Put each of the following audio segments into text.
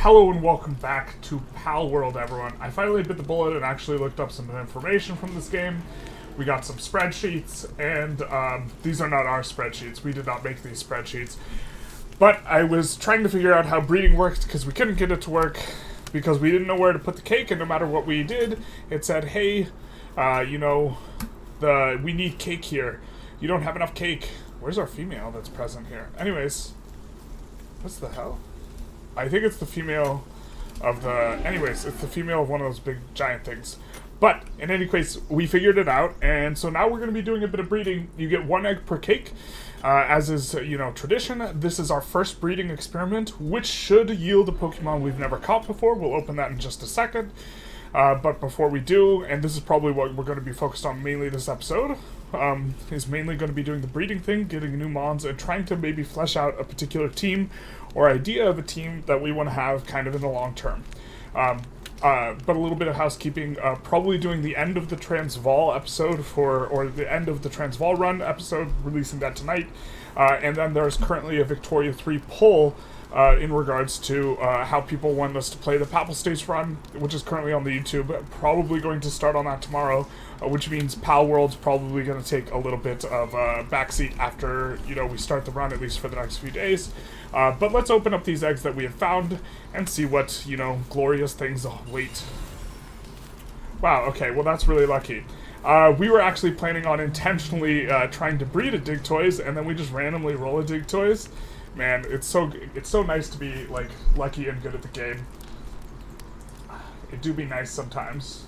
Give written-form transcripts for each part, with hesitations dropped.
Hello and welcome back to Palworld, everyone. I finally bit the bullet and actually looked up some information from this game. We got some spreadsheets, and these are not our spreadsheets. We did not make these spreadsheets. But I was trying to figure out how breeding worked because we couldn't get it to work because we didn't know where to put the cake, and no matter what we did, it said, hey, we need cake here. You don't have enough cake. Where's our female that's present here? Anyways, what's the hell? I think it's the female of the... Anyways, it's the female of one of those big giant things. But, in any case, we figured it out, and so now we're going to be doing a bit of breeding. You get 1 egg per cake, as is, tradition. This is our first breeding experiment, which should yield a Pokemon we've never caught before. We'll open that in just a second. But before we do, and this is probably what we're going to be focused on mainly this episode, is mainly going to be doing the breeding thing, getting new mons, and trying to maybe flesh out a particular team or idea of a team that we want to have kind of in the long term. But a little bit of housekeeping, probably doing the end of the Transvaal episode or the end of the Transvaal run episode, releasing that tonight. And then there's currently a Victoria 3 poll in regards to how people want us to play the Papal States run, which is currently on the YouTube. Probably going to start on that tomorrow, which means Palworld's probably going to take a little bit of a backseat after, we start the run, at least for the next few days. But let's open up these eggs that we have found and see what, glorious things await. Wow, okay, well that's really lucky. We were actually planning on intentionally trying to breed a Digtoys, and then we just randomly roll a Digtoys. Man, it's so nice to be, lucky and good at the game. It do be nice sometimes.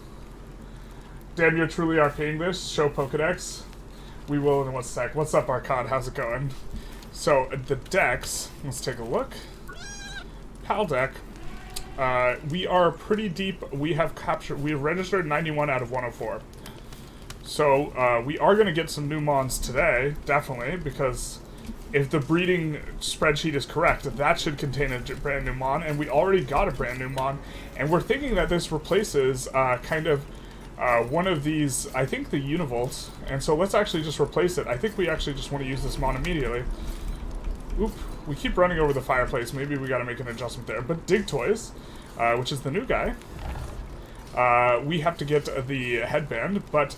Damn, you truly are paying this. Show Pokedex. We will in one sec. What's up, Archon? How's it going? So, the decks, let's take a look. Pal deck. We are pretty deep. We have registered 91 out of 104. So, we are going to get some new mons today, definitely, because if the breeding spreadsheet is correct, that should contain a brand new mon, and we already got a brand new mon, and we're thinking that this replaces one of these, I think the Univolts, and so let's actually just replace it. I think we actually just want to use this mon immediately. Oop, we keep running over the fireplace, maybe we gotta make an adjustment there, but Digtoys, which is the new guy, we have to get the headband, but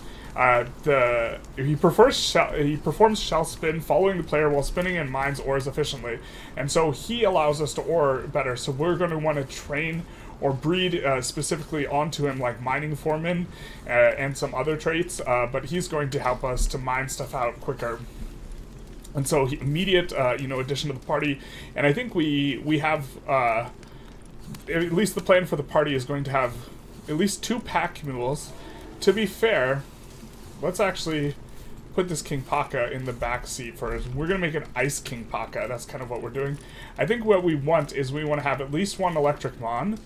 he performs shell spin, following the player while spinning and mines ores efficiently, and so he allows us to ore better. So we're going to want to train or breed specifically onto him, like mining foreman and some other traits. But he's going to help us to mine stuff out quicker. And so immediate, addition to the party, and I think we have at least the plan for the party is going to have at least 2 pack mules. To be fair, let's actually put this King Paka in the back seat first. We're going to make an Ice King Paka. That's kind of what we're doing. I think what we want is we want to have at least 1 Electric Mon,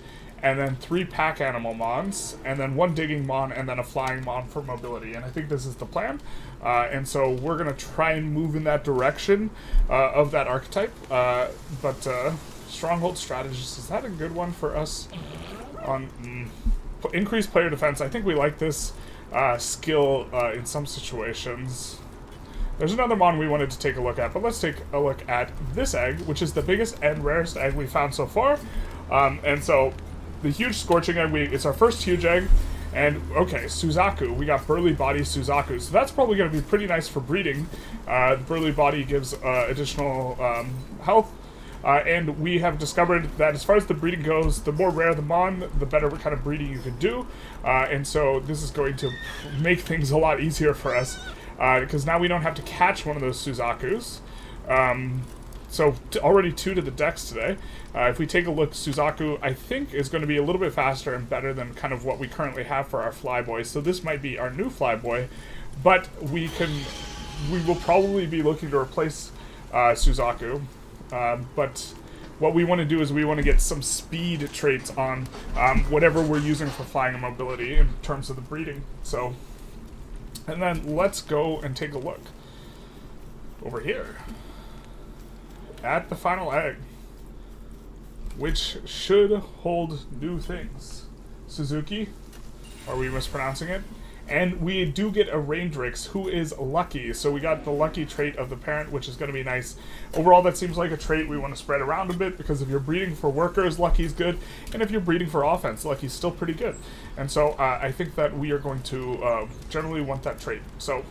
and then 3 Pack Animal Mons, and then 1 Digging Mon, and then a Flying Mon for mobility. And I think this is the plan. And so we're going to try and move in that direction of that archetype. Stronghold Strategist, is that a good one for us? On increased player defense, I think we like this skill in some situations. There's another mon we wanted to take a look at, but let's take a look at this egg, which is the biggest and rarest egg we found so far. And so the huge Scorching Egg, it's our first huge egg. And okay, Suzaku, we got Burly Body Suzaku, so that's probably going to be pretty nice for breeding. Burly Body gives additional health. And we have discovered that as far as the breeding goes, the more rare the mon, the better kind of breeding you can do. And so this is going to make things a lot easier for us, because now we don't have to catch one of those Suzakus. So already 2 to the decks today. If we take a look, Suzaku, I think, is going to be a little bit faster and better than kind of what we currently have for our Flyboy. So this might be our new Flyboy, but we will probably be looking to replace Suzaku. But what we want to do is we want to get some speed traits on whatever we're using for flying and mobility in terms of the breeding. So, and then let's go and take a look over here at the final egg, which should hold new things. Suzuki, are we mispronouncing it? And we do get a Raindrix, who is lucky. So we got the lucky trait of the parent, which is going to be nice. Overall, that seems like a trait we want to spread around a bit, because if you're breeding for workers, lucky's good. And if you're breeding for offense, lucky's still pretty good. And so I think that we are going to generally want that trait. So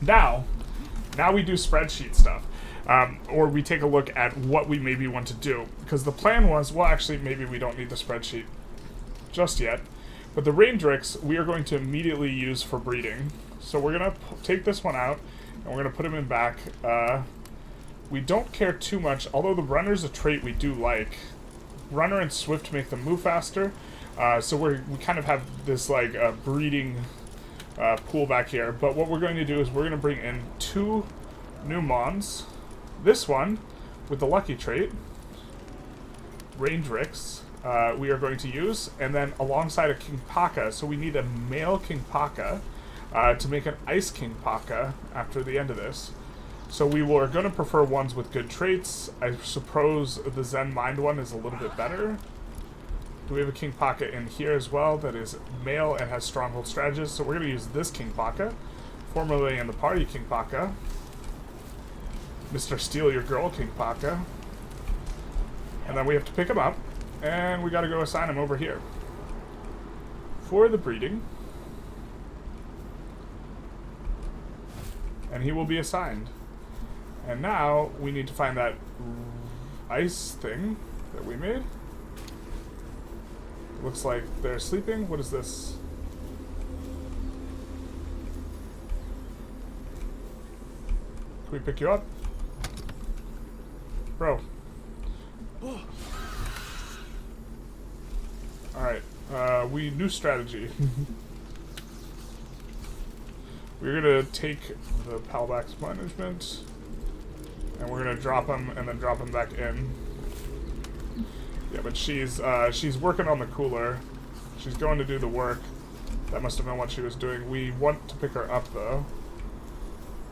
now we do spreadsheet stuff. Or we take a look at what we maybe want to do. Because the plan was, well, actually, maybe we don't need the spreadsheet just yet. But the Raindrix, we are going to immediately use for breeding. So we're going to take this one out, and we're going to put him in back. We don't care too much, although the Runner's a trait we do like. Runner and Swift make them move faster. So we kind of have this, like, breeding pool back here. But what we're going to do is we're going to bring in 2 new Mons. This one, with the lucky trait, Raindrix, we are going to use, and then alongside a King Paka, so we need a male King Paka to make an Ice King Paka after the end of this. So we are going to prefer ones with good traits. I suppose the Zen Mind one is a little bit better. Do we have a King Paka in here as well that is male and has Stronghold Strategist? So we're going to use this King Paka, formerly in the party King Paka. Mr. Steal Your Girl, King Paka. And then we have to pick him up, and we gotta go assign him over here for the breeding. And he will be assigned. And now we need to find that ice thing that we made. Looks like they're sleeping. What is this? Can we pick you up? Bro. Alright, new strategy. We're gonna take the Palback's management, and we're gonna drop him, and then drop him back in. Yeah, but she's working on the cooler. She's going to do the work. That must have been what she was doing. We want to pick her up, though.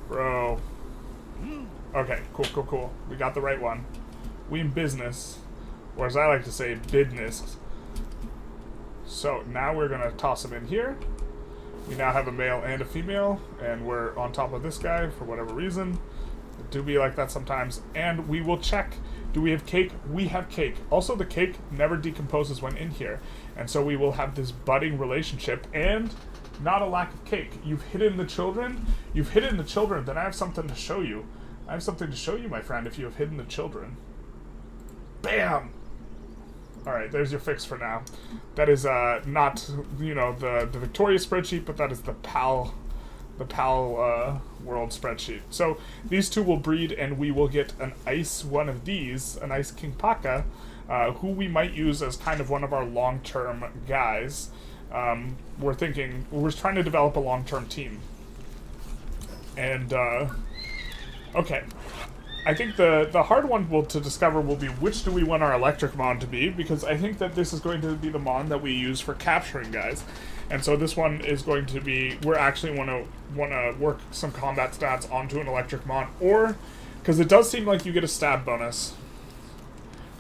Bro. Okay, cool. We got the right one. We in business. Or as I like to say, business. So, now we're going to toss him in here. We now have a male and a female, and we're on top of this guy for whatever reason. It do be like that sometimes. And we will check, do we have cake? We have cake. Also, the cake never decomposes when in here. And so we will have this budding relationship, and not a lack of cake. You've hidden the children? You've hidden the children, then I have something to show you. I have something to show you, my friend, if you have hidden the children. Bam! Alright, there's your fix for now. That is not, you know, the Victoria spreadsheet, but that is the Palworld spreadsheet. So these two will breed, and we will get an ice one of these, an ice King Paka, who we might use as kind of one of our long-term guys. We're trying to develop a long-term team. And, okay. I think the hard one to discover will be which do we want our electric mon to be, because I think that this is going to be the mon that we use for capturing guys. And so this one is going to be, we're actually want to work some combat stats onto an electric mon, or, because it does seem like you get a stab bonus.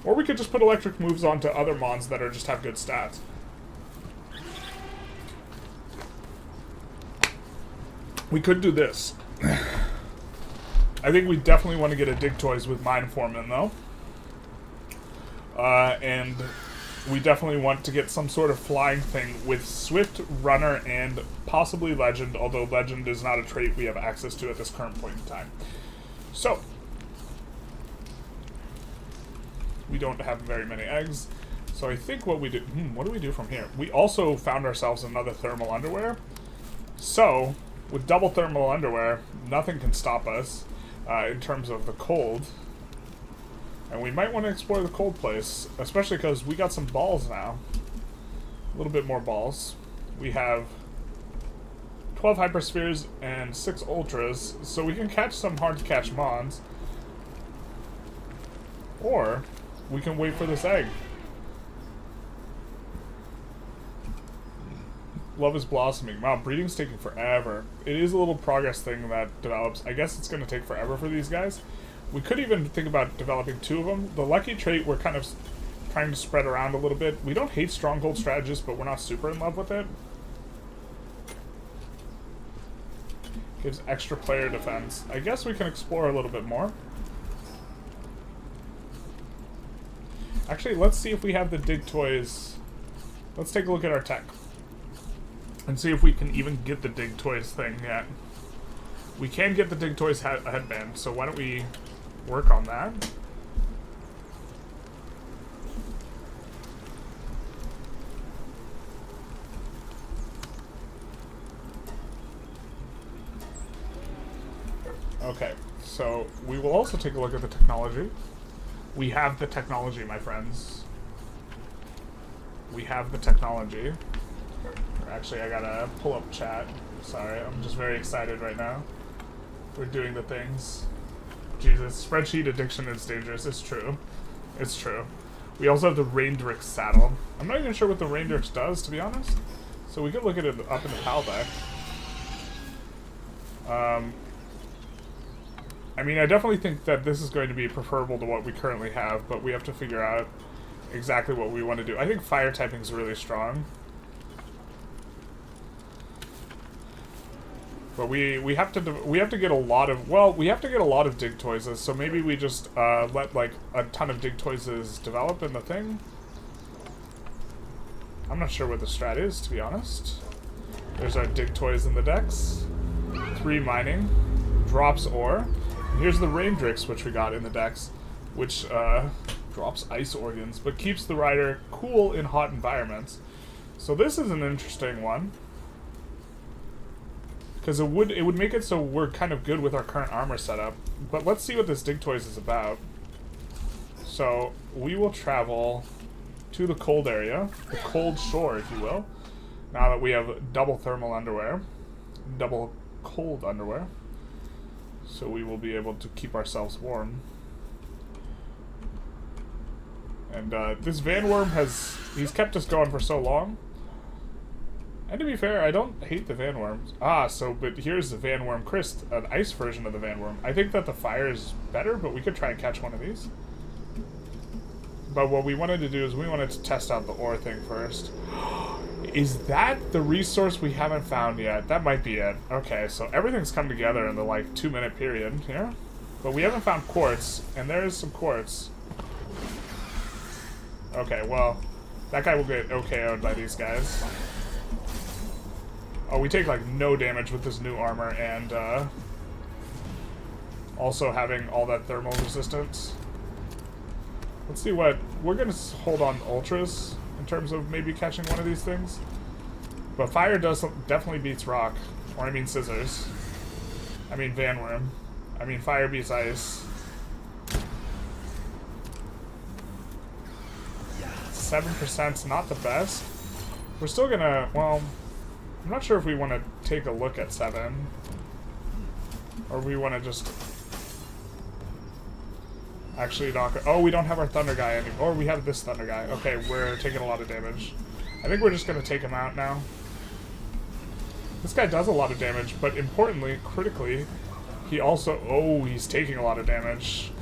Or we could just put electric moves onto other mons that just have good stats. We could do this. I think we definitely want to get a Dig Toys with Mind Form in, though. And we definitely want to get some sort of flying thing with Swift, Runner, and possibly Legend, although Legend is not a trait we have access to at this current point in time. So, we don't have very many eggs. So I think what we do... what do we do from here? We also found ourselves another thermal underwear. So, with double thermal underwear, nothing can stop us. In terms of the cold. And we might want to explore the cold place, especially because we got some balls now. A little bit more balls. We have 12 hyperspheres and 6 ultras, so we can catch some hard to catch mons. Or we can wait for this egg. Love is blossoming. Wow, breeding's taking forever. It is a little progress thing that develops. I guess it's going to take forever for these guys. We could even think about developing 2 of them. The lucky trait we're kind of trying to spread around a little bit. We don't hate Stronghold Strategist, but we're not super in love with it. Gives extra player defense. I guess we can explore a little bit more. Actually, let's see if we have the dig toys. Let's take a look at our tech. And see if we can even get the dig toys thing yet. We can get the dig toys headband, so why don't we work on that? Okay, so we will also take a look at the technology. We have the technology, my friends. We have the technology. Actually, I gotta pull up chat. Sorry, I'm just very excited right now. We're doing the things. Jesus, spreadsheet addiction is dangerous. It's true. It's true. We also have the Raindrix saddle. I'm not even sure what the Raindrix does, to be honest. So we could look at it up in the PAL deck. I mean, I definitely think that this is going to be preferable to what we currently have, but we have to figure out exactly what we want to do. I think fire typing is really strong. But we have to get a lot of, well, we have to get a lot of dig toyses, so maybe we just let like a ton of dig toyses develop in the thing. I'm not sure what the strat is, to be honest. There's our dig toys in the decks. 3 mining, drops ore. And here's the Raindrix, which we got in the decks, which drops ice organs, but keeps the rider cool in hot environments. So this is an interesting one. Because it would make it so we're kind of good with our current armor setup. But let's see what this dig toys is about. So we will travel to the cold area, the cold shore, if you will. Now that we have double thermal underwear, double cold underwear, so we will be able to keep ourselves warm. And this Vanworm he's kept us going for so long. And to be fair, I don't hate the Vanworms. But here's the Vanworm Christ, an ice version of the Vanworm. I think that the fire is better, but we could try and catch one of these. But what we wanted to do is we wanted to test out the ore thing first. Is that the resource we haven't found yet? That might be it. Okay, so everything's come together in the, like, 2-minute period here. But we haven't found quartz, and there is some quartz. Okay, well, that guy will get OKO'd by these guys. Oh, we take, like, no damage with this new armor, and, also having all that thermal resistance. Let's see what... We're gonna hold on ultras in terms of maybe catching one of these things. But fire definitely beats rock. Or, I mean scissors. I mean Vanworm. I mean fire beats ice. 7%'s not the best. We're still gonna... Well... I'm not sure if we want to take a look at 7. Or we want to just... actually knock... Oh, we don't have our Thunder guy anymore. Or we have this Thunder guy. Okay, we're taking a lot of damage. I think we're just going to take him out now. This guy does a lot of damage, but importantly, critically, he also... Oh, he's taking a lot of damage.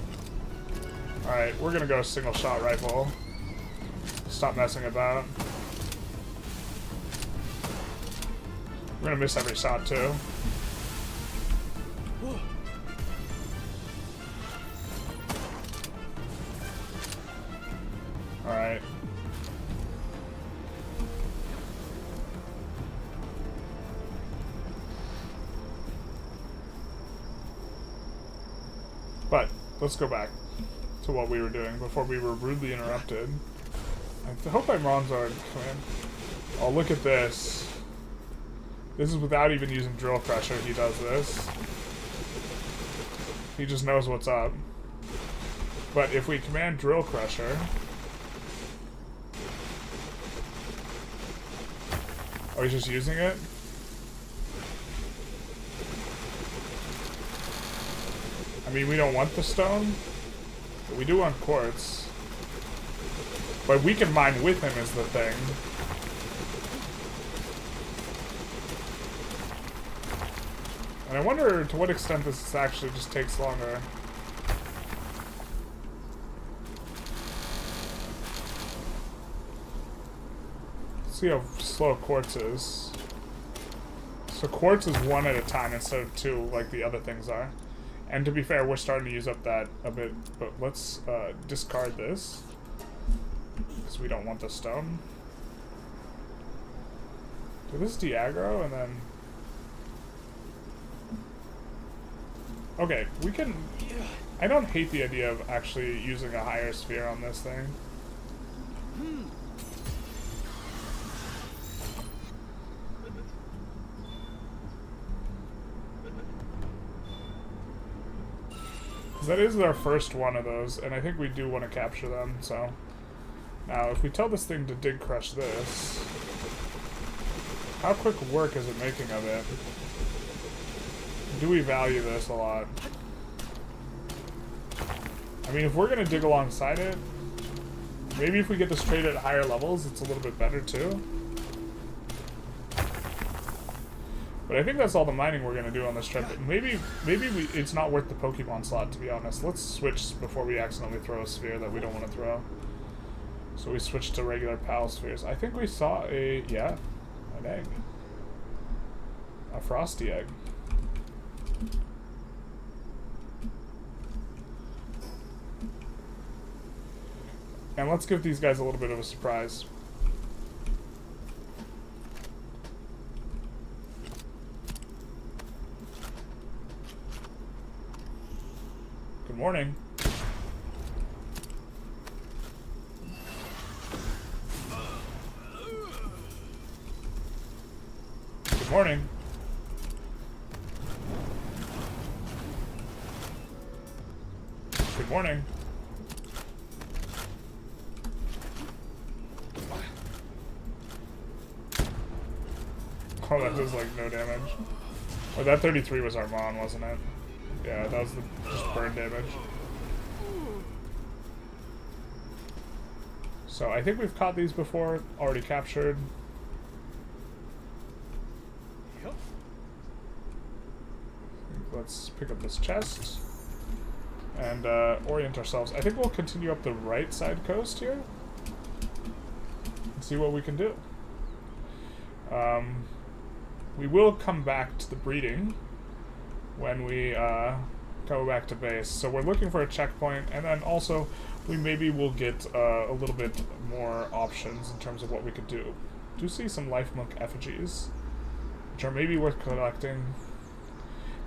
Alright, we're going to go single shot rifle. Stop messing about. We're gonna miss every shot too. Alright. But, let's go back to what we were doing before we were rudely interrupted. I hope I'm wrong, Zard. Come in. Oh, look at this. This is without even using Drill Crusher, he does this. He just knows what's up. But if we command Drill Crusher... Oh, he's just using it? I mean, we don't want the stone, but we do want quartz. But we can mine with him is the thing. And I wonder to what extent this actually just takes longer. Let's see how slow quartz is. So quartz is 1 at a time instead of 2 like the other things are. And to be fair, we're starting to use up that a bit, but let's discard this. Because we don't want the stone. Do this de-aggro and then... Okay, we can... I don't hate the idea of actually using a higher sphere on this thing. That is our first one of those, and I think we do want to capture them, so... Now, if we tell this thing to dig crush this... How quick work is it making of it? Do we value this a lot? I mean, if we're going to dig alongside it, maybe if we get this trade at higher levels, it's a little bit better too. But I think that's all the mining we're going to do on this trip. Maybe it's not worth the Pokemon slot, to be honest. Let's switch before we accidentally throw a sphere that we don't want to throw. So we switched to regular PAL spheres. I think we saw an egg. A frosty egg. And let's give these guys a little bit of a surprise. Good morning. Good morning. Good morning. Oh, that does like no damage. Oh, that 33 was Armand, wasn't it? Yeah, that was the just burn damage. So I think we've caught these before, already captured. Let's pick up this chest and orient ourselves. I think we'll continue up the right side coast here and see what we can do. We will come back to the breeding when we go back to base. So we're looking for a checkpoint, and then also we maybe will get a little bit more options in terms of what we could do. Do see some life monk effigies, which are maybe worth collecting.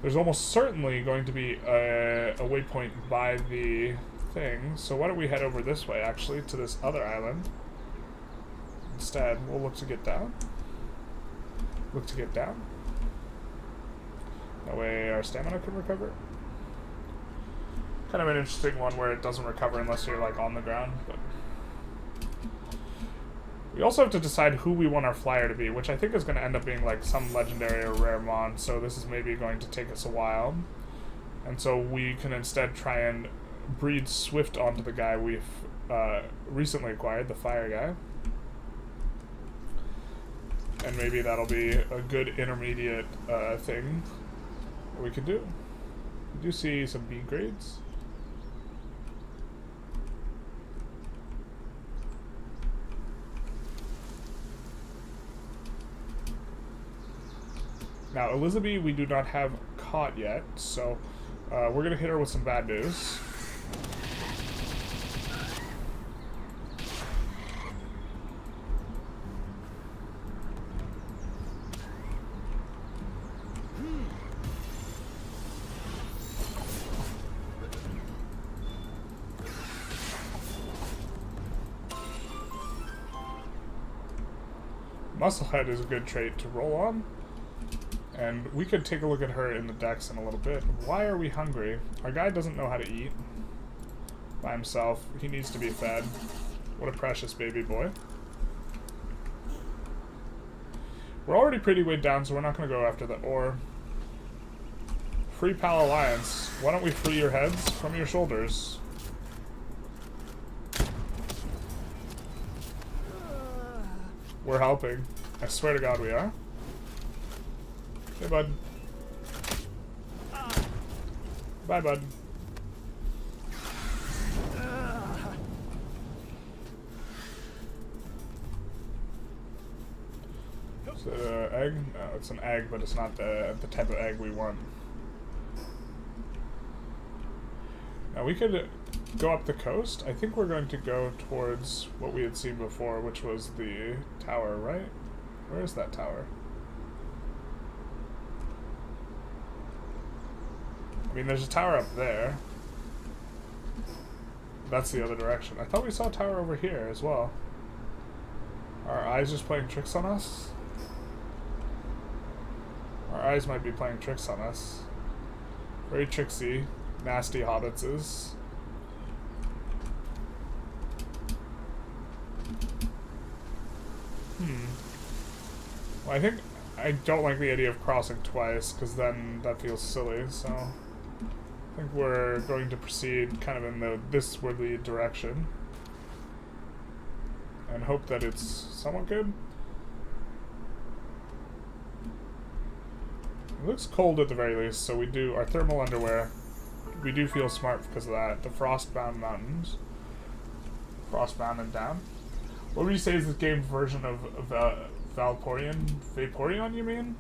There's almost certainly going to be a waypoint by the thing, so why don't we head over this way, actually, to this other island. Instead, we'll look to get down. Look to get down. That way our stamina can recover. Kind of an interesting one where it doesn't recover unless you're like on the ground, but we also have to decide who we want our flyer to be, which I think is going to end up being like some legendary or rare mon, so this is maybe going to take us a while. And so we can instead try and breed Swift onto the guy we've recently acquired, the fire guy. And maybe that'll be a good intermediate thing that we could do. We do see some B grades. Now, Elizabeth we do not have caught yet, so we're going to hit her with some bad news. Musclehead is a good trait to roll on. And we could take a look at her in the decks in a little bit. Why are we hungry? Our guy doesn't know how to eat by himself. He needs to be fed. What a precious baby boy. We're already pretty weighed down, so we're not going to go after the ore. Free Pal Alliance. Why don't we free your heads from your shoulders? We're helping. I swear to God we are. Hey, bud. Bye, bud. Is it an egg? No, it's an egg, but it's not the type of egg we want. Now we could go up the coast. I think we're going to go towards what we had seen before, which was the tower, right? Where is that tower? I mean, there's a tower up there. That's the other direction. I thought we saw a tower over here as well. Are our eyes just playing tricks on us? Our eyes might be playing tricks on us. Very tricksy, nasty hobbitses. Well, I think I don't like the idea of crossing twice, because then that feels silly, so I think we're going to proceed kind of in this swirly direction and hope that it's somewhat good. It looks cold at the very least, so we do our thermal underwear. We do feel smart because of that. The Frostbound Mountains. Frostbound and down. What would you say is this game's version of Valporion? Vaporeon, you mean?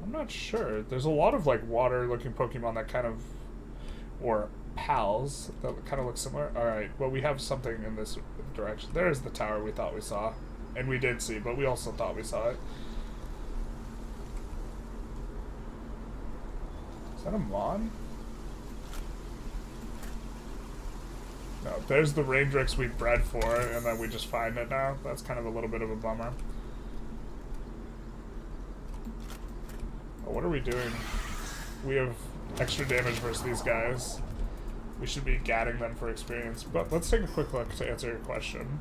I'm not sure. There's a lot of like water-looking Pokemon that kind of, or pals that kind of look similar. All right. Well, we have something in this direction. There's the tower we thought we saw, and we did see, but we also thought we saw it. Is that a Mon? No, there's the Raindrix we bred for, and then we just find it now. That's kind of a little bit of a bummer. Oh, what are we doing? We have extra damage versus these guys. We should be gadding them for experience. But let's take a quick look to answer your question.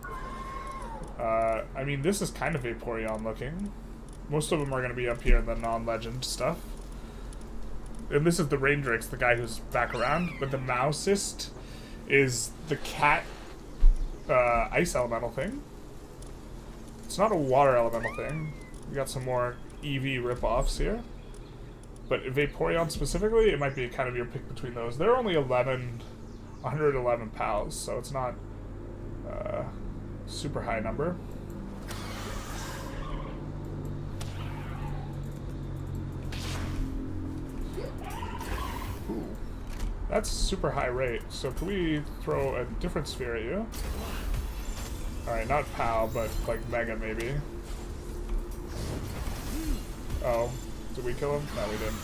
I mean, this is kind of Vaporeon looking. Most of them are going to be up here in the non-legend stuff. And this is the Raindrix, the guy who's back around. But the Mousist is the cat ice elemental thing. It's not a water elemental thing. We got some more EV ripoffs here. But Vaporeon specifically, it might be kind of your pick between those. They're only 111 pals, so it's not a super high number. Ooh. That's a super high rate, so can we throw a different sphere at you? Alright, not POW, but like Mega maybe. Oh, did we kill him? No, we didn't.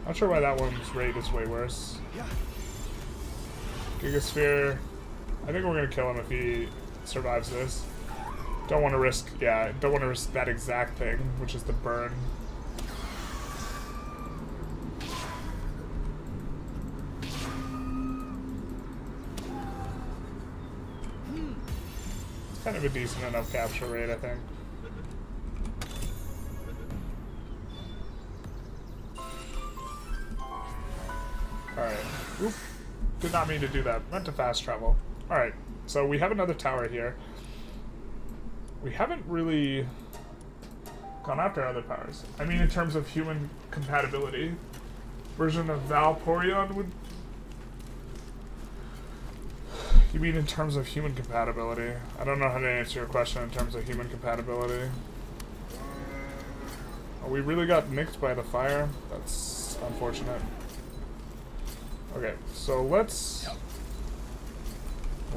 Not sure why that one's rate is way worse. Gigasphere. I think we're gonna kill him if he survives this. Don't want to risk, yeah, don't want to risk that exact thing, which is the burn. It's kind of a decent enough capture rate, I think. Alright. Oop. Did not mean to do that. Meant to fast travel. Alright, so we have another tower here. We haven't really gone after other powers. I mean, in terms of human compatibility, version of Valporion would... You mean in terms of human compatibility? I don't know how to answer your question in terms of human compatibility. Oh, we really got nicked by the fire? That's unfortunate. Okay, so let's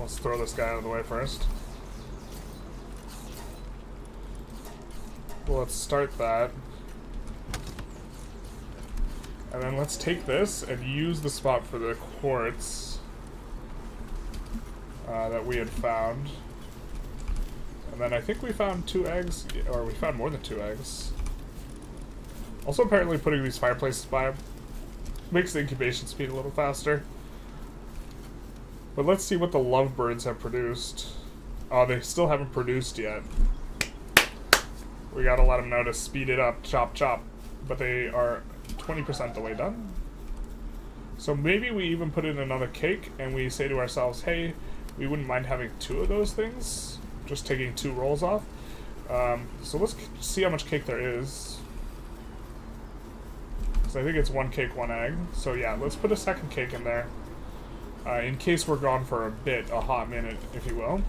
throw this guy out of the way first. Well, let's start that. And then let's take this and use the spot for the quartz that we had found. And then I think we found 2 eggs, or we found more than 2 eggs. Also, apparently putting these fireplaces by makes the incubation speed a little faster. But let's see what the lovebirds have produced. Oh, they still haven't produced yet. We gotta let them know to speed it up, chop chop. But they are 20% the way done. So maybe we even put in another cake and we say to ourselves, hey, we wouldn't mind having 2 of those things. Just taking 2 rolls off. So let's see how much cake there is. Because I think it's 1 cake, 1 egg. So yeah, let's put a second cake in there. In case we're gone for a hot minute, if you will.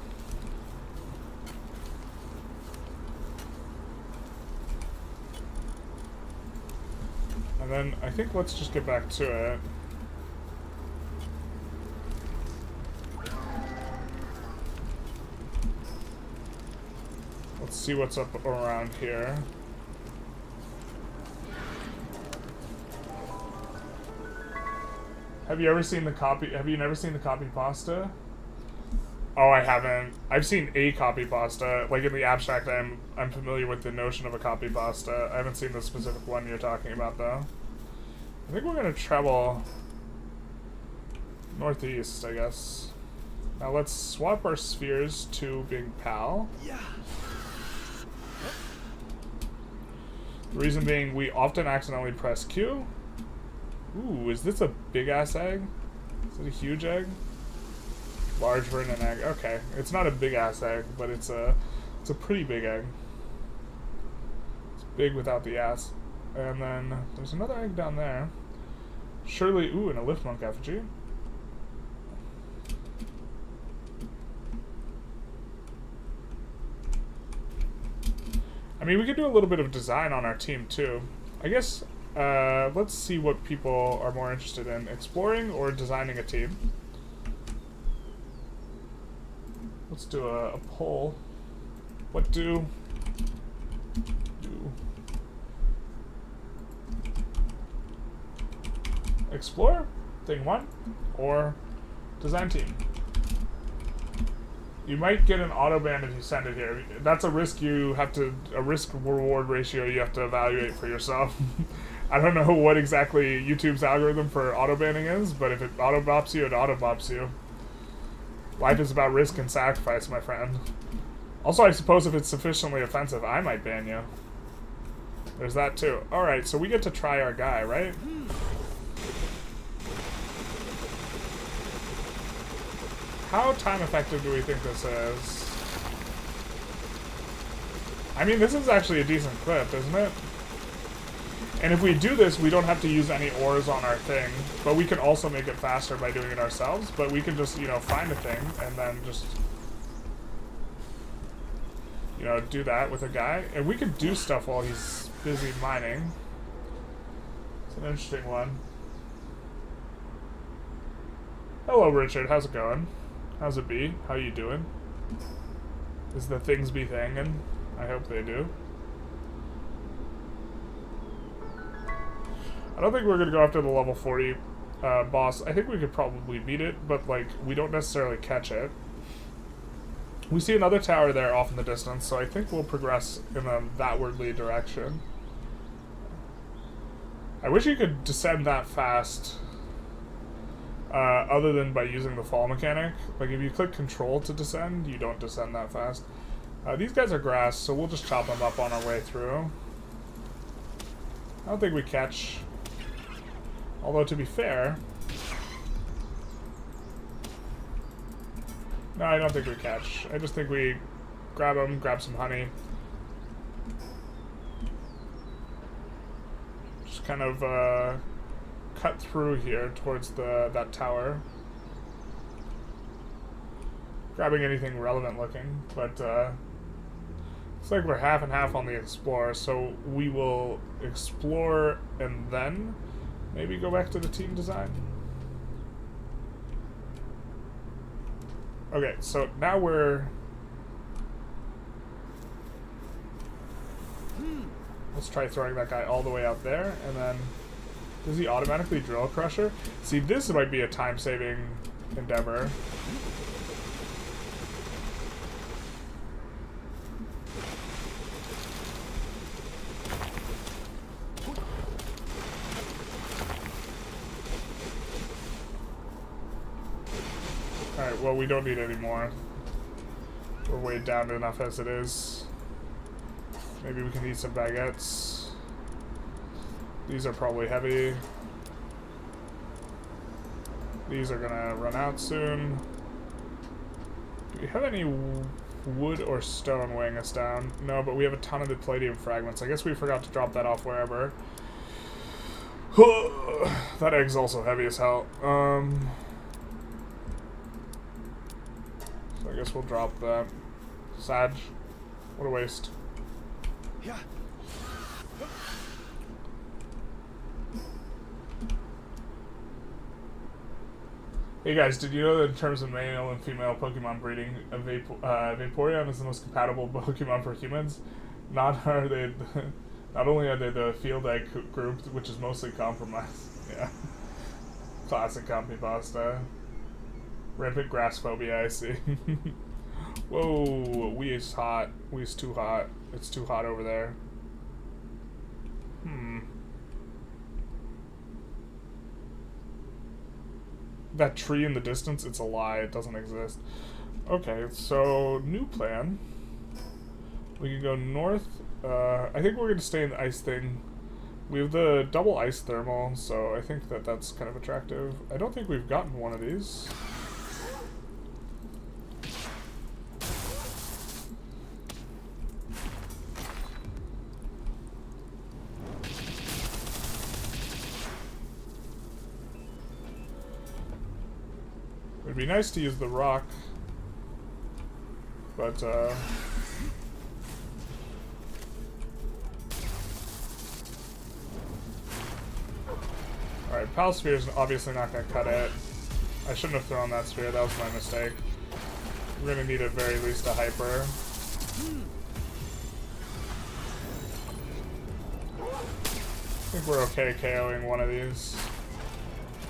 And then I think let's just get back to it. Let's see what's up around here. Have you never seen the copy pasta? Oh, I haven't. I've seen a copy pasta. Like in the abstract, I'm familiar with the notion of a copy pasta. I haven't seen the specific one you're talking about though. I think we're gonna travel northeast, I guess. Now let's swap our spheres to being PAL. Yeah. The reason being, we often accidentally press Q. Ooh, is this a big ass egg? Is it a huge egg? Large vernon egg. Okay, it's not a big ass egg, but it's a pretty big egg. It's big without the ass. And then there's another egg down there. Surely, ooh, and a lift monk effigy. I mean, we could do a little bit of design on our team too. I guess, let's see what people are more interested in, exploring or designing a team. Let's do a poll. What do explore, thing 1, or design team? You might get an auto ban if you send it here. That's a risk a risk reward ratio you have to evaluate for yourself. I don't know what exactly YouTube's algorithm for auto banning is, but if it auto bops you, it auto bops you. Life is about risk and sacrifice, my friend. Also, I suppose if it's sufficiently offensive, I might ban you. There's that too. Alright, so we get to try our guy, right? How time effective do we think this is? I mean, this is actually a decent clip, isn't it? And if we do this, we don't have to use any ores on our thing, but we can also make it faster by doing it ourselves, but we can just, you know, find a thing and then just, you know, do that with a guy. And we can do stuff while he's busy mining. It's an interesting one. Hello, Richard. How's it going? How's it be? How you doing? Is the things be thangin'? I hope they do. I don't think we're gonna go after the level 40 boss. I think we could probably beat it, but like, we don't necessarily catch it. We see another tower there off in the distance, so I think we'll progress in a thatwardly direction. I wish you could descend that fast. Other than by using the fall mechanic. Like, if you click control to descend, you don't descend that fast. These guys are grass, so we'll just chop them up on our way through. I don't think we catch. Although, to be fair... No, I don't think we catch. I just think we grab them, grab some honey. Just kind of, cut through here towards that tower. Grabbing anything relevant looking, but it's like we're half and half on the explore, so we will explore and then maybe go back to the team design. Okay, so now we're... Let's try throwing that guy all the way out there, and then... Does he automatically drill a crusher? See, this might be a time-saving endeavor. Alright, well, we don't need any more. We're weighed down enough as it is. Maybe we can eat some baguettes. These are probably heavy. These are gonna run out soon. Do we have any wood or stone weighing us down? No, but we have a ton of the palladium fragments. I guess we forgot to drop that off wherever. That egg's also heavy as hell. So I guess we'll drop that. Sag. What a waste. Yeah. Hey guys, did you know that in terms of male and female Pokemon breeding, Vaporeon is the most compatible Pokemon for humans? Not only are they the field egg group, which is mostly compromised. Yeah. Classic Compipasta. Rampant grass phobia, I see. Whoa, we is hot. We is too hot. It's too hot over there. That tree in the distance, it's a lie. It doesn't exist. Okay, so new plan. We can go north. I think we're going to stay in the ice thing. We have the double ice thermal, so I think that that's kind of attractive. I don't think we've gotten one of these. It'd be nice to use the rock, but alright, Pal Sphere is obviously not going to cut it. I shouldn't have thrown that sphere, that was my mistake. We're going to need at very least a hyper. I think we're okay KOing one of these.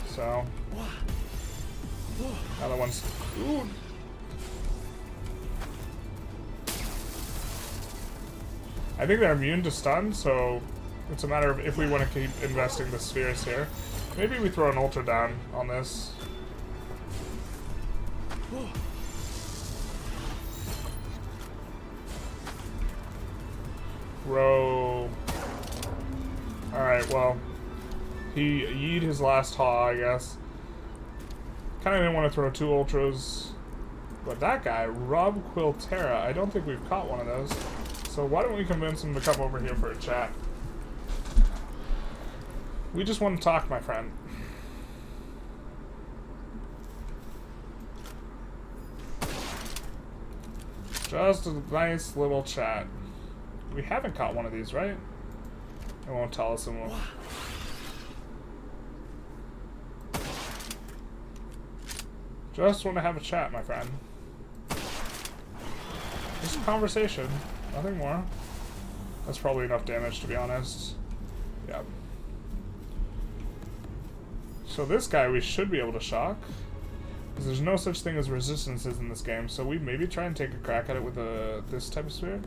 So. Another one's. Ooh. I think they're immune to stun, so it's a matter of if we want to keep investing the spheres here. Maybe we throw an ultra down on this. Bro. Alright, well. He yeeted his last haw, I guess. Kinda didn't want to throw two ultras. But that guy, Rob Quiltera, I don't think we've caught one of those. So why don't we convince him to come over here for a chat? We just want to talk, my friend. Just a nice little chat. We haven't caught one of these, right? It won't tell us and we'll... Just want to have a chat, my friend. Just a conversation. Nothing more. That's probably enough damage, to be honest. Yeah. So this guy we should be able to shock. Because there's no such thing as resistances in this game. So we maybe try and take a crack at it with this type of sphere.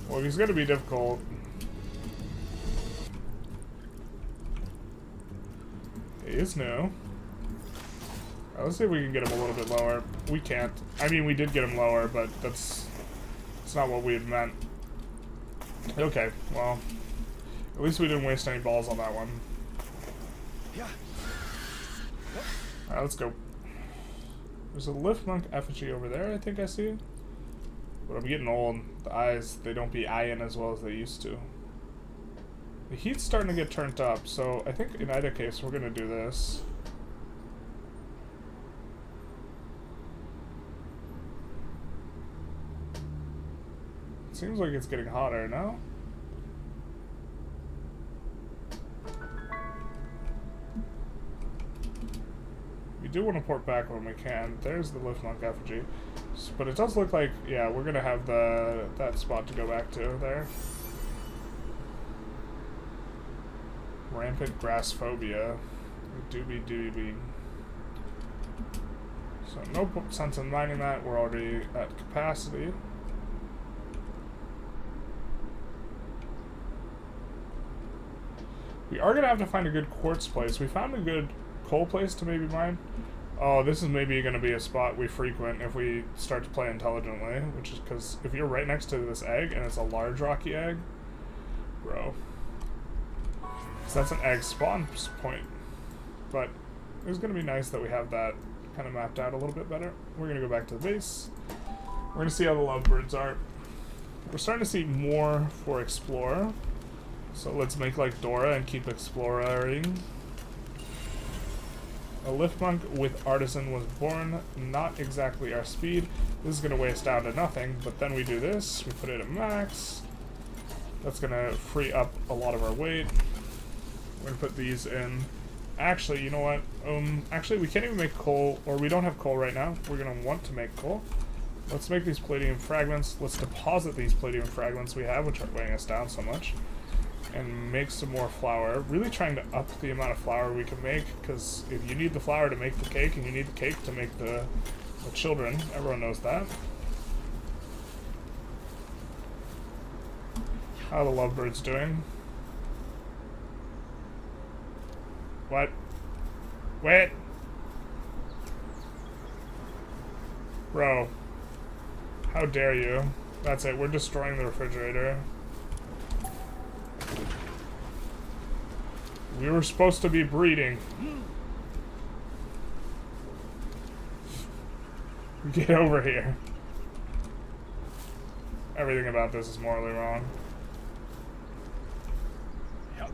Well, he's going to be difficult. He is new. Let's see if we can get him a little bit lower. We can't. I mean, we did get him lower, but that's not what we had meant. Okay, well, at least we didn't waste any balls on that one. Alright, let's go. There's a Lift Monk effigy over there, I think I see. But I'm getting old. The eyes, they don't be eyeing as well as they used to. The heat's starting to get turned up, so I think in either case we're going to do this. It seems like it's getting hotter, no? We do want to port back when we can. There's the Lift Monk effigy. But it does look like, yeah, we're going to have that spot to go back to there. Rampant grass phobia. Doobie. So no sense in mining that. We're already at capacity. We are going to have to find a good quartz place. We found a good coal place to maybe mine. Oh, this is maybe going to be a spot we frequent if we start to play intelligently. Which is because if you're right next to this egg and it's a large rocky egg, bro. So that's an egg spawn point. But it's going to be nice that we have that kind of mapped out a little bit better. We're going to go back to the base. We're going to see how the lovebirds are. We're starting to see more for Explorer. So let's make like Dora and keep exploring. A lift monk with artisan was born, not exactly our speed. This is going to weigh us down to nothing, but then we do this, we put it at max. That's going to free up a lot of our weight. We're going to put these in. Actually, you know what? Actually, we can't even make coal, or we don't have coal right now. We're going to want to make coal. Let's make these palladium fragments. Let's deposit these palladium fragments we have, which are weighing us down so much. And make some more flour. Really trying to up the amount of flour we can make, because if you need the flour to make the cake, and you need the cake to make the children, everyone knows that. How are the lovebirds doing? What? Wait! Bro. How dare you? That's it, we're destroying the refrigerator. We were supposed to be breeding. Get over here. Everything about this is morally wrong. Yep.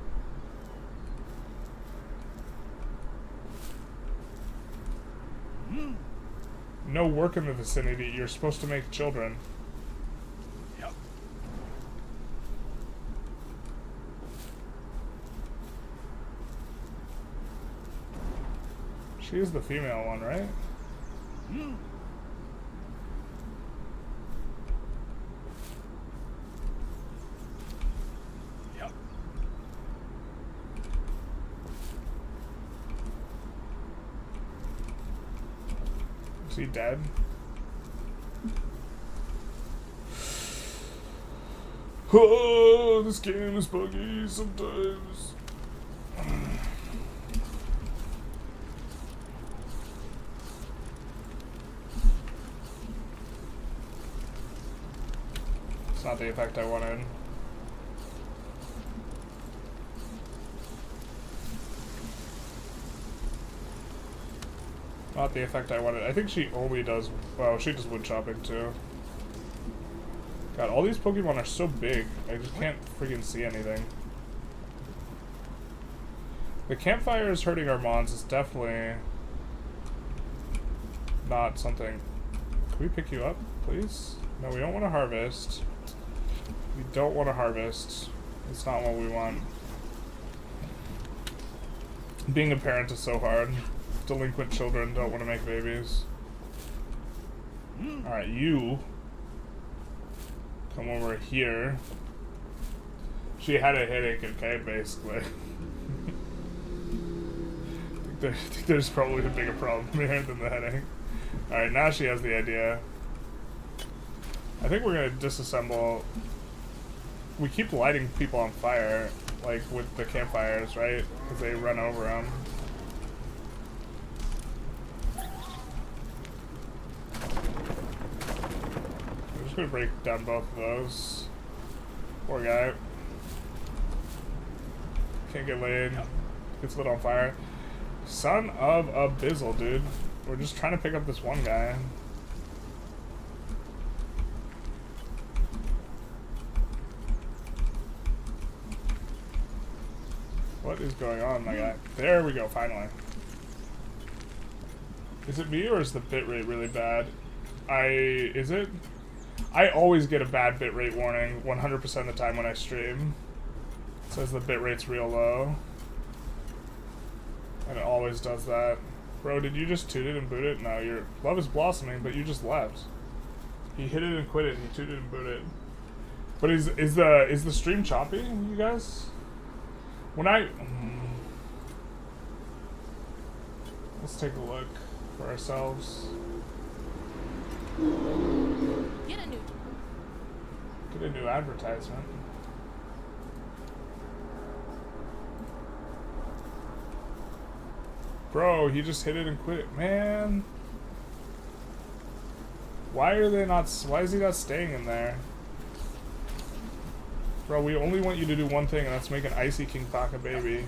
No work in the vicinity. You're supposed to make children. Yep. She is the female one, right? Yep. Is he dead? Oh, this game is buggy sometimes. It's not the effect I wanted. Not the effect I wanted. I think she only does... Well, she does wood chopping too. God, all these Pokemon are so big. I just can't freaking see anything. The campfire is hurting our mons. It's definitely not something... Can we pick you up, please? No, we don't want to harvest. We don't want to harvest. It's not what we want. Being a parent is so hard. Delinquent children don't want to make babies. Alright, you come over here. She had a headache, okay, basically. I think there's probably a bigger problem here than the headache. Alright, now she has the idea. I think we're gonna disassemble. We keep lighting people on fire, like with the campfires, right? Because they run over them. I'm just gonna break down both of those. Poor guy. Can't get laid. Gets lit on fire. Son of a bizzle, dude. We're just trying to pick up this one guy. What is going on, my guy? There we go, finally. Is it me or is the bitrate really bad? Is it? I always get a bad bitrate warning 100% of the time when I stream. It says the bitrate's real low. And it always does that. Bro, did you just toot it and boot it? No, your love is blossoming, but you just left. He hit it and quit it, and he tooted and booted. But is the stream choppy, you guys? When I... Let's take a look for ourselves. Get a new advertisement. Bro, he just hit it and quit it. Man. Why are they not... Why is he not staying in there? Bro, we only want you to do one thing, and that's make an Icy King Paka baby.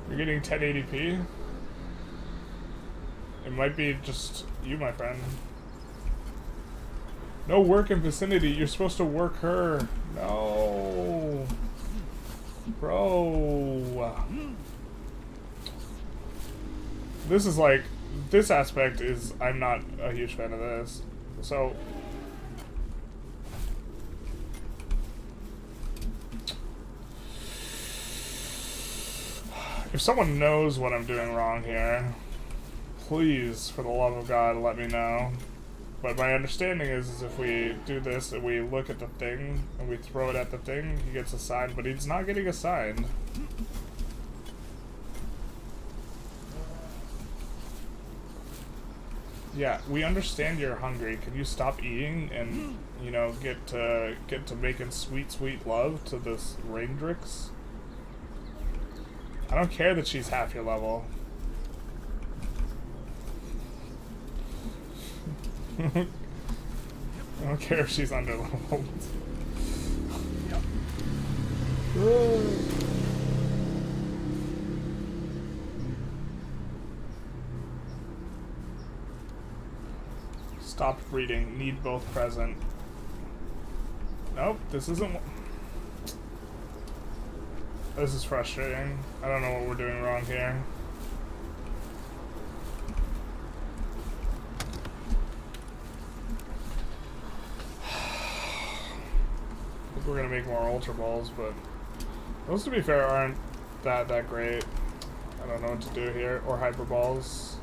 You're getting 1080p? It might be just you, my friend. No work in vicinity. You're supposed to work her. No. Bro. This is like, this aspect is, I'm not a huge fan of this. So, if someone knows what I'm doing wrong here, please, for the love of God, let me know. But my understanding is if we do this and we look at the thing and we throw it at the thing, he gets assigned, but he's not getting assigned. Yeah, we understand you're hungry. Can you stop eating and, you know, get to making sweet, sweet love to this Raindrix? I don't care that she's half your level. I don't care if she's underleveled. Stopped breeding. Need both present. Nope, this isn't. This is frustrating. I don't know what we're doing wrong here. I think we're gonna make more Ultra Balls, but those, to be fair, aren't that great. I don't know what to do here. Or Hyper Balls.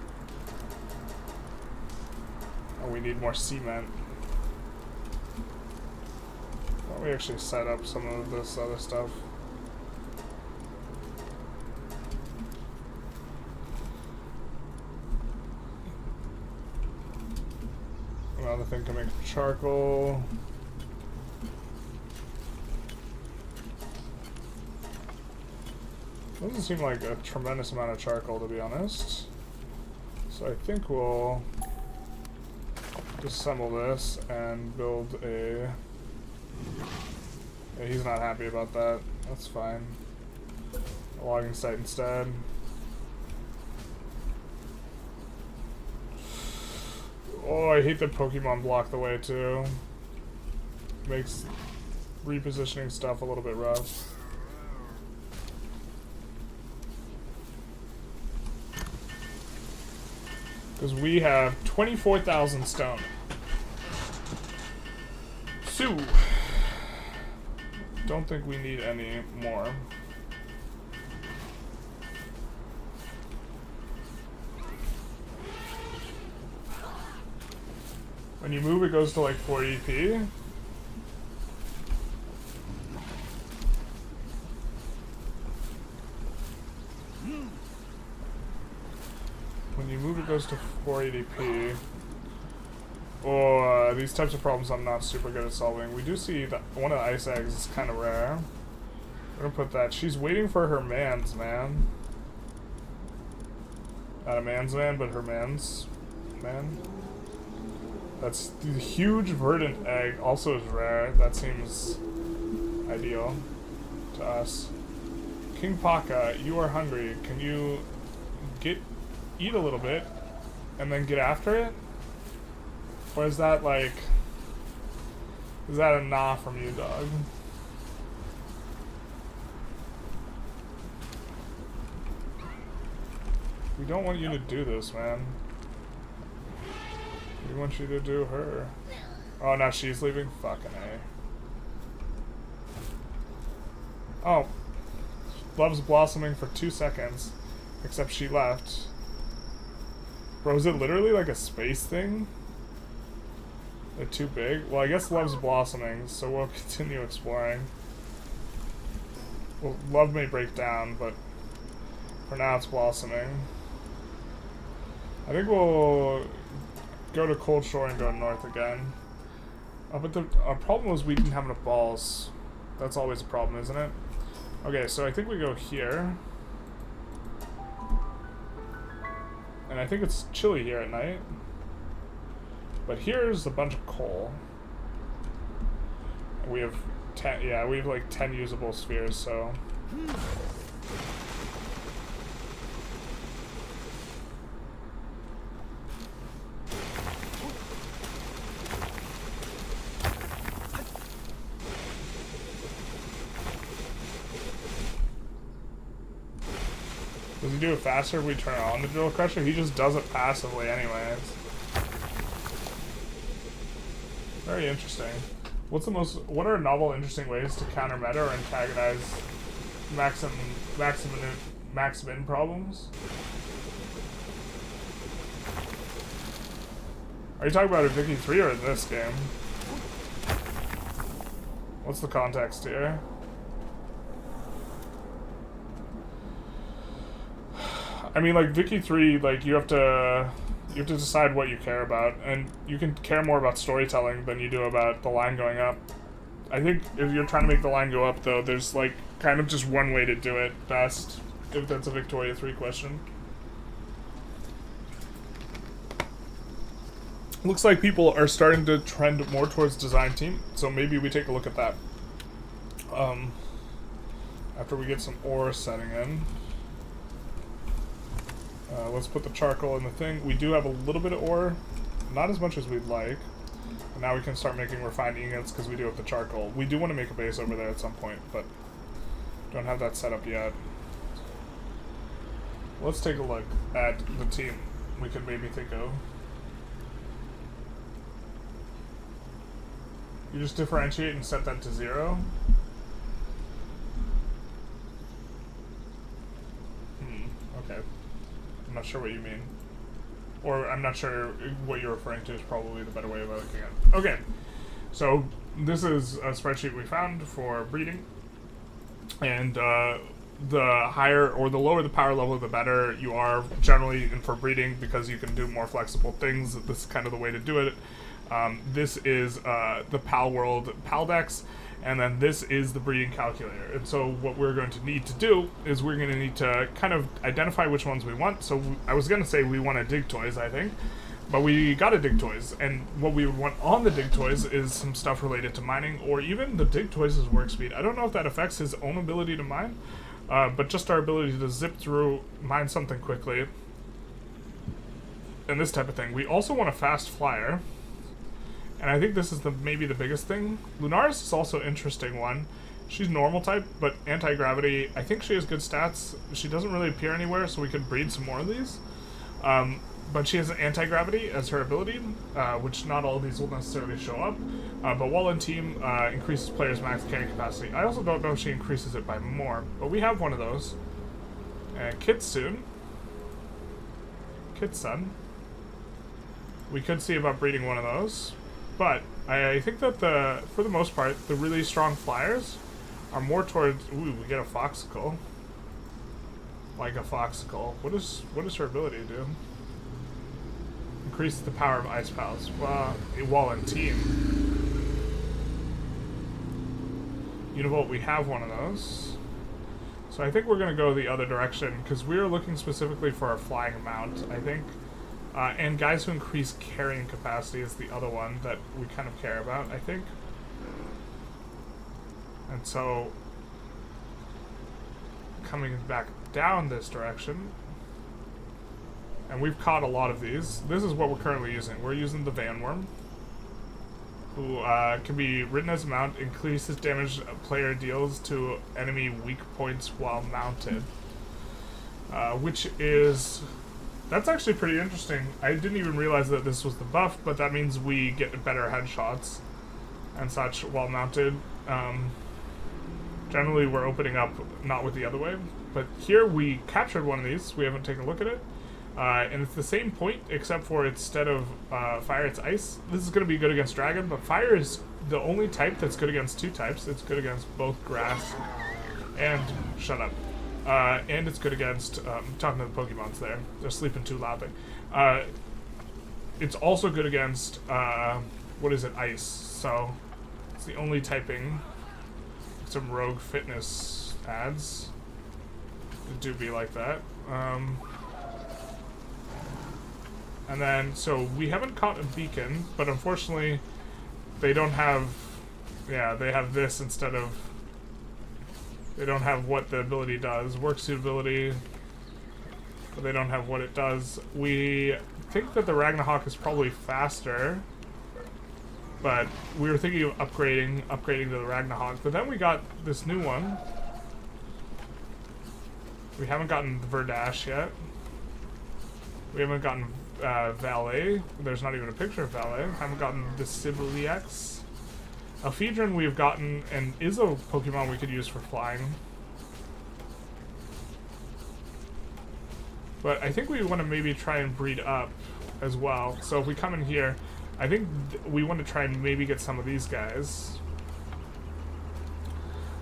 Oh, we need more cement. Why don't we actually set up some of this other stuff? Another thing coming from charcoal. Doesn't seem like a tremendous amount of charcoal, to be honest. So I think we'll disassemble this and build a... Yeah, he's not happy about that. That's fine. A logging site instead. Oh, I hate that Pokemon block the way too. Makes repositioning stuff a little bit rough. Because we have 24,000 stone. So, don't think we need any more. When you move, it goes to like 480p. When you move, it goes to 480p. Oh, these types of problems I'm not super good at solving. We do see that one of the ice eggs is kind of rare. We're gonna put that. She's waiting for her man's man. Not a man's man, but her man's man. That's the huge verdant egg. Also is rare. That seems ideal to us. King Paka, you are hungry. Can you eat a little bit and then get after it? Or is that like, is that a nah from you, dog? We don't want you to do this, man. We want you to do her. Oh, now she's leaving? Fucking A. Oh. Love's blossoming for 2 seconds. Except she left. Bro, is it literally like a space thing? They're too big? Well, I guess love's blossoming, so we'll continue exploring. Well, love may break down, but for now it's blossoming. I think we'll go to Cold Shore and go north again. But our problem was we didn't have enough balls. That's always a problem, isn't it? Okay, so I think we go here. And I think it's chilly here at night. But here's a bunch of coal. We have 10, yeah, we have like 10 usable spheres, so. can do it faster if we turn on the drill crusher. He just does it passively anyways. Very interesting. What are novel, interesting ways to counter meta or antagonize maximum problems? Are you talking about in Vicky 3 or in this game? What's the context here? I mean, like, Vicky 3, like, you have to decide what you care about, and you can care more about storytelling than you do about the line going up. I think if you're trying to make the line go up, though, there's, like, kind of just one way to do it best, if that's a Victoria 3 question. Looks like people are starting to trend more towards design team, so maybe we take a look at that. After we get some ore setting in. Let's put the charcoal in the thing. We do have a little bit of ore, not as much as we'd like. And now we can start making refined ingots because we do have the charcoal. We do want to make a base over there at some point, but don't have that set up yet. Let's take a look at the team we could maybe think of. You just differentiate and set that to 0. Okay. I'm not sure what you mean. Or I'm not sure what you're referring to is probably the better way of looking at it. Okay. So this is a spreadsheet we found for breeding. And the higher or the lower the power level, the better you are generally for breeding because you can do more flexible things. This is kind of the way to do it. This is the Palworld Paldex, and then this is the breeding calculator. And so what we're going to need to do is we're going to need to kind of identify which ones we want. So I was going to say we want to dig toys, I think, but we got to dig toys. And what we want on the dig toys is some stuff related to mining, or even the dig toys' work speed. I don't know if that affects his own ability to mine, but just our ability to zip through, mine something quickly, and this type of thing. We also want a fast flyer. And I think this is maybe the biggest thing. Lunaris is also an interesting one. She's normal type, but anti-gravity. I think she has good stats. She doesn't really appear anywhere, so we could breed some more of these. But she has an anti-gravity as her ability, which not all of these will necessarily show up. But while in team, increases players' max carrying capacity. I also don't know if she increases it by more, but we have one of those. And Kitsune. Kitsun. We could see about breeding one of those. But I think that for the most part, the really strong flyers are more towards. Ooh, we get a foxicle. Like a foxicle. What does her ability do? Increase the power of ice pals. Well, while in team. Univolt, we have one of those. So I think we're going to go the other direction because we're looking specifically for a flying mount, I think. And guys who increase carrying capacity is the other one that we kind of care about, I think. And so, coming back down this direction, and we've caught a lot of these. This is what we're currently using. We're using the Vanworm, who can be ridden as a mount, increases damage a player deals to enemy weak points while mounted. Which is... That's actually pretty interesting. I didn't even realize that this was the buff, but that means we get better headshots and such while mounted. Generally, we're opening up not with the other way, but here we captured one of these. We haven't taken a look at it. And it's the same point, except for instead of fire, it's ice. This is going to be good against dragon, but fire is the only type that's good against 2 types. It's good against both grass and... Shut up. And it's good against, talking to the Pokemons there, they're sleeping too loudly. It's also good against, ice, so it's the only typing. Some rogue fitness ads do be like that. And then, so we haven't caught a beacon, but unfortunately they don't have, they have this instead of... They don't have what the ability does. Work suitability, but they don't have what it does. We think that the Ragnarok is probably faster, but we were thinking of upgrading to the Ragnarok. But then we got this new one, We haven't gotten Verdash yet. We haven't gotten Valet. There's not even a picture of Valet. Haven't gotten the Sibiliax. Alphedron we've gotten, and is a Pokemon we could use for flying. But I think we want to maybe try and breed up as well. So if we come in here, I think we want to try and maybe get some of these guys.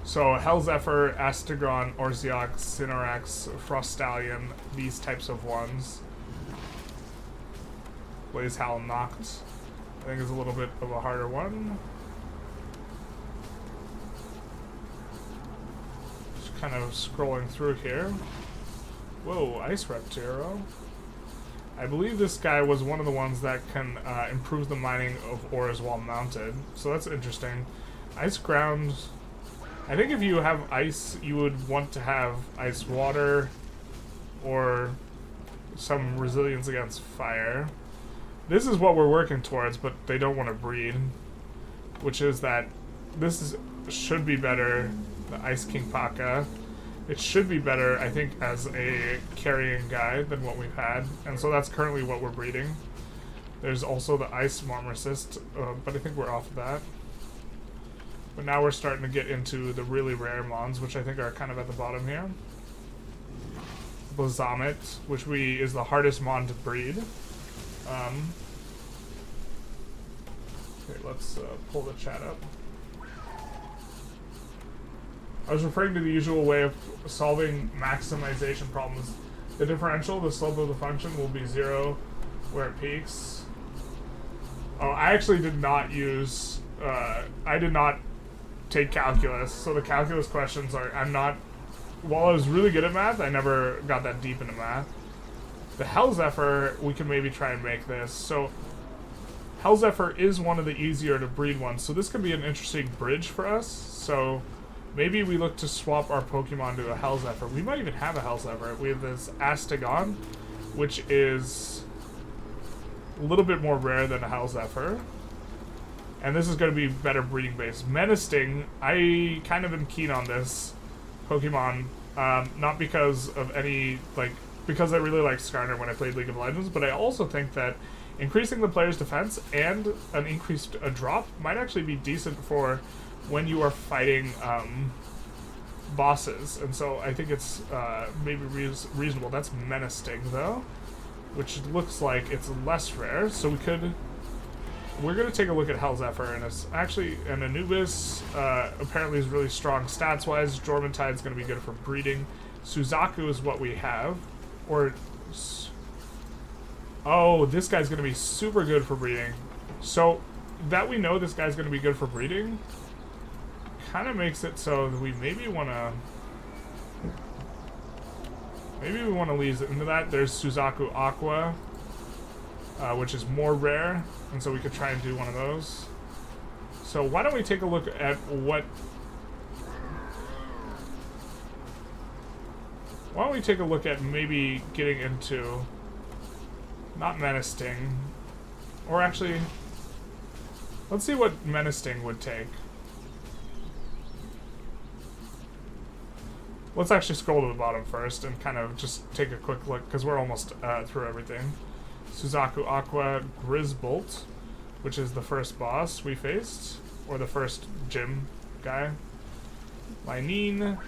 So Hellzephyr, Astigron, Orzeox, Cinorax, Frostallion, these types of ones. Blazehowl Noct, I think is a little bit of a harder one. Just kind of scrolling through here. Whoa, Ice Reptero. I believe this guy was one of the ones that can improve the mining of ores while mounted, so that's interesting. Ice Ground. I think if you have ice, you would want to have ice water or some resilience against fire. This is what we're working towards, but they don't want to breed, which is that should be better, the Ice King Paka. It should be better, I think, as a carrying guy than what we've had, and so that's currently what we're breeding. There's also the Ice Marmorsist, but I think we're off of that. But now we're starting to get into the really rare mons, which I think are kind of at the bottom here. Blazomet, which is the hardest mon to breed. Okay, let's pull the chat up. I was referring to the usual way of solving maximization problems. The differential, the slope of the function, will be 0 where it peaks. Oh, I actually did not use... I did not take calculus, so the calculus questions are... While I was really good at math, I never got that deep into math. The Hellzephyr, we can maybe try and make this. So, Hellzephyr is one of the easier to breed ones, so this could be an interesting bridge for us. So, maybe we look to swap our Pokemon to a Hellzephyr. We might even have a Hellzephyr. We have this Astigon, which is a little bit more rare than a Hellzephyr. And this is going to be better breeding base. Menacing, I kind of am keen on this Pokemon, not because of any, because I really liked Skarner when I played League of Legends, but I also think that increasing the player's defense and an increased drop might actually be decent for when you are fighting bosses, and so I think it's maybe reasonable. That's Menacing, though, which looks like it's less rare, so we're going to take a look at Hellzephyr, and it's actually an Anubis, apparently is really strong stats-wise. Jormuntide's going to be good for breeding. Suzaku is what we have. Oh, this guy's going to be super good for breeding. So, that we know this guy's going to be good for breeding kind of makes it so that we maybe want to... Maybe we want to lead into that. There's Suzaku Aqua, which is more rare, and so we could try and do one of those. So why don't we take a look at what... Why don't we take a look at maybe getting into... Not Menacing. Or actually... Let's see what Menacing would take. Let's actually scroll to the bottom first and kind of just take a quick look, because we're almost through everything. Suzaku Aqua Grisbolt, which is the first boss we faced, or the first gym guy. Lynene.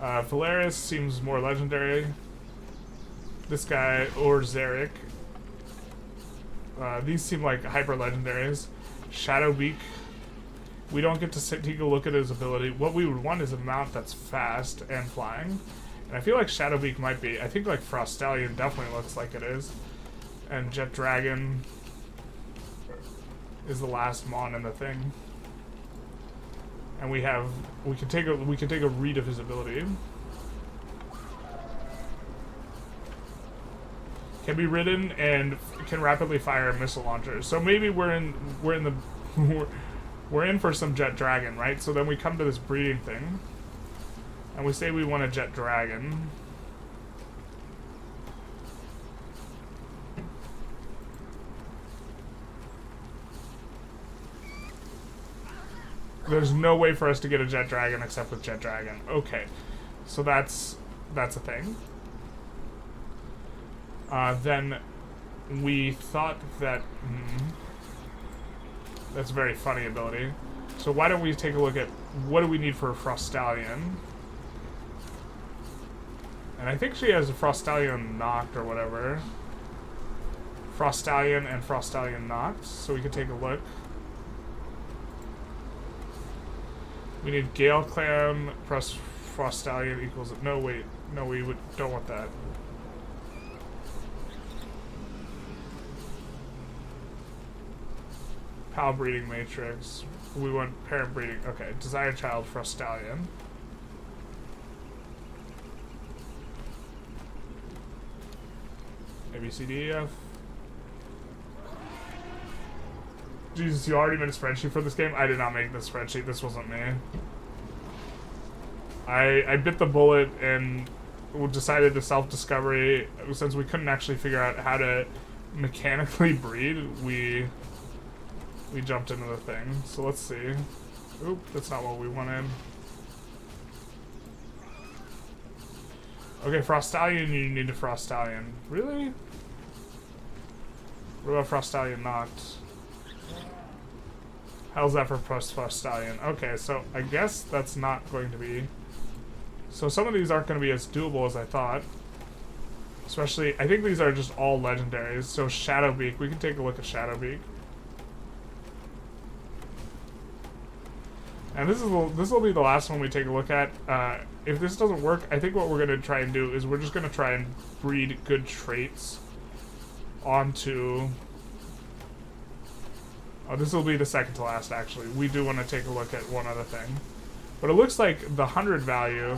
Valeris seems more legendary. This guy, Orzeric. These seem like hyper legendaries. Shadowbeak. We don't get to take a look at his ability. What we would want is a mount that's fast and flying. And I feel like Shadowbeak might be. I think like Frostallion definitely looks like it is. And Jet Dragon is the last mon in the thing. And we can take a read of his ability. Can be ridden and can rapidly fire missile launchers. So maybe we're in for some Jet Dragon, right? So then we come to this breeding thing, and we say we want a Jet Dragon. There's no way for us to get a Jet Dragon except with Jet Dragon. Okay, so that's that's a thing. Then we thought that... that's a very funny ability. So why don't we take a look at what do we need for a Frostallion? And I think she has a Frostallion knocked or whatever. Frostallion and Frostallion knocked. So we can take a look. We need Gale Clan plus Frostallion equals... No, wait. No, we don't want that. Pal breeding matrix. We want parent breeding. Okay, desired child Frostallion. A, B, C, D, E, F. Jesus, you already made a spreadsheet for this game? I did not make this spreadsheet. This wasn't me. I bit the bullet and decided to self-discovery. Since we couldn't actually figure out how to mechanically breed, we jumped into the thing. So let's see. Oop, that's not what we wanted. Okay, Frostallion, you need a Frostallion. Really? What about Frostallion knocked? How's that for Frostallion? Okay, so I guess that's not going to be... So some of these aren't going to be as doable as I thought. Especially, I think these are just all legendaries. So Shadowbeak, we can take a look at Shadowbeak. And this will be the last one we take a look at. If this doesn't work, I think what we're going to try and do is we're just going to try and breed good traits onto... Oh, this will be the second to last, actually. We do want to take a look at one other thing. But it looks like the 100 value...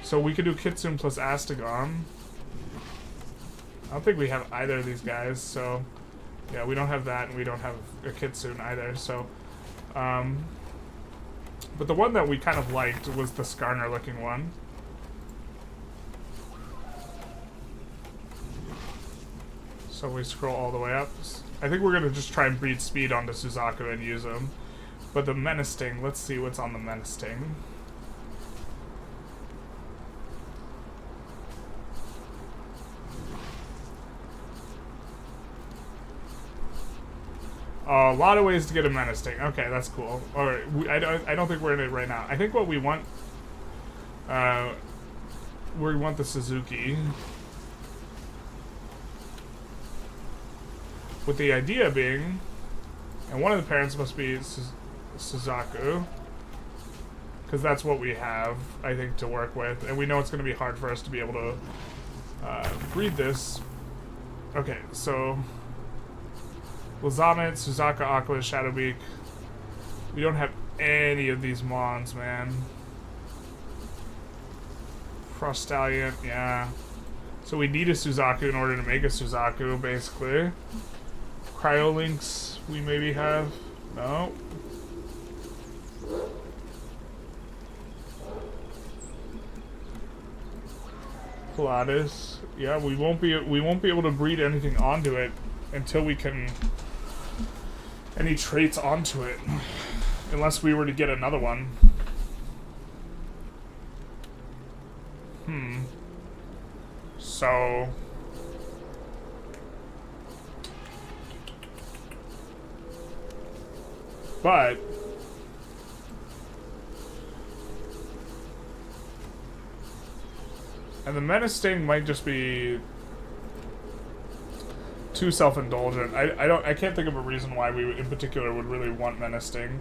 So we could do Kitsune plus Astagon. I don't think we have either of these guys, so... Yeah, we don't have that, and we don't have a Kitsune either, so... But the one that we kind of liked was the Skarner looking one. So we scroll all the way up. I think we're going to just try and breed speed onto Suzaku and use him. But the Menacing, let's see what's on the Menacing. A lot of ways to get a Menacing. Okay, that's cool. Alright, I don't think we're in it right now. I think what we want... we want the Suzuki. With the idea being... And one of the parents must be Suzaku. Because that's what we have, I think, to work with. And we know it's going to be hard for us to be able to breed this. Okay, so... Lazamet, Suzaku, Aqua, Shadowbeak. We don't have any of these Mons, man. Frostallion, yeah. So we need a Suzaku in order to make a Suzaku, basically. Cryolinks, we maybe have. No. Pilatus. Yeah, we won't be able to breed anything onto it until we can any traits onto it, unless we were to get another one. So but and the Menacing might just be too self-indulgent. I can't think of a reason why we in particular would really want Menacing.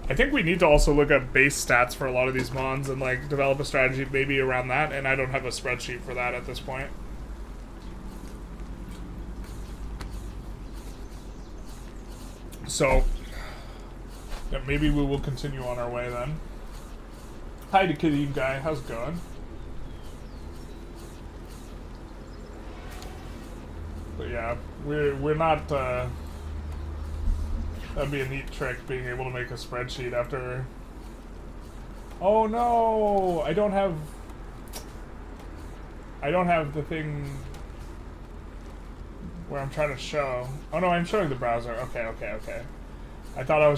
I think we need to also look at base stats for a lot of these Mons and like develop a strategy maybe around that, and I don't have a spreadsheet for that at this point. So yeah, maybe we will continue on our way then. Hi to Kadeem guy, how's it going? But yeah, we're not, that'd be a neat trick, being able to make a spreadsheet after... Oh no! I don't have the thing where I'm trying to show. Oh no, I'm showing the browser. Okay. I thought I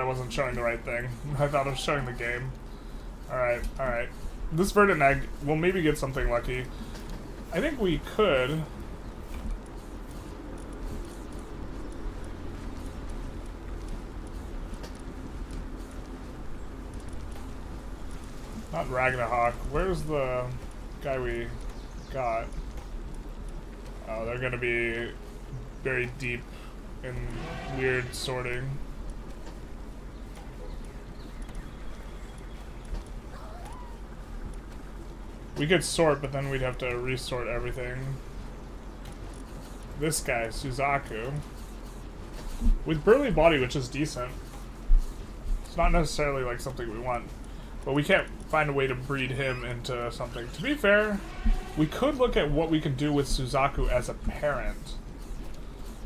wasn't showing the right thing. I thought I was showing the game. Alright. This verdant egg, we'll maybe get something lucky. I think we could. Not Ragnarok. Where's the guy we got? Oh, they're gonna be very deep in weird sorting. We could sort, but then we'd have to resort everything. This guy, Suzaku. With burly body, which is decent. It's not necessarily like something we want. But we can't find a way to breed him into something. To be fair, we could look at what we can do with Suzaku as a parent.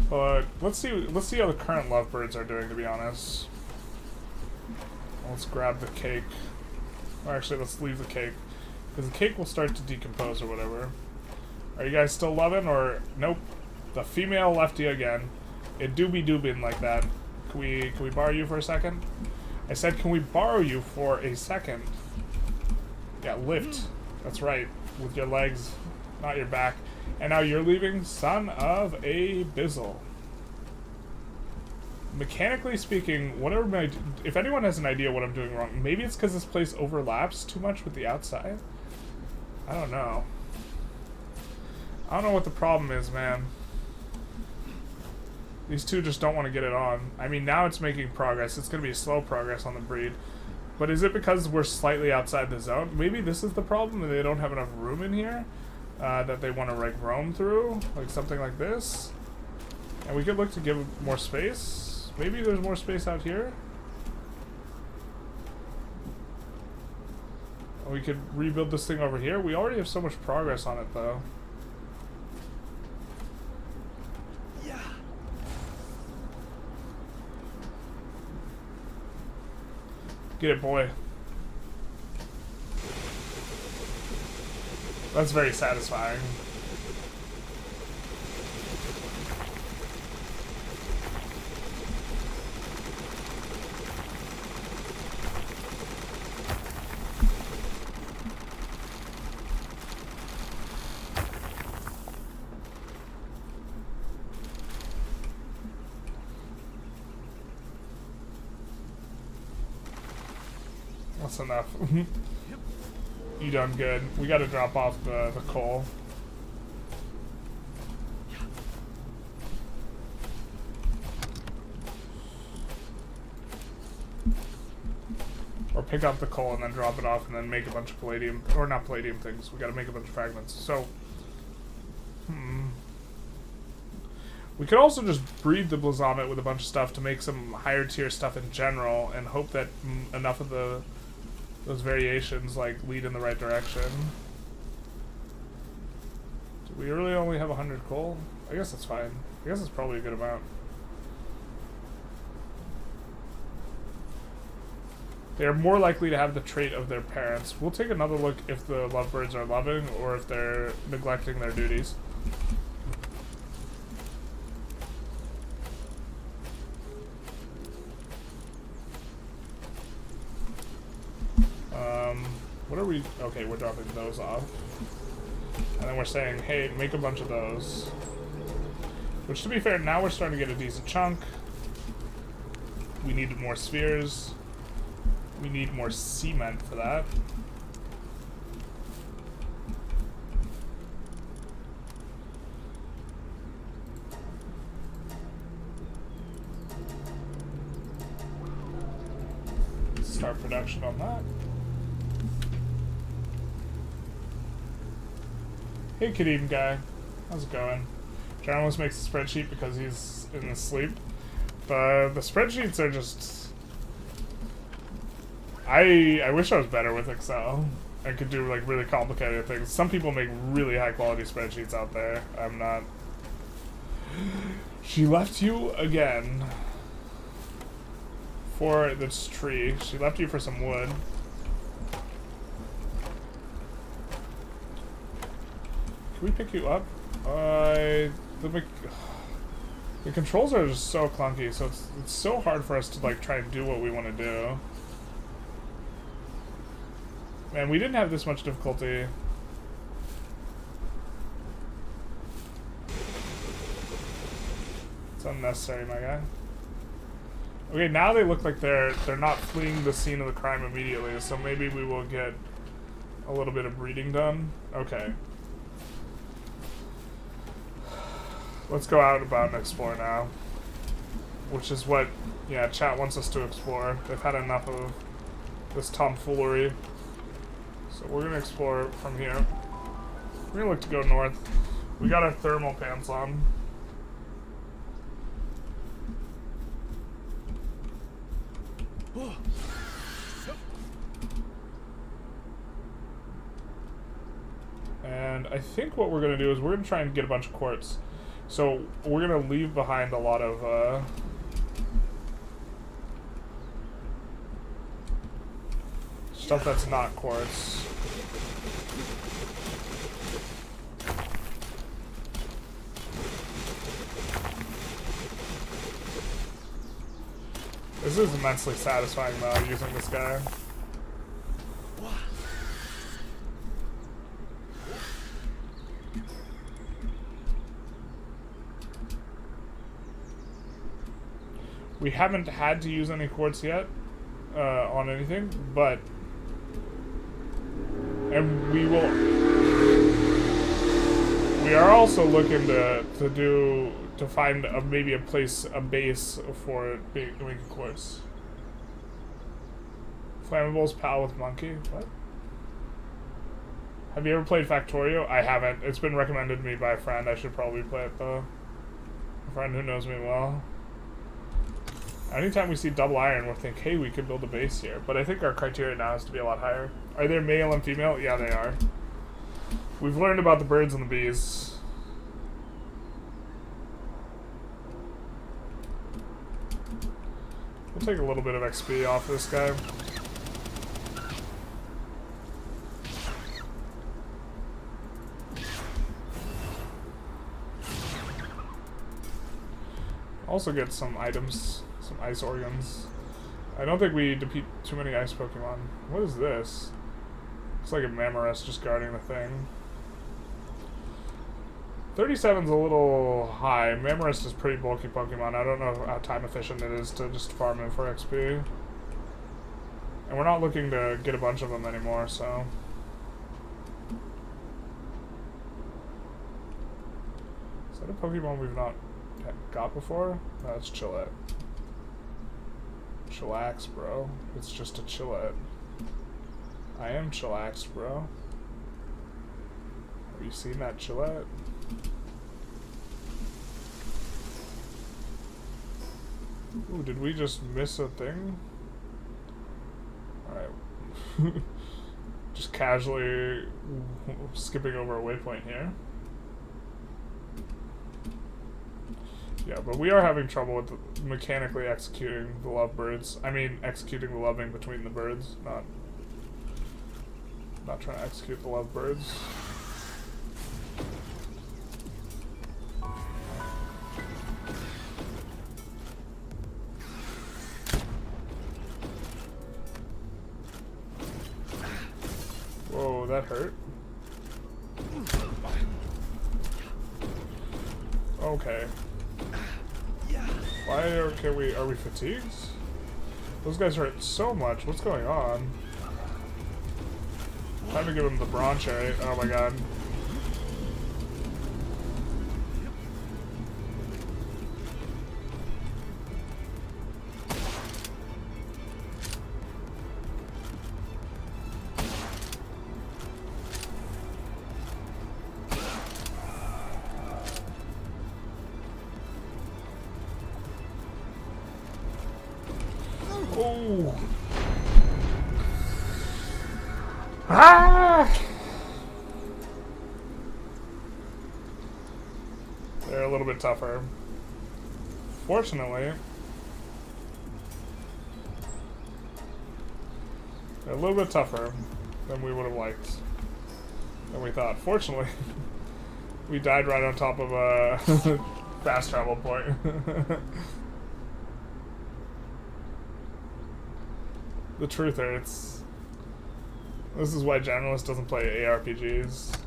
But let's see how the current lovebirds are doing, to be honest. Let's grab the cake. Or actually, let's leave the cake. Because the cake will start to decompose or whatever. Are you guys still loving or... Nope. The female left you again. It do be doobin like that. Can we borrow you for a second? I said, can we borrow you for a second? Yeah, lift. That's right. With your legs, not your back. And now you're leaving, son of a bizzle. Mechanically speaking, whatever if anyone has an idea what I'm doing wrong, maybe it's because this place overlaps too much with the outside. I don't know. I don't know what the problem is, man. These two just don't want to get it on. I mean, now it's making progress. It's going to be slow progress on the breed. But is it because we're slightly outside the zone? Maybe this is the problem, and they don't have enough room in here that they want to like roam through, like something like this. And we could look to give more space. Maybe there's more space out here. We could rebuild this thing over here. We already have so much progress on it, though. Yeah. Get it, boy. That's very satisfying. That's enough. You done good. We gotta drop off the coal. Or pick up the coal and then drop it off and then make a bunch of palladium, or not palladium things. We gotta make a bunch of fragments. So, we could also just breed the Blazomet with a bunch of stuff to make some higher tier stuff in general and hope that enough of those variations like lead in the right direction. Do we really only have 100 coal? I guess that's fine. I guess it's probably a good amount. They are more likely to have the trait of their parents. We'll take another look if the lovebirds are loving or if they're neglecting their duties. What are we... Okay, we're dropping those off. And then we're saying, hey, make a bunch of those. Which, to be fair, now we're starting to get a decent chunk. We need more spheres. We need more cement for that. Start production on that. Hey, Kadeem guy. How's it going? Generalist makes a spreadsheet because he's in his sleep. But the spreadsheets are just... I wish I was better with Excel. I could do like really complicated things. Some people make really high quality spreadsheets out there. I'm not. She left you again. For this tree. She left you for some wood. Can we pick you up? The controls are just so clunky, so it's so hard for us to like try and do what we want to do. Man, we didn't have this much difficulty. It's unnecessary, my guy. Okay, now they look like they're not fleeing the scene of the crime immediately, so maybe we will get a little bit of breeding done. Okay. Let's go out about and explore now. Which is what, yeah, chat wants us to explore. They've had enough of this tomfoolery. So we're gonna explore from here. We're gonna look to go north. We got our thermal pants on. And I think what we're gonna do is we're gonna try and get a bunch of quartz. So we're gonna leave behind a lot of stuff that's not quartz. This is immensely satisfying though, using this guy. We haven't had to use any quartz yet on anything, but we are also looking to find maybe a base for doing quartz. Flammables pal with monkey. What? Have you ever played Factorio? I haven't. It's been recommended to me by a friend. I should probably play it though. A friend who knows me well. Anytime we see double iron, we'll think, hey, we could build a base here. But I think our criteria now has to be a lot higher. Are they male and female? Yeah, they are. We've learned about the birds and the bees. We'll take a little bit of XP off this guy. Also get some items, some ice organs. I don't think we defeat too many ice Pokemon. What is this? Looks like a Mamorest just guarding the thing. 37's a little high. Mamorest is pretty bulky Pokemon. I don't know how time efficient it is to just farm in for XP. And we're not looking to get a bunch of them anymore, so... Is that a Pokemon we've not got before? No, it's Chillette. Chillax, bro. It's just a Chillette. I am chillaxed, bro. Have you seen that Chillette? Ooh, did we just miss a thing? Alright. Just casually skipping over a waypoint here. Yeah, but we are having trouble with mechanically executing the lovebirds. I mean, executing the loving between the birds, not trying to execute the lovebirds. Whoa, that hurt. Okay. Why are we fatigued? Those guys hurt so much. What's going on? Time to give him the bronche. Oh my god. Oh. Ah! They're a little bit tougher. Fortunately, they're a little bit tougher than we would have liked. Than we thought. Fortunately, we died right on top of a fast travel point. The truth hurts. This is why Generalist doesn't play ARPGs.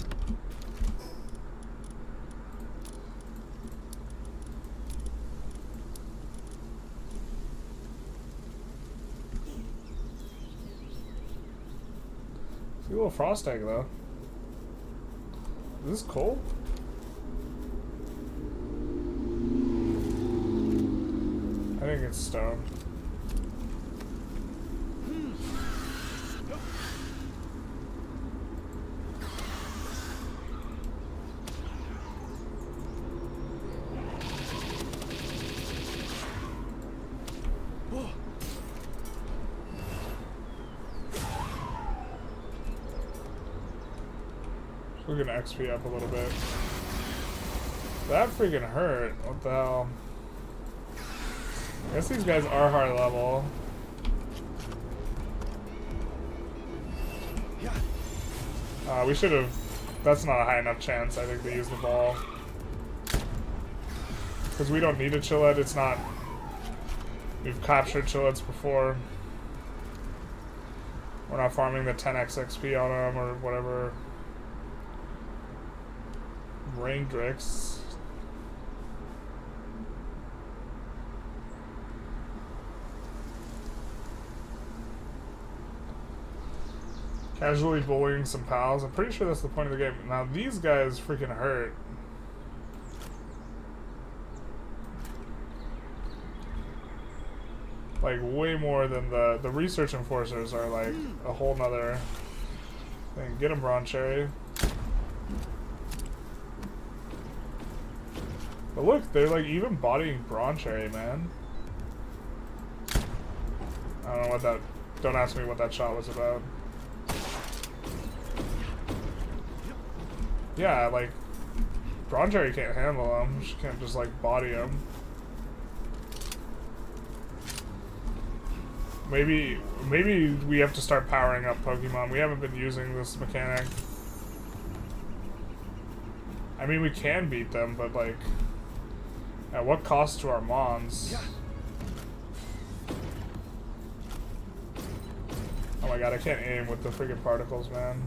See a little frost egg though. Is this cold? I think it's stone. We're gonna XP up a little bit. That freaking hurt. What the hell? I guess these guys are high level. We should have. That's not a high enough chance, I think, to use the ball. Because we don't need a chillet. It's not. We've captured chillets before. We're not farming the 10x XP on them or whatever. Raindrix. Casually bullying some pals. I'm pretty sure that's the point of the game. Now these guys freaking hurt. Like way more than the research enforcers are like a whole nother thing. Get him, Bronze Cherry. But look, they're like even bodying Bronze Cherry, man. I don't know what that. Don't ask me what that shot was about. Yeah, like Bronze Cherry can't handle him. She can't just like body him. Maybe we have to start powering up Pokemon. We haven't been using this mechanic. I mean, we can beat them, but like, at what cost to our Mons? Oh my god, I can't aim with the freaking particles, man.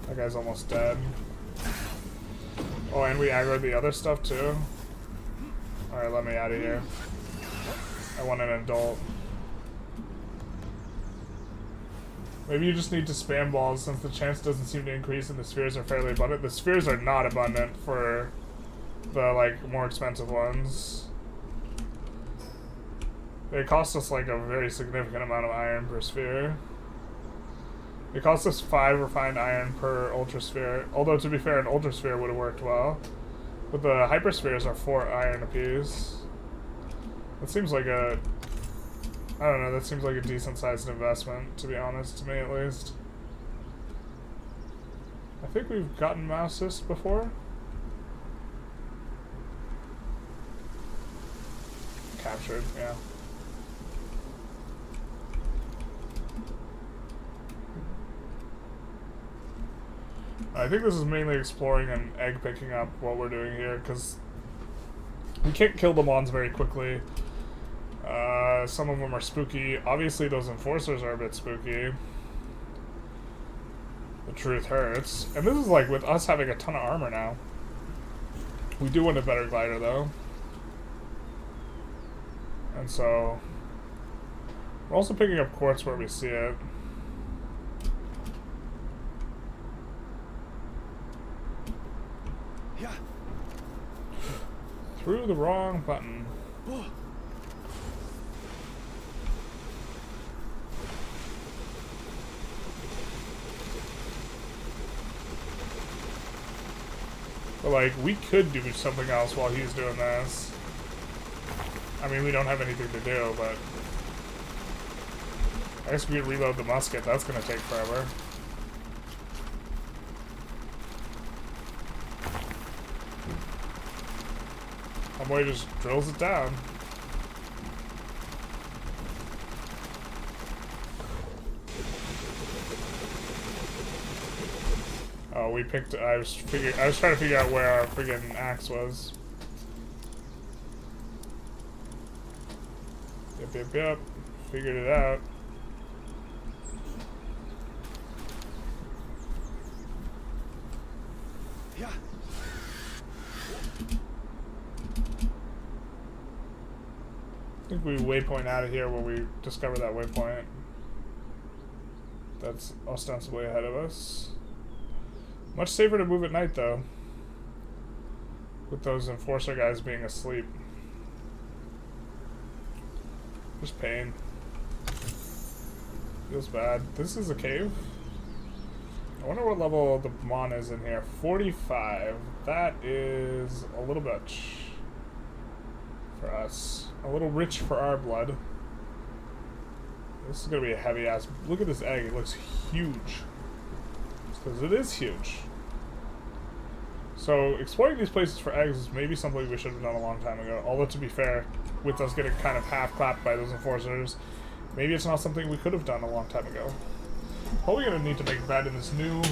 That guy's almost dead. Oh, and we aggroed the other stuff too? Alright, let me out of here. I want an adult. Maybe you just need to spam balls since the chance doesn't seem to increase and the spheres are fairly abundant. The spheres are not abundant for the, like, more expensive ones. They cost us, like, a very significant amount of iron per sphere. It costs us 5 refined iron per Ultra Sphere. Although, to be fair, an Ultra Sphere would have worked well. But the Hyper Spheres are 4 iron apiece. That seems like a... I don't know, that seems like a decent-sized investment, to be honest, to me at least. I think we've gotten Mouse Assist before. Captured, yeah. I think this is mainly exploring and egg picking up what we're doing here, because we can't kill the Mons very quickly. Some of them are spooky. Obviously those enforcers are a bit spooky. The truth hurts. And this is like with us having a ton of armor now. We do want a better glider though. And so we're also picking up quartz where we see it. Through the wrong button. But like, we could do something else while he's doing this. I mean, we don't have anything to do, but I guess we could reload the musket. That's gonna take forever. Homeboy just drills it down. Oh, we picked. I was trying to figure out where our friggin' axe was. Yep. Figured it out. Yeah. I think we waypoint out of here when we discover that waypoint. That's ostensibly ahead of us. Much safer to move at night, though. With those enforcer guys being asleep. Just pain. Feels bad. This is a cave. I wonder what level the Mon is in here. 45. That is a little much for us. A little rich for our blood. This is gonna be a heavy ass. Look at this egg. It looks huge. Because it is huge. So exploring these places for eggs is maybe something we should have done a long time ago. Although to be fair, with us getting kind of half clapped by those enforcers, maybe it's not something we could have done a long time ago. Probably gonna need to make a bed in this new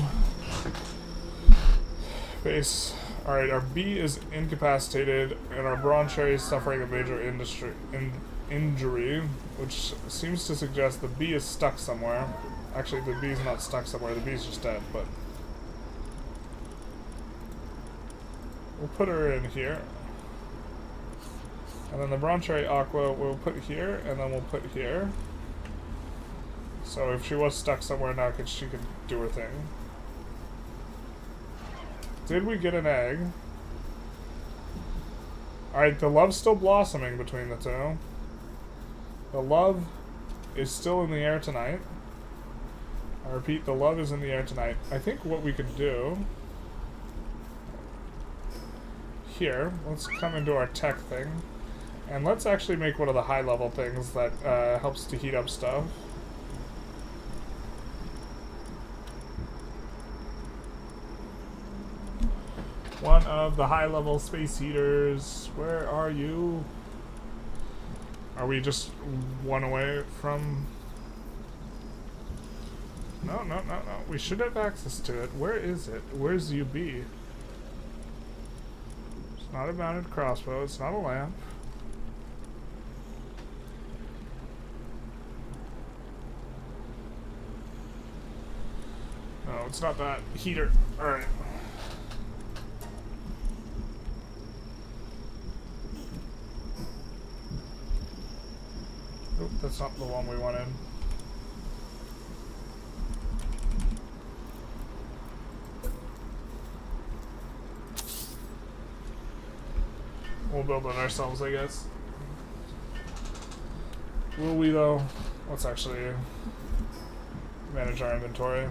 base. Alright, our bee is incapacitated, and our bronze cherry is suffering a major injury, which seems to suggest the bee is stuck somewhere. Actually, the bee's not stuck somewhere, the bee's just dead, but... we'll put her in here. And then the bronze cherry aqua we'll put here, and then we'll put here. So if she was stuck somewhere now, she could do her thing. Did we get an egg? Alright, the love's still blossoming between the two. The love is still in the air tonight. I repeat, the love is in the air tonight. I think what we could do... here, let's come into our tech thing. And let's actually make one of the high-level things that helps to heat up stuff. One of the high-level space heaters. Where are you? Are we just one away from... No. We should have access to it. Where is it? Where's UB? It's not a mounted crossbow. It's not a lamp. No, it's not that. Heater. Alright. Oop, that's not the one we wanted. We'll build it ourselves, I guess. Will we, though? Let's actually manage our inventory.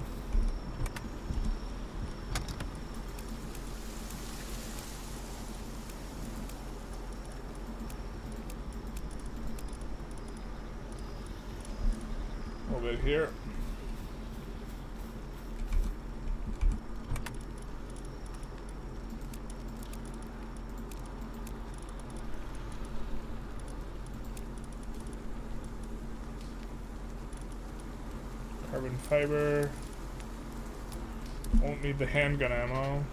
A little bit here. Carbon fiber. Won't need the handgun ammo.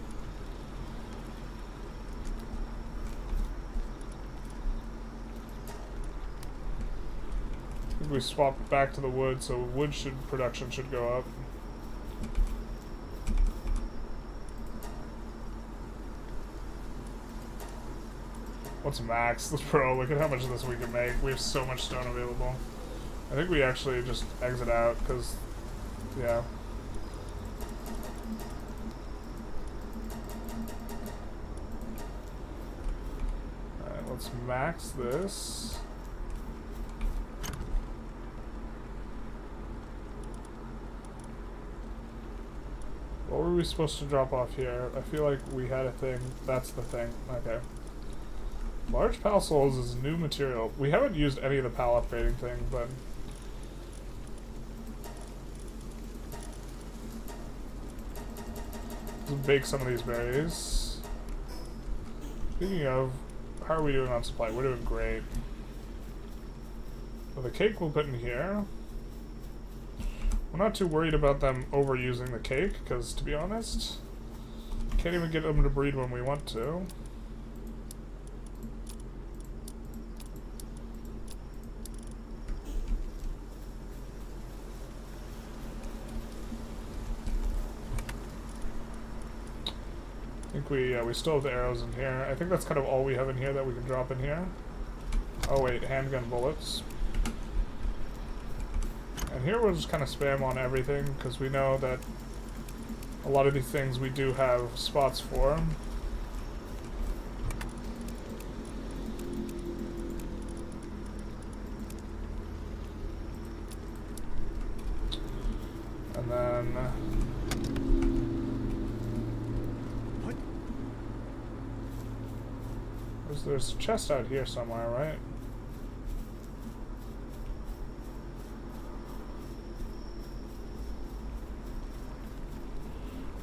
I think we swapped back to the wood, so wood production should go up. What's max? Bro, look at how much of this we can make. We have so much stone available. I think we actually just exit out, because, yeah. Alright, let's max this. What were we supposed to drop off here? I feel like we had a thing. That's the thing. Okay. Large pal souls is new material. We haven't used any of the pal upgrading thing, but... let's bake some of these berries. Speaking of, how are we doing on supply? We're doing great. So the cake we'll put in here. I'm not too worried about them overusing the cake, because to be honest, can't even get them to breed when we want to. think we still have the arrows in here. I think that's kind of all we have in here that we can drop in here. Oh wait, handgun bullets. And here we'll just kind of spam on everything, because we know that a lot of these things we do have spots for. And then... What? There's a chest out here somewhere, right?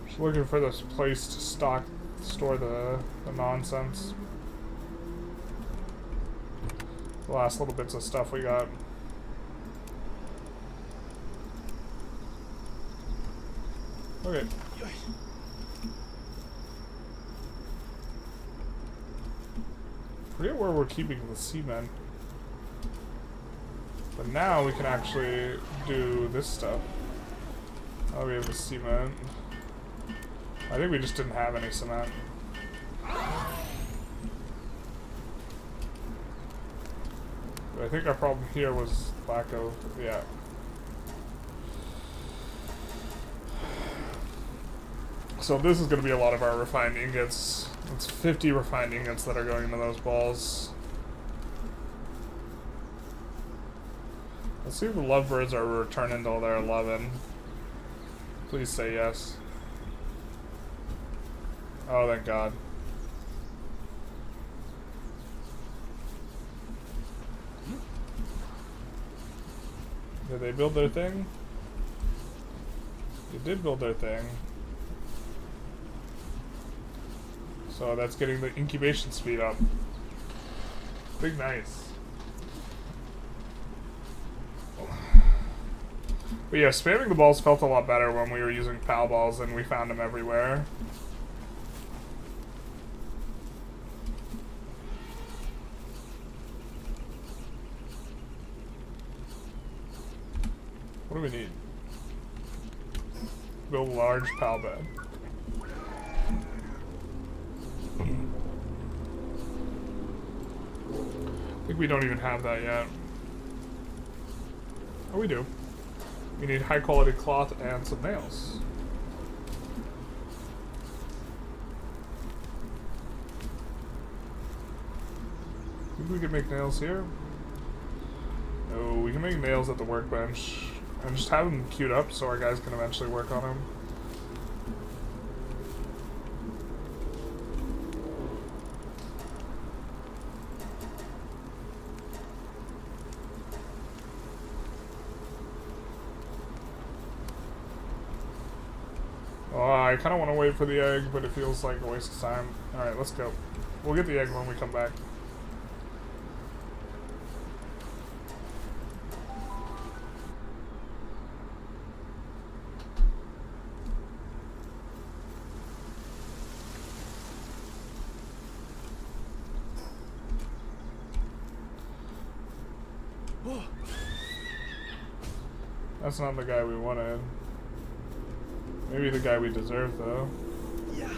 Just looking for this place to store the nonsense. The last little bits of stuff we got. Okay. Forget where we're keeping the cement. But now we can actually do this stuff. Oh, we have the cement. I think we just didn't have any cement. But I think our problem here was lack of, yeah. So this is going to be a lot of our refined ingots. It's 50 refined ingots that are going into those balls. Let's see if the lovebirds are returning till they're 11. Please say yes. Oh, thank God. Did they build their thing? They did build their thing. So that's getting the incubation speed up. Big nice. But yeah, spamming the balls felt a lot better when we were using PAL balls and we found them everywhere. What do we need? Build a large PAL bed. I think we don't even have that yet. Oh, we do. We need high quality cloth and some nails. Think we can make nails here? No, we can make nails at the workbench. And just have them queued up so our guys can eventually work on them. I kind of want to wait for the egg, but it feels like a waste of time. Alright, let's go. We'll get the egg when we come back. That's not the guy we wanted. Maybe the guy we deserve, though. Yeah.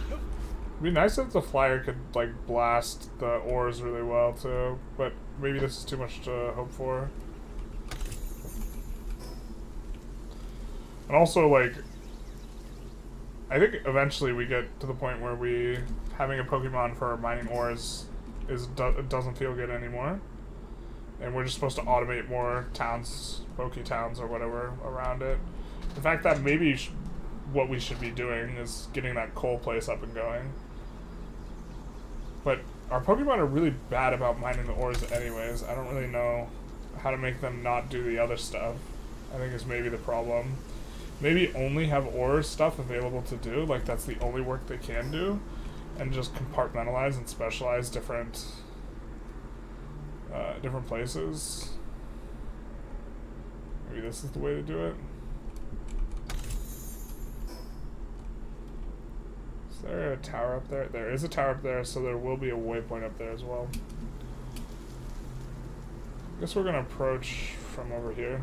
It'd be nice if the flyer could, like, blast the ores really well, too. But maybe this is too much to hope for. And also, like, I think eventually we get to the point where having a Pokemon for mining ores doesn't feel good anymore. And we're just supposed to automate more towns, Poke towns or whatever, around it. The fact that maybe what we should be doing is getting that coal place up and going. But our Pokemon are really bad about mining the ores anyways. I don't really know how to make them not do the other stuff. I think is maybe the problem. Maybe only have ore stuff available to do, like that's the only work they can do, and just compartmentalize and specialize different places. Maybe this is the way to do it. Is there a tower up there? There is a tower up there, so there will be a waypoint up there as well. I guess we're gonna approach from over here.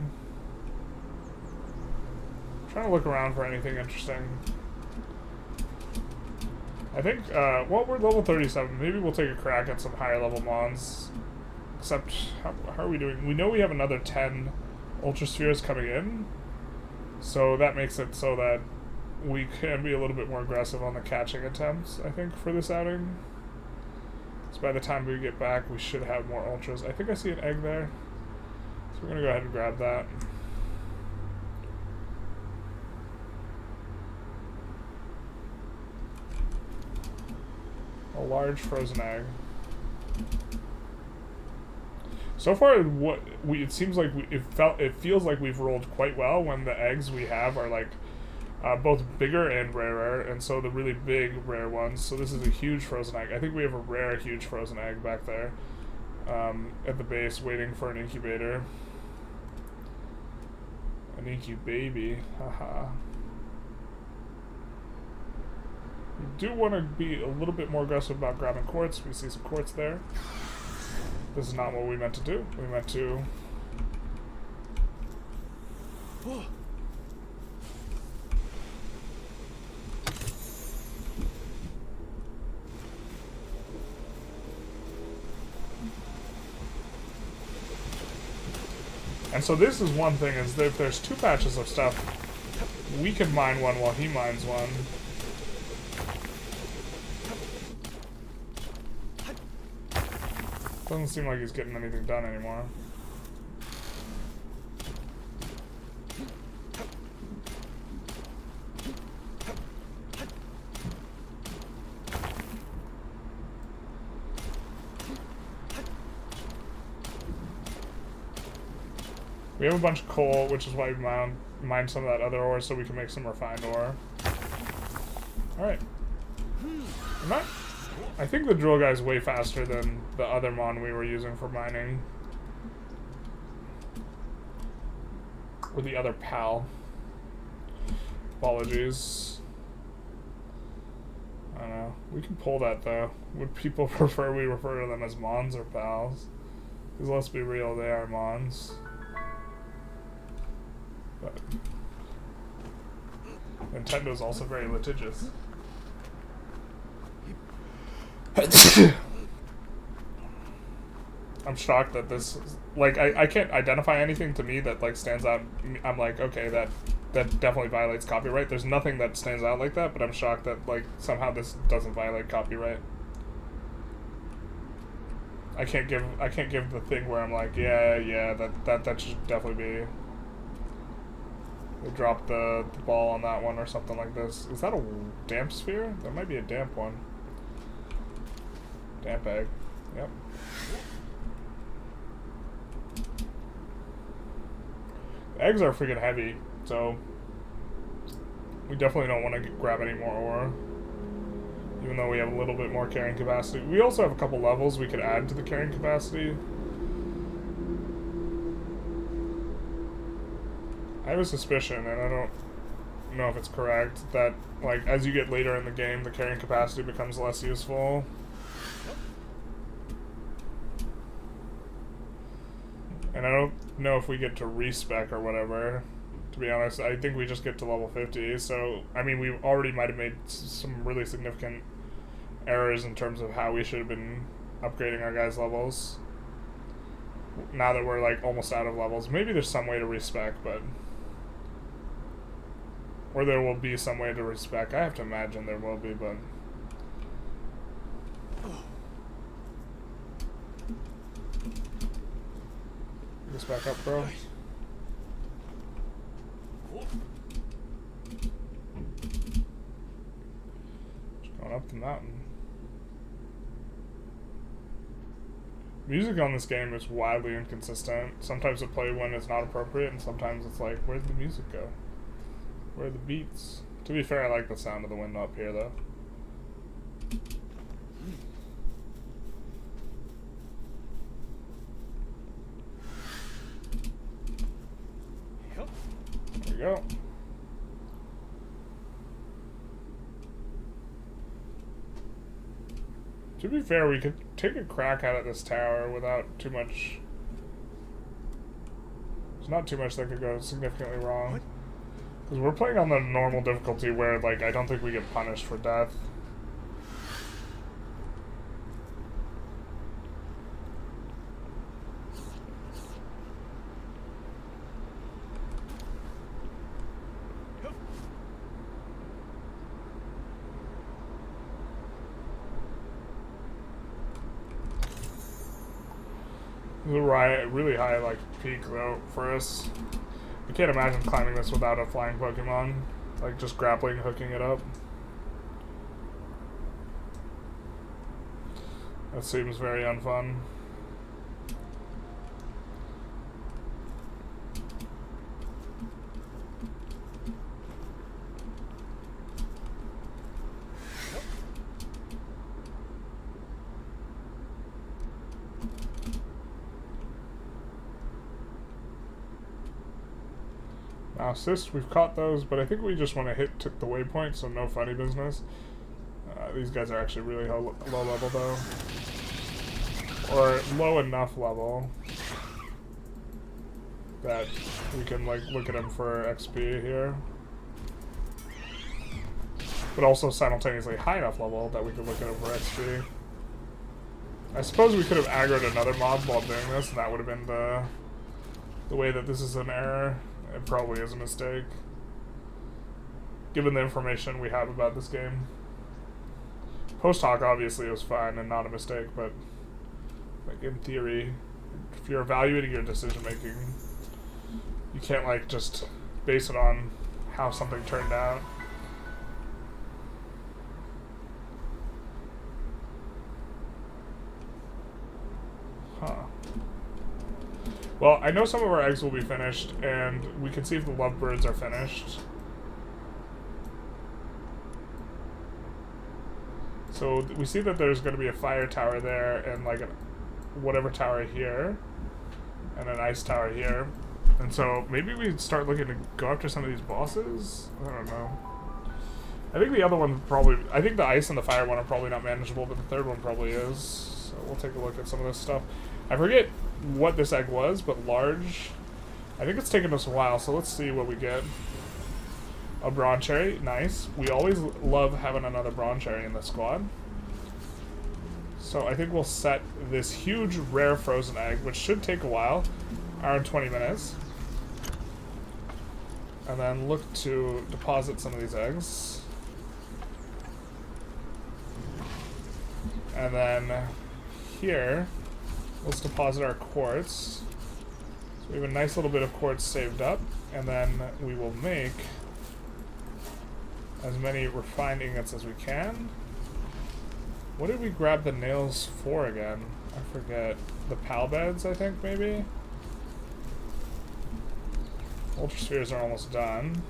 I'm trying to look around for anything interesting. I think, well, we're level 37. Maybe we'll take a crack at some higher level mons. Except, how are we doing? We know we have another 10 Ultra Spheres coming in. So that makes it so that we can be a little bit more aggressive on the catching attempts, I think, for this outing. So by the time we get back, we should have more Ultras. I think I see an egg there. So we're going to go ahead and grab that. A large frozen egg. So far, it seems like it feels like we've rolled quite well when the eggs we have are like both bigger and rarer, and so the really big rare ones. So this is a huge frozen egg. I think we have a rare huge frozen egg back there at the base, waiting for an incubator. An incubaby, haha. We do want to be a little bit more aggressive about grabbing quartz. We see some quartz there. This is not what we meant to do. We meant to... And so this is one thing, is that if there's two patches of stuff, we can mine one while he mines one. Doesn't seem like he's getting anything done anymore. We have a bunch of coal, which is why we mine some of that other ore so we can make some refined ore. Alright. I think the drill guy's way faster than the other mon we were using for mining. Or the other pal. Apologies. I don't know. We can pull that though. Would people prefer we refer to them as mons or pals? Because let's be real, they are mons. But Nintendo's also very litigious. I'm shocked that this is, like, I can't identify anything to me that like stands out. I'm like, okay, that definitely violates copyright. There's nothing that stands out like that, but I'm shocked that like somehow this doesn't violate copyright. I can't give the thing where I'm like, yeah, that should definitely be. They dropped the ball on that one or something like this. Is that a damp sphere? That might be a damp one. Damp egg. Yep. The eggs are freaking heavy, so we definitely don't want to grab any more ore. Even though we have a little bit more carrying capacity. We also have a couple levels we could add to the carrying capacity. I have a suspicion, and I don't know if it's correct, that like as you get later in the game, the carrying capacity becomes less useful. And I don't know if we get to respec or whatever. To be honest, I think we just get to level 50. So, I mean, we already might have made some really significant errors in terms of how we should have been upgrading our guys' levels. Now that we're like almost out of levels, maybe there's some way to respec, but... Or there will be some way to respec. I have to imagine there will be, but... Get this back up, bro. Just going up the mountain. Music on this game is wildly inconsistent. Sometimes it plays when it's not appropriate, and sometimes it's like, where'd the music go? Where are the beats? To be fair, I like the sound of the wind up here, though. There we go. To be fair, we could take a crack out at this tower without too much... There's not too much that could go significantly wrong. Because we're playing on the normal difficulty where, like, I don't think we get punished for death. This is a really high like peak though for us. I can't imagine climbing this without a flying Pokemon. Like just grappling, hooking it up. That seems very unfun. Now assist, we've caught those, but I think we just want to hit the waypoint, so no funny business. These guys are actually really low level though. Or low enough level that we can like look at them for XP here. But also simultaneously high enough level that we can look at them for XP. I suppose we could have aggroed another mob while doing this, and that would have been the way that this is an error. It probably is a mistake, given the information we have about this game. Post hoc, obviously, it was fine and not a mistake, but like in theory, if you're evaluating your decision making, you can't like just base it on how something turned out. Huh. Well, I know some of our eggs will be finished, and we can see if the lovebirds are finished. So we see that there's going to be a fire tower there, and like a whatever tower here, and an ice tower here. And so maybe we start looking to go after some of these bosses? I don't know. I think the other one probably, I think the ice and the fire one are probably not manageable, but the third one probably is. So we'll take a look at some of this stuff. I forget what this egg was, but large. I think it's taken us a while, so let's see what we get. A Bronze Cherry, nice. We always love having another Bronze Cherry in the squad. So I think we'll set this huge rare frozen egg, which should take a while, around 20 minutes. And then look to deposit some of these eggs. And then here, let's deposit our quartz. So we have a nice little bit of quartz saved up, and then we will make as many refined ingots as we can. What did we grab the nails for again? I forget. The pal beds, I think, maybe? Ultra spheres are almost done.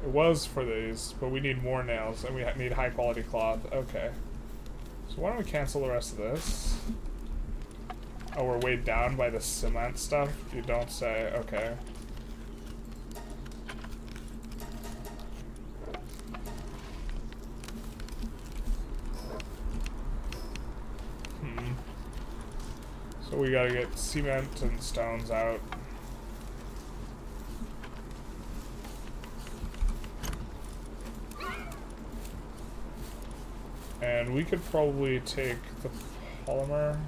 It was for these, but we need more nails, and we need high quality cloth. Okay. So why don't we cancel the rest of this? Oh, we're weighed down by the cement stuff? You don't say. Okay. So we gotta get cement and stones out. And we could probably take the polymer.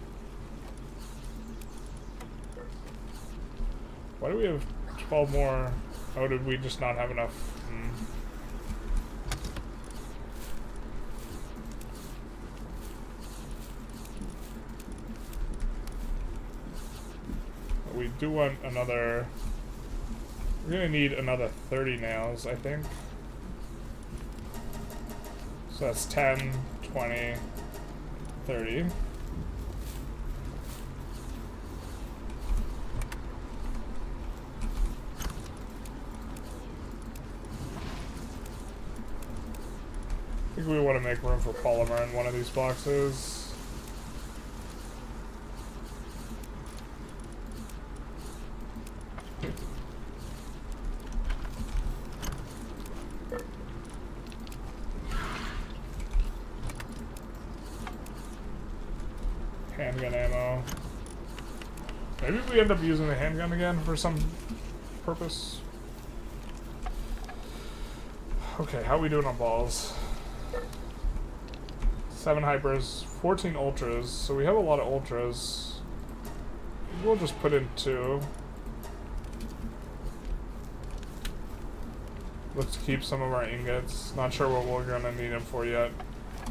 Why do we have 12 more? Oh, did we just not have enough? We do want another. We're gonna need another 30 nails, I think. So that's 10, 20, 30. I think we want to make room for polymer in one of these boxes. Handgun ammo. Maybe we end up using the handgun again for some purpose. Okay, how are we doing on balls? 7 hypers, 14 ultras, so we have a lot of ultras. We'll just put in 2. Let's keep some of our ingots. Not sure what we're gonna need them for yet.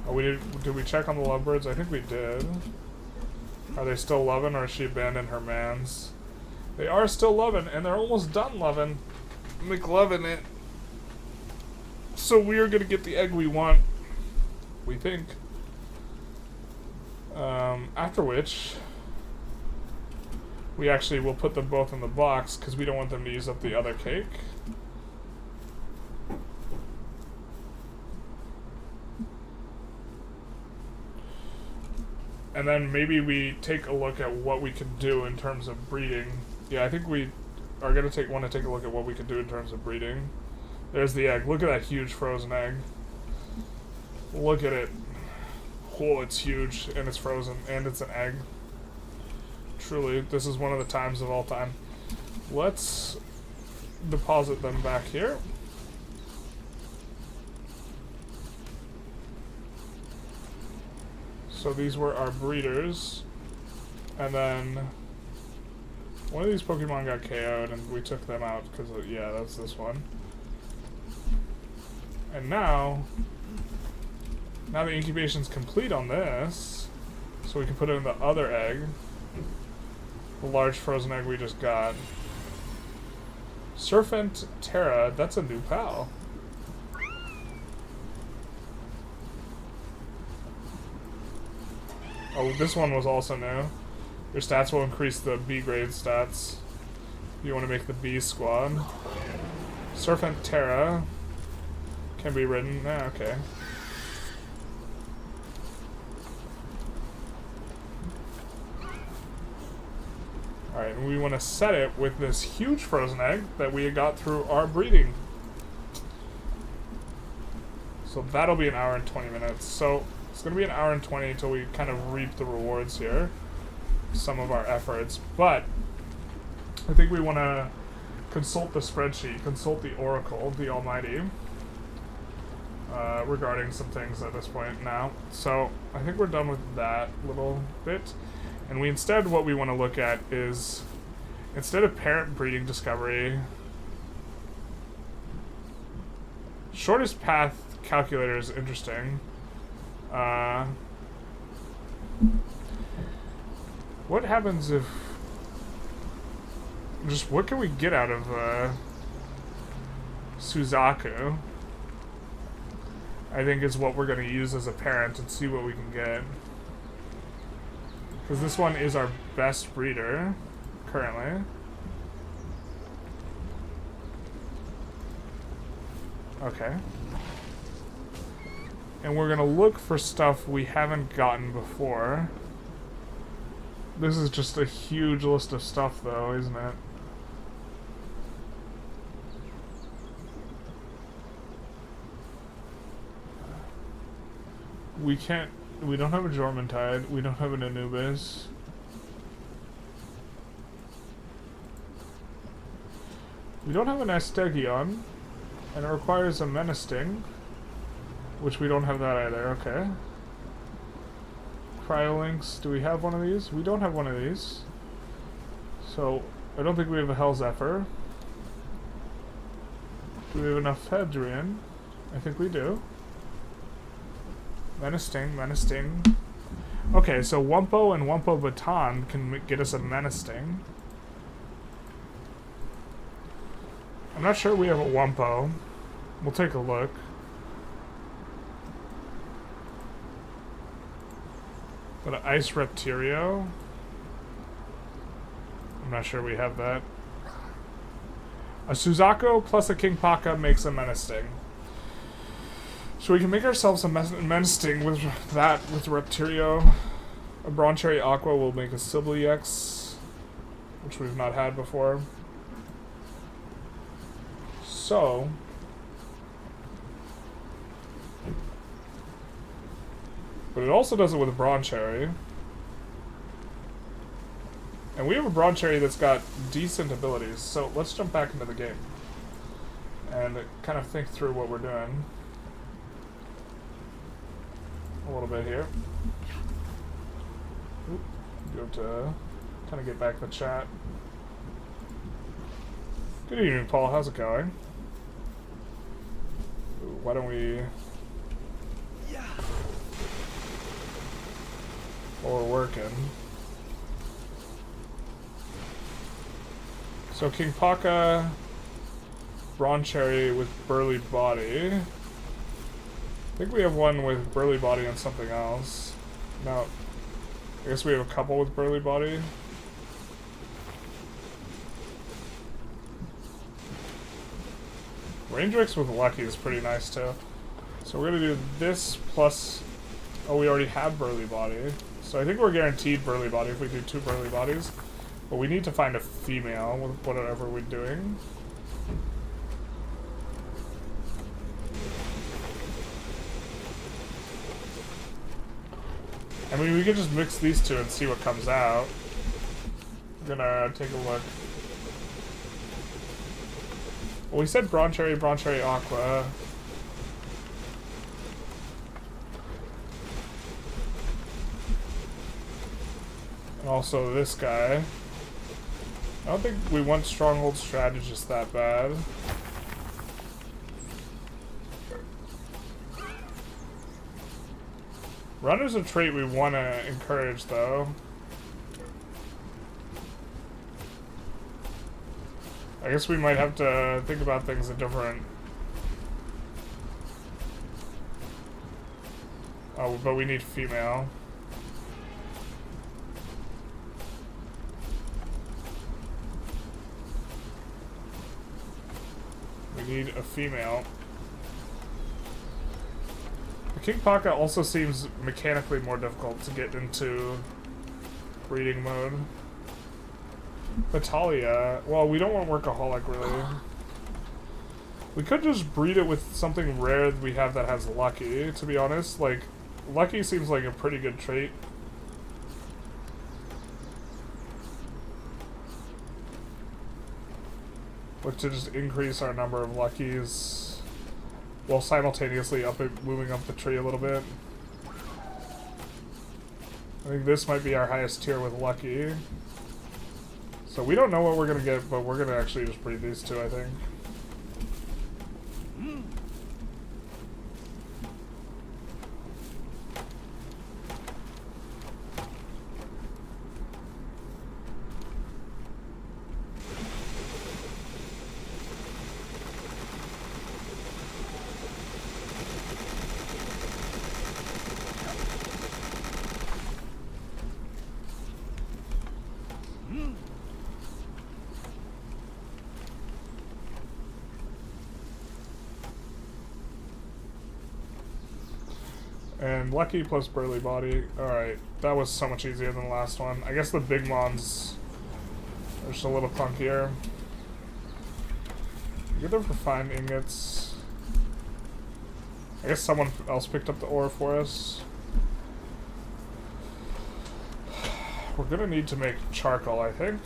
Oh, did we check on the lovebirds? I think we did. Are they still loving, or has she abandoned her mans? They are still loving, and they're almost done loving. McLovin' it. So we're gonna get the egg we want. We think. After which, we actually will put them both in the box because we don't want them to use up the other cake. And then maybe we take a look at what we can do in terms of breeding. Yeah, I think we are going to want to take a look at what we can do in terms of breeding. There's the egg. Look at that huge frozen egg. Look at it. Oh, it's huge, and it's frozen, and it's an egg. Truly, this is one of the times of all time. Let's deposit them back here. So these were our breeders, and then one of these Pokemon got KO'd, and we took them out because, yeah, that's this one. And now the incubation's complete on this, so we can put it in the other egg, the large frozen egg we just got. Serpent Terra, that's a new pal. Oh, this one was also new. Your stats will increase the B grade stats. You want to make the B squad. Serpent Terra can be ridden. Ah, okay. Alright, and we want to set it with this huge frozen egg that we got through our breeding. So that'll be an hour and 20 minutes. So it's going to be an hour and 20 until we kind of reap the rewards here. Some of our efforts. But I think we want to consult the spreadsheet, consult the Oracle, the Almighty, regarding some things at this point now. So I think we're done with that little bit. And we instead, what we want to look at is, instead of parent breeding discovery, shortest path calculator is interesting. What happens if, just what can we get out of Suzaku? I think is what we're going to use as a parent and see what we can get. Because this one is our best breeder, currently. Okay. And we're gonna look for stuff we haven't gotten before. This is just a huge list of stuff, though, isn't it? We don't have a Jormuntide. We don't have an Anubis. We don't have an Astegion. And it requires a Menacing, which we don't have that either. Okay. Cryolinks. Do we have one of these? We don't have one of these. So, I don't think we have a Hell Zephyr. Do we have enough Hedrian? I think we do. Menacing. Okay, so Wumpo and Wumpo Baton can get us a Menacing. I'm not sure we have a Wumpo. We'll take a look. But an Ice Reptirio? I'm not sure we have that. A Suzaku plus a King Paka makes a Menacing. So we can make ourselves a Menacing with that, with Reptirio. A Broncherry Aqua will make a Sibley X, which we've not had before. So, but it also does it with a Broncherry. And we have a Broncherry that's got decent abilities, so let's jump back into the game and kind of think through what we're doing a little bit here. Oop, you have to kind of get back the chat. Good evening, Paul. How's it going? Ooh, why don't we... Yeah. while we're working. So King Paka, Brawn Cherry with Burly Body. I think we have one with Burly Body and something else. No. I guess we have a couple with Burly Body. Range mix with Lucky is pretty nice too. So we're gonna do this plus... Oh, we already have Burly Body. So I think we're guaranteed Burly Body if we do 2 Burly Bodies. But we need to find a female with whatever we're doing. I mean, we could just mix these two and see what comes out. I'm gonna take a look. Well, we said Brawn Cherry, Aqua. And also this guy. I don't think we want Stronghold Strategist that bad. Runner's a trait we want to encourage, though. I guess we might have to think about things a different... Oh, but we need female. We need a female. The King Paka also seems mechanically more difficult to get into breeding mode. Natalia, well, we don't want Workaholic, really. We could just breed it with something rare that we have that has Lucky, to be honest. Like, Lucky seems like a pretty good trait. Look to just increase our number of Luckies while simultaneously moving up the tree a little bit. I think this might be our highest tier with Lucky. So we don't know what we're going to get, but we're going to actually just breed these two, I think. And Lucky plus Burly Body. Alright, that was so much easier than the last one. I guess the big mons are just a little clunkier. Get them for fine ingots. I guess someone else picked up the ore for us. We're gonna need to make charcoal, I think.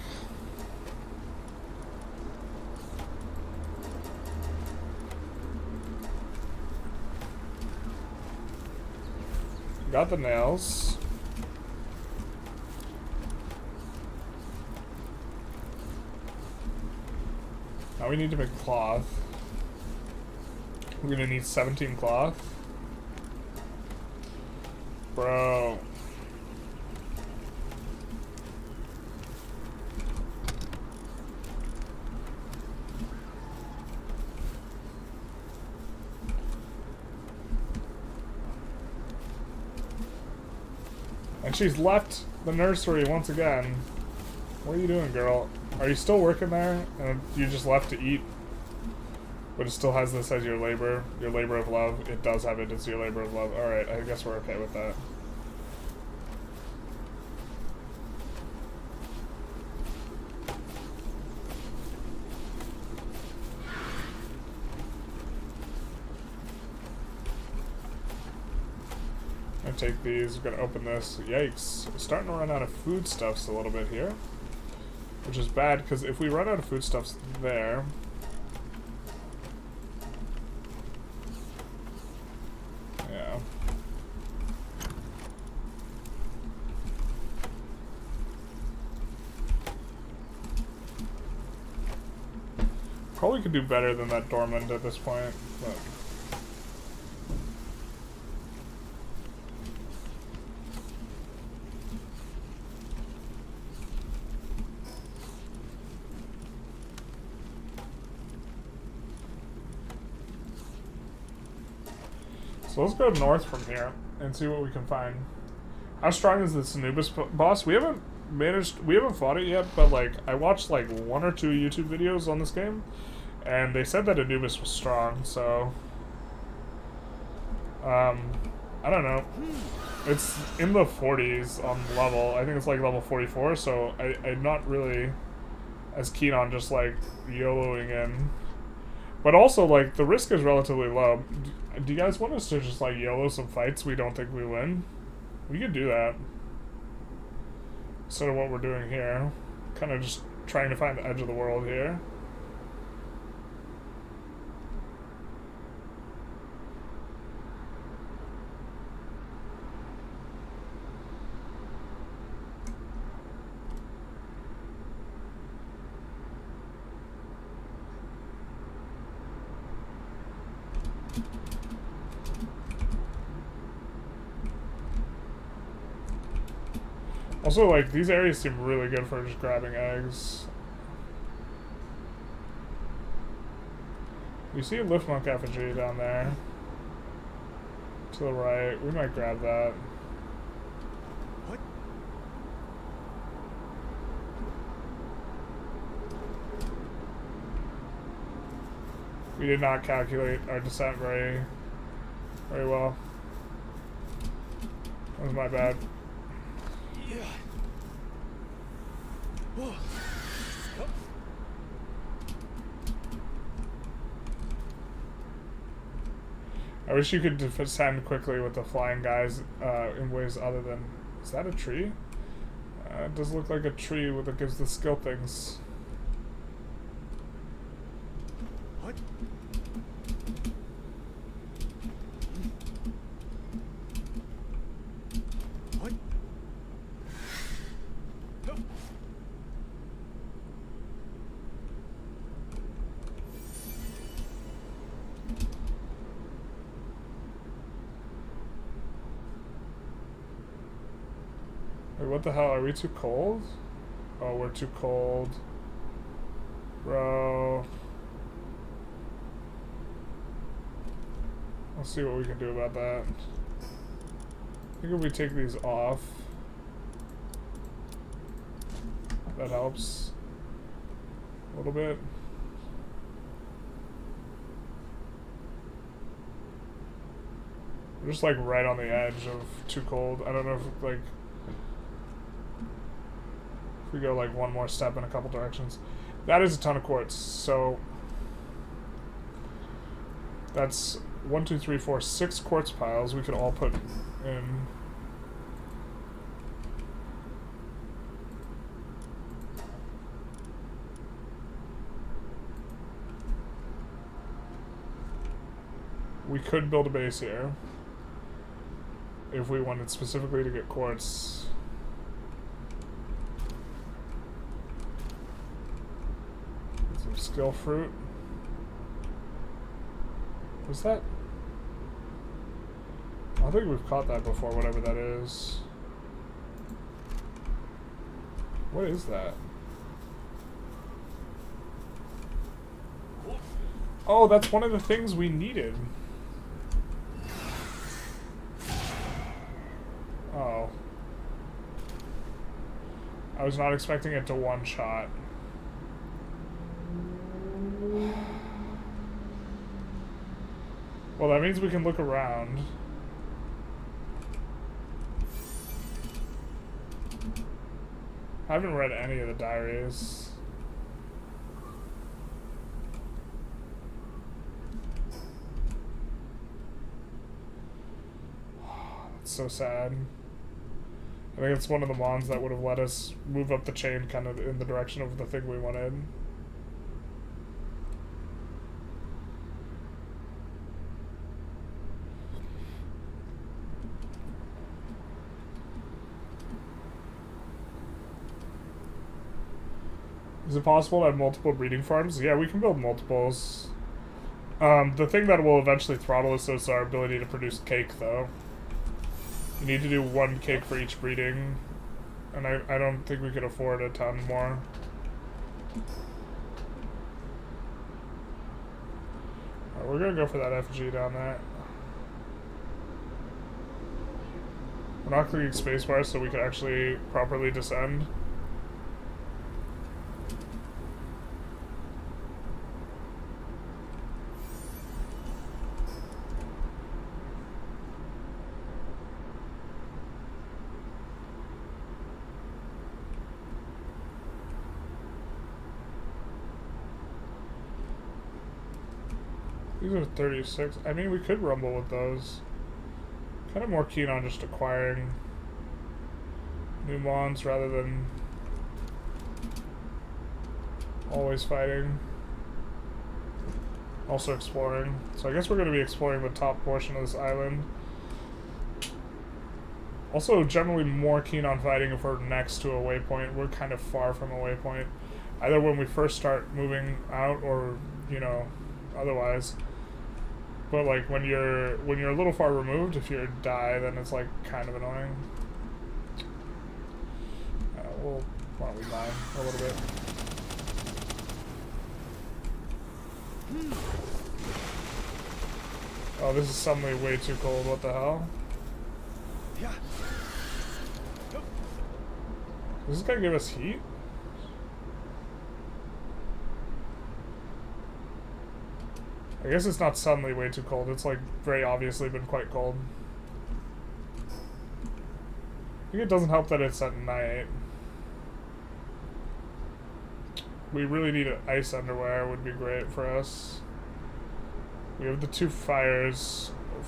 Got the nails. Now we need to make cloth. We're gonna need 17 cloth. Bro. And she's left the nursery once again. What are you doing, girl? Are you still working there? And you just left to eat? But it still has this as your labor of love. It does have it as your labor of love. Alright, I guess we're okay with that. Take these, we're gonna open this. Yikes. We're starting to run out of foodstuffs a little bit here. Which is bad, because if we run out of foodstuffs there... Yeah. Probably could do better than that Dormant at this point, but... So let's go north from here and see what we can find. How strong is this Anubis boss? We haven't fought it yet, but like I watched like 1 or 2 YouTube videos on this game, and they said that Anubis was strong, so I don't know. It's in the 40s on level. I think it's like level 44, so I'm not really as keen on just like YOLOing in. But also, like, the risk is relatively low. Do you guys want us to just like YOLO some fights we don't think we win? We could do that. Sort of what we're doing here. Kind of just trying to find the edge of the world here. Also, like, these areas seem really good for just grabbing eggs. You see a lift monk effigy down there. To the right. We might grab that. What? We did not calculate our descent very well. That was my bad. Yeah. Whoa. Oh. I wish you could descend quickly with the flying guys in ways other than... Is that a tree? It does look like a tree that gives the skill things. What? What? Oh. Wait, what the hell? Are we too cold? Oh, we're too cold. Bro. Let's see what we can do about that. I think if we take these off, that helps a little bit. We're just like right on the edge of too cold. I don't know if like if we go like one more step in a couple directions. That is a ton of quartz, so that's 1, 2, 3, 4, 6 quartz piles we could all put in. We could build a base here if we wanted specifically to get quartz. Some skill fruit. Was that? I don't think we've caught that before, whatever that is. What is that? Oh, that's one of the things we needed. Oh. I was not expecting it to one-shot. Well, that means we can look around. I haven't read any of the diaries. That's so sad. I think it's one of the mons that would have let us move up the chain kind of in the direction of the thing we wanted. Is it possible to have multiple breeding farms? Yeah, we can build multiples. The thing that will eventually throttle us is our ability to produce cake, though. You need to do 1 cake for each breeding, and I don't think we could afford a ton more. Alright, we're gonna go for that effigy down there. We're not clicking spacebar so we can actually properly descend. These are 36. I mean, we could rumble with those. Kind of more keen on just acquiring new mons rather than always fighting. Also exploring. So I guess we're going to be exploring the top portion of this island. Also generally more keen on fighting if we're next to a waypoint. We're kind of far from a waypoint. Either when we first start moving out or, you know, otherwise. But like when you're a little far removed, if you die, then it's like kind of annoying. Well, why don't we mine a little bit? Oh, this is suddenly way too cold. What the hell? Yeah. Is this gonna give us heat? I guess it's not suddenly way too cold. It's like very obviously been quite cold. I think it doesn't help that it's at night. We really need ice underwear. Would be great for us. We have the 2 fire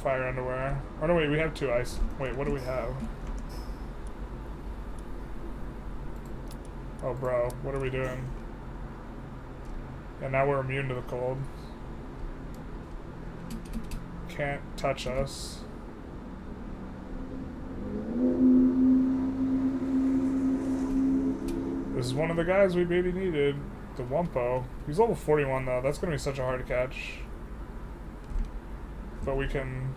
underwear. Oh no, wait, we have 2 ice. Wait, what do we have? Oh bro, what are we doing? And now we're immune to the cold. Can't touch us. This is one of the guys we maybe needed. The Wumpo. He's level 41 though. That's gonna be such a hard catch. But we can...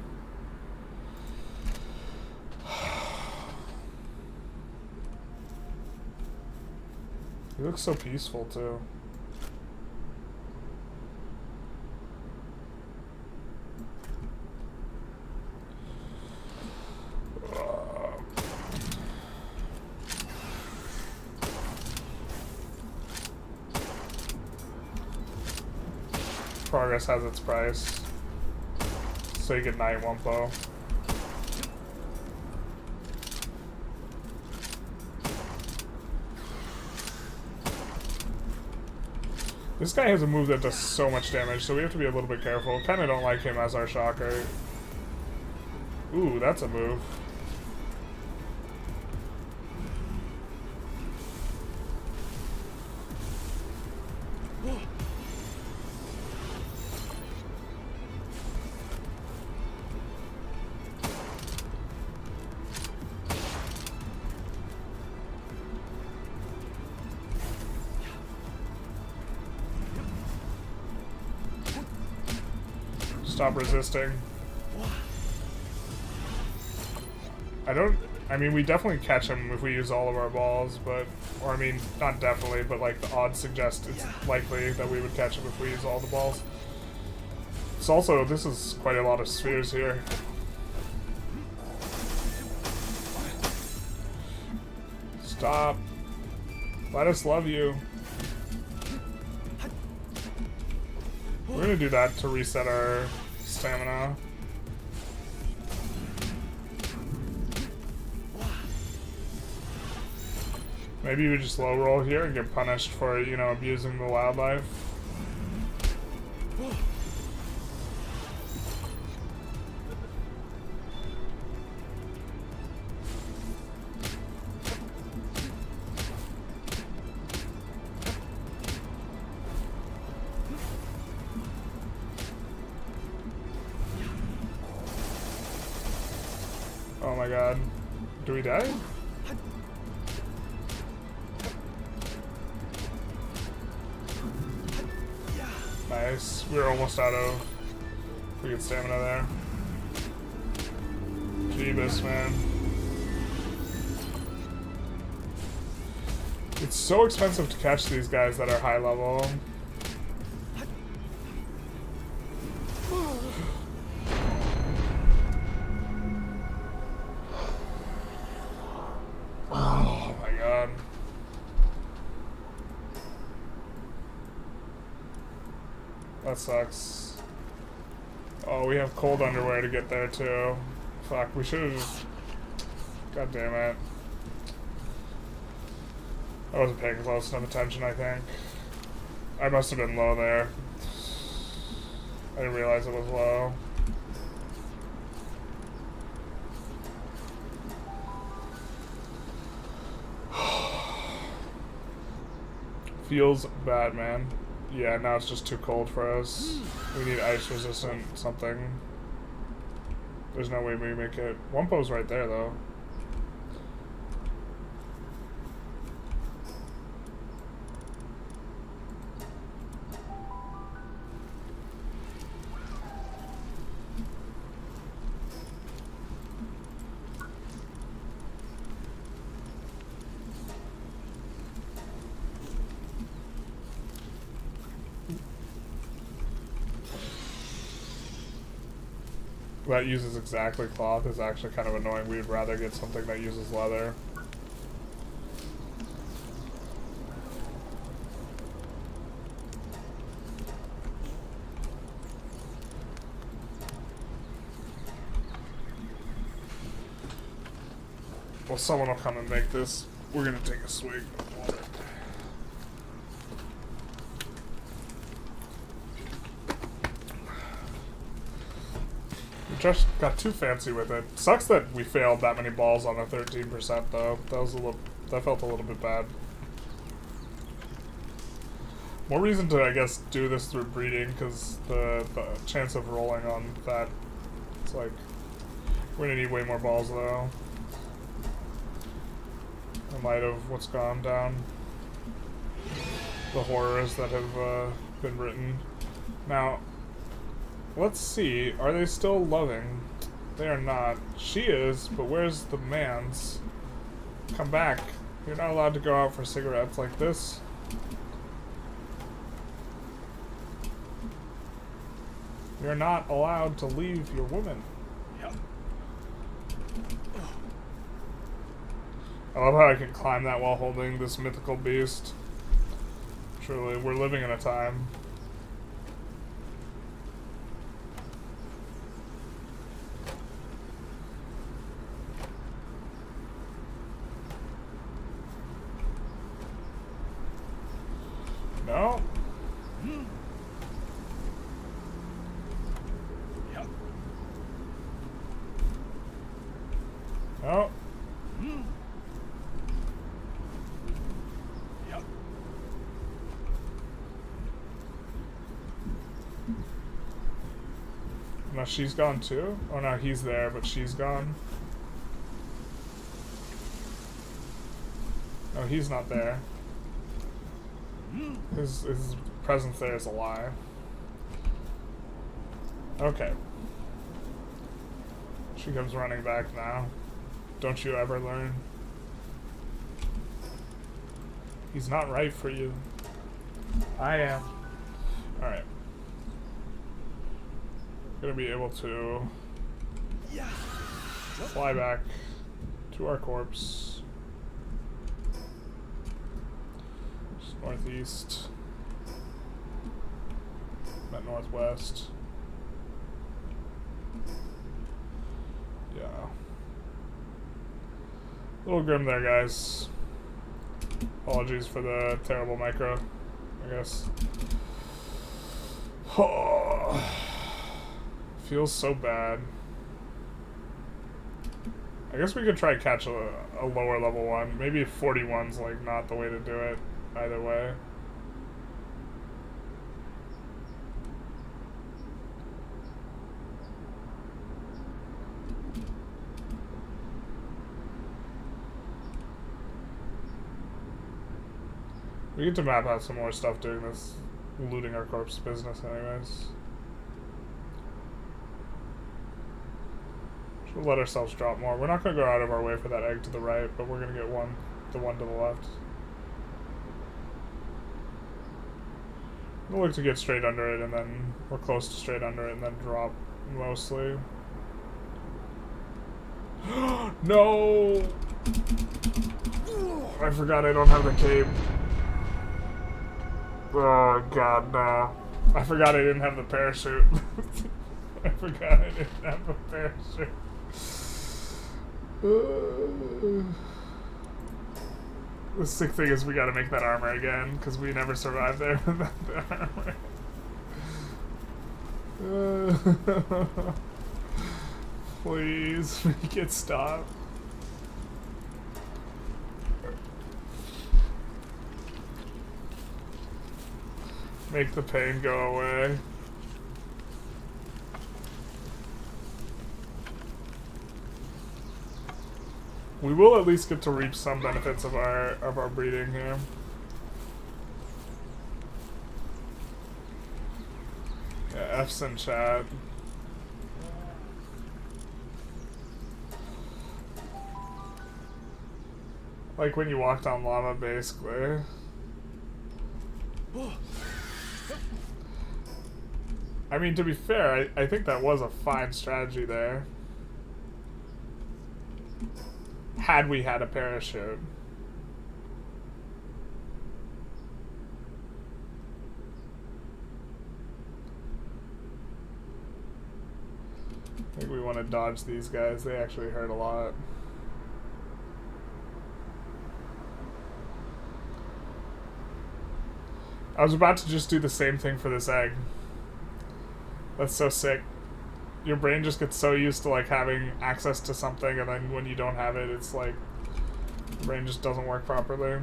He looks so peaceful too. Progress has its price. So you get Night Wumpo. This guy has a move that does so much damage, so we have to be a little bit careful. Kinda don't like him as our shocker. Ooh, that's a move. Stop resisting. I mean, we definitely catch him if we use all of our balls, but, or I mean, not definitely, but like the odds suggest it's likely that we would catch him if we use all the balls. It's also, this is quite a lot of spheres here. Stop. Let us love you. We're gonna do that to reset our stamina. Maybe we just low roll here and get punished for, you know, abusing the wildlife. Oh my god. Do we die? Nice. We were almost out of freaking stamina there. Jeebus, man. It's so expensive to catch these guys that are high level. That sucks. Oh, we have cold underwear to get there too. Fuck, we should have just... God damn it. I wasn't paying close enough attention, I think. I must have been low there. I didn't realize it was low. Feels bad, man. Yeah, now it's just too cold for us. We need ice resistant something. There's no way we make it. Wumpo's right there, though. That uses exactly cloth is actually kind of annoying. We'd rather get something that uses leather. Well, someone will come and make this. We're gonna take a swig of water. Just got too fancy with it. Sucks that we failed that many balls on a 13% though. That felt a little bit bad. More reason to, I guess, do this through breeding, because the chance of rolling on that, it's like, we're gonna need way more balls though. In light of what's gone down. The horrors that have been written. Now, let's see, are they still loving? They are not. She is, but where's the man's? Come back. You're not allowed to go out for cigarettes like this. You're not allowed to leave your woman. Yep. I love how I can climb that while holding this mythical beast. Truly, we're living in a time. No. Yep. No. Yep. No, she's gone too? Oh no, he's there, but she's gone. No, he's not there. His presence there is a lie. Okay. She comes running back now. Don't you ever learn? He's not right for you. I am. Alright. Gonna be able to Yeah. fly back to our corpse. Northeast. Met northwest. Yeah. A little grim there, guys. Apologies for the terrible micro, I guess. Oh, feels so bad. I guess we could try catch a lower level one. Maybe 41's like not the way to do it. Either way. We get to map out some more stuff doing this looting our corpse business anyways. Should let ourselves drop more. We're not gonna go out of our way for that egg to the right, but we're gonna get the one to the left. We'll look to get straight under it, and then we're close to straight under it, and then drop mostly. No! I forgot I don't have the cape. Oh god, no. I forgot I didn't have the parachute. I forgot I didn't have the parachute. The sick thing is we gotta make that armor again, because we never survived there without the armor. Please, make it stop. Make the pain go away. We will at least get to reap some benefits of our breeding here. Yeah, F's in chat. Like when you walked on lava, basically. I mean, to be fair, I think that was a fine strategy there. Had we had a parachute. I think we want to dodge these guys. They actually hurt a lot. I was about to just do the same thing for this egg. That's so sick. Your brain just gets so used to like having access to something, and then when you don't have it, it's like the brain just doesn't work properly.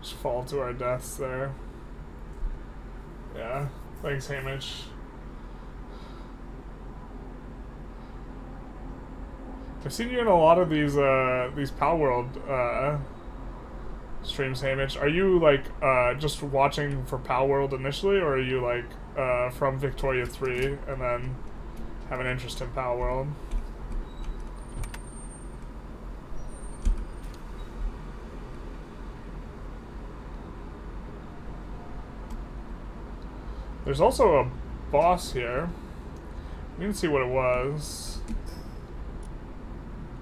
Just fall to our deaths there. Yeah, thanks, Hamish. I've seen you in a lot of these Palworld streams, Hamish. Are you like just watching for Palworld initially, or are you like from Victoria 3 and then have an interest in Palworld? There's also a boss here. We can see what it was.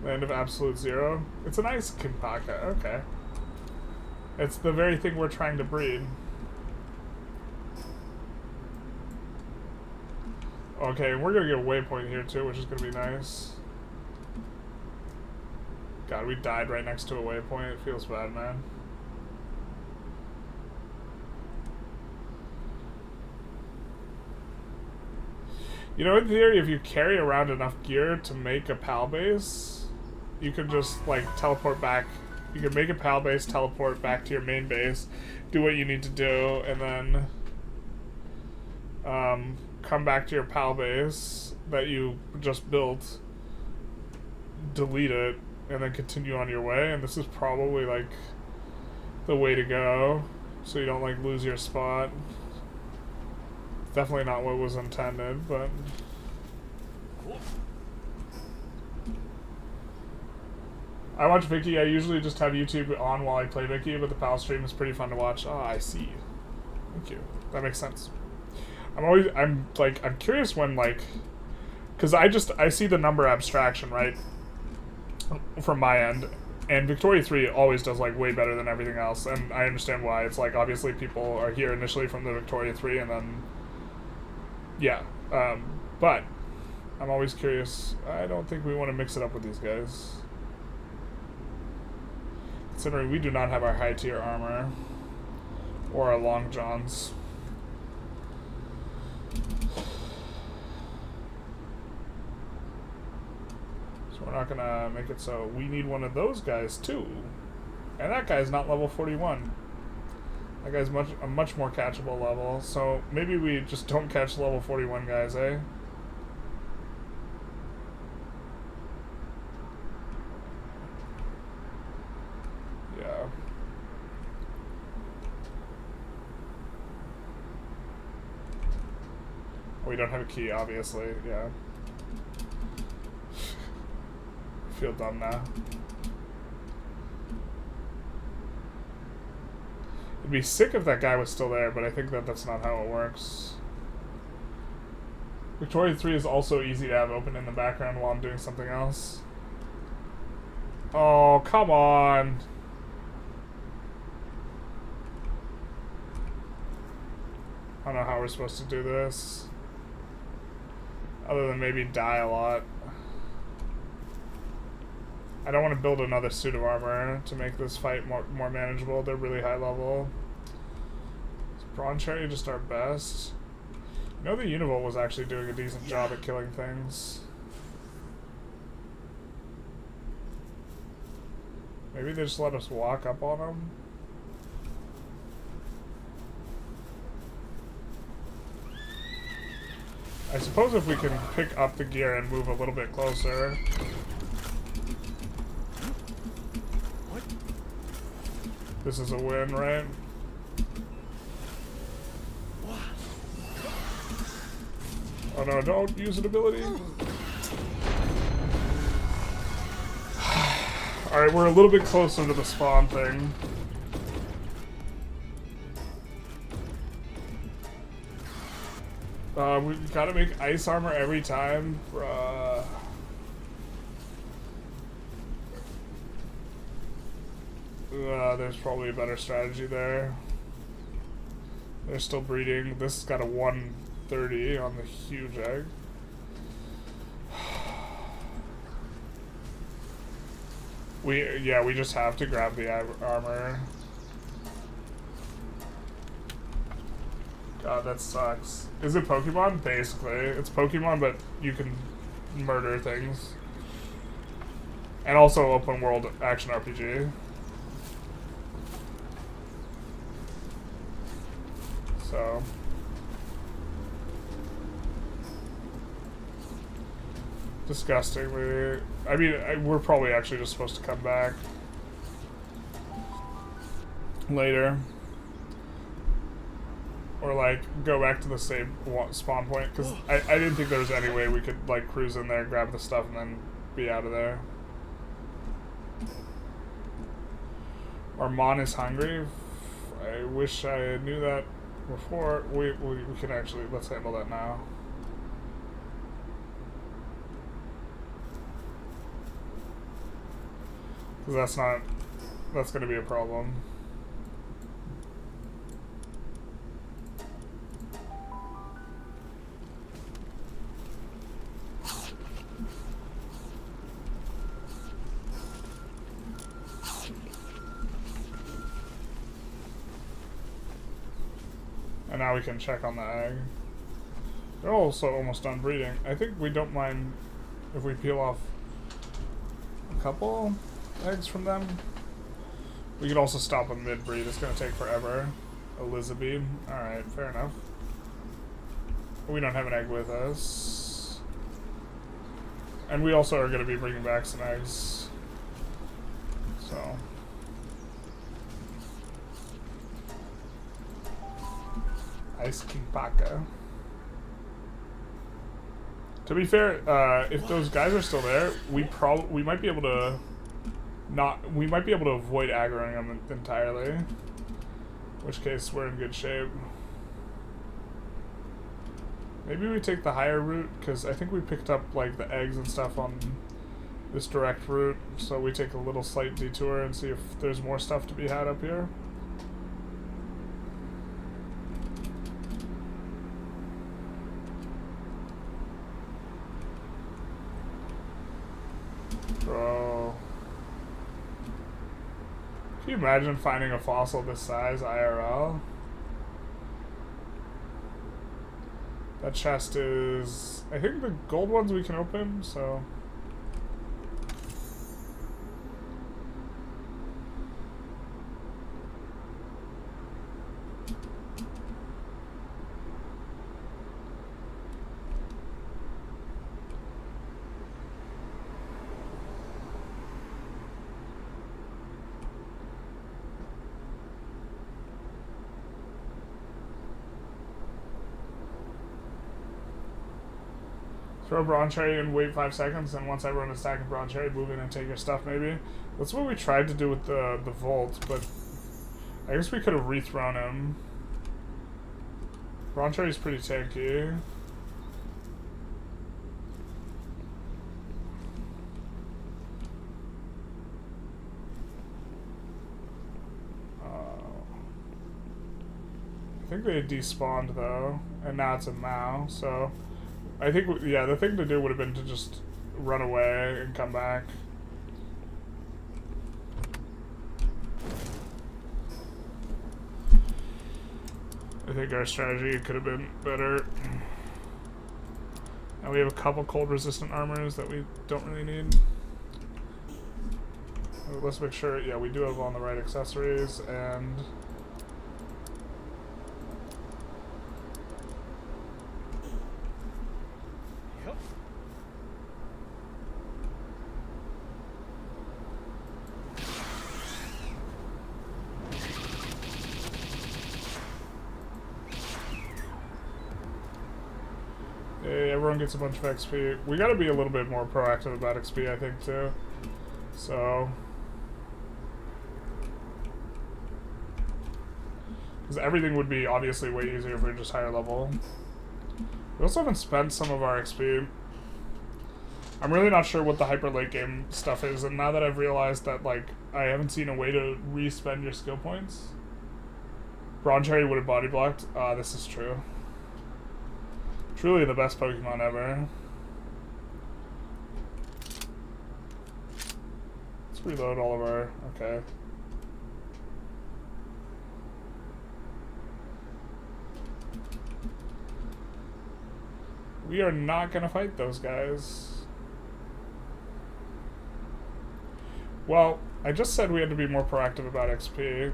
Land of Absolute Zero. It's an ice Kinpaka. Okay. It's the very thing we're trying to breed. Okay, we're gonna get a waypoint here too, which is gonna be nice. God, we died right next to a waypoint. It feels bad, man. You know, in theory, if you carry around enough gear to make a PAL base, you can just, like, teleport back. You can make a PAL base, teleport back to your main base, do what you need to do, and then come back to your PAL base that you just built, delete it, and then continue on your way. And this is probably, like, the way to go, so you don't, like, lose your spot. Definitely not what was intended, but... I watch Vicky. I usually just have YouTube on while I play Vicky, but the PAL stream is pretty fun to watch. Ah, I see. Thank you. That makes sense. I'm curious when, like... Because I see the number abstraction, right? From my end. And Victoria 3 always does, like, way better than everything else. And I understand why. It's like, obviously people are here initially from the Victoria 3, and then... Yeah, but I'm always curious. I don't think we want to mix it up with these guys. Considering we do not have our high tier armor or our long johns. So we're not gonna make it so we need one of those guys too. And that guy's not level 41. That guy's a much more catchable level, so maybe we just don't catch level 41 guys, eh? Yeah. We don't have a key, obviously, yeah. I feel dumb now. It'd be sick if that guy was still there, but I think that's not how it works. Victoria 3 is also easy to have open in the background while I'm doing something else. Oh, come on. don't know how we're supposed to do this. Other than maybe die a lot. I don't want to build another suit of armor to make this fight more manageable. They're really high level. Is Brawn Cherry just our best? You know, the Univolt was actually doing a decent job at killing things. Maybe they just let us walk up on them? I suppose if we can pick up the gear and move a little bit closer. What? This is a win, right? Oh no, don't use an ability. Alright, we're a little bit closer to the spawn thing. We gotta make ice armor every time. There's probably a better strategy there. They're still breeding. This has got a 130 on the huge egg. We just have to grab the armor. God, that sucks. Is it Pokemon? Basically. It's Pokemon, but you can murder things. And also open world action RPG. So. Disgustingly. I mean, we're probably actually just supposed to come back later. Or, like, go back to the same spawn point, because I didn't think there was any way we could, like, cruise in there, grab the stuff, and then be out of there. Our Mon is hungry. I wish I knew that before. We can actually, let's handle that now. Because that's going to be a problem. And now we can check on the egg. They're also almost done breeding. I think we don't mind if we peel off a couple eggs from them. We could also stop them mid-breed. It's going to take forever. Elizabeth. Alright, fair enough. We don't have an egg with us. And we also are going to be bringing back some eggs. So. Ice King Paka. To be fair, if those guys are still there, we might be able to avoid aggroing them entirely. In which case, we're in good shape. Maybe we take the higher route, because I think we picked up like the eggs and stuff on this direct route. So we take a little slight detour and see if there's more stuff to be had up here. Bro. Can you imagine finding a fossil this size IRL? That chest is... I think the gold ones we can open, so... Throw Brawn Cherry and wait 5 seconds, and once everyone is stacking Brawn Cherry, move in and take your stuff, maybe. That's what we tried to do with the Volt, but I guess we could have rethrown him. Brawn Cherry's pretty tanky. I think think they despawned though, and now it's a Mao, so I think, yeah, the thing to do would have been to just run away and come back. I think our strategy could have been better. And we have a couple cold resistant armors that we don't really need. Let's make sure, yeah, we do have all the right accessories, and Yep. hey, everyone gets a bunch of XP. We gotta be a little bit more proactive about XP, I think, too. So, because everything would be obviously way easier if we were just higher level. We also haven't spent some of our XP. I'm really not sure what the hyper late game stuff is, and now that I've realized that, like, I haven't seen a way to re-spend your skill points. Bronze Cherry would have body blocked. This is true. Truly the best Pokemon ever. Let's reload all of our... okay. We are not gonna fight those guys. Well, I just said we had to be more proactive about XP,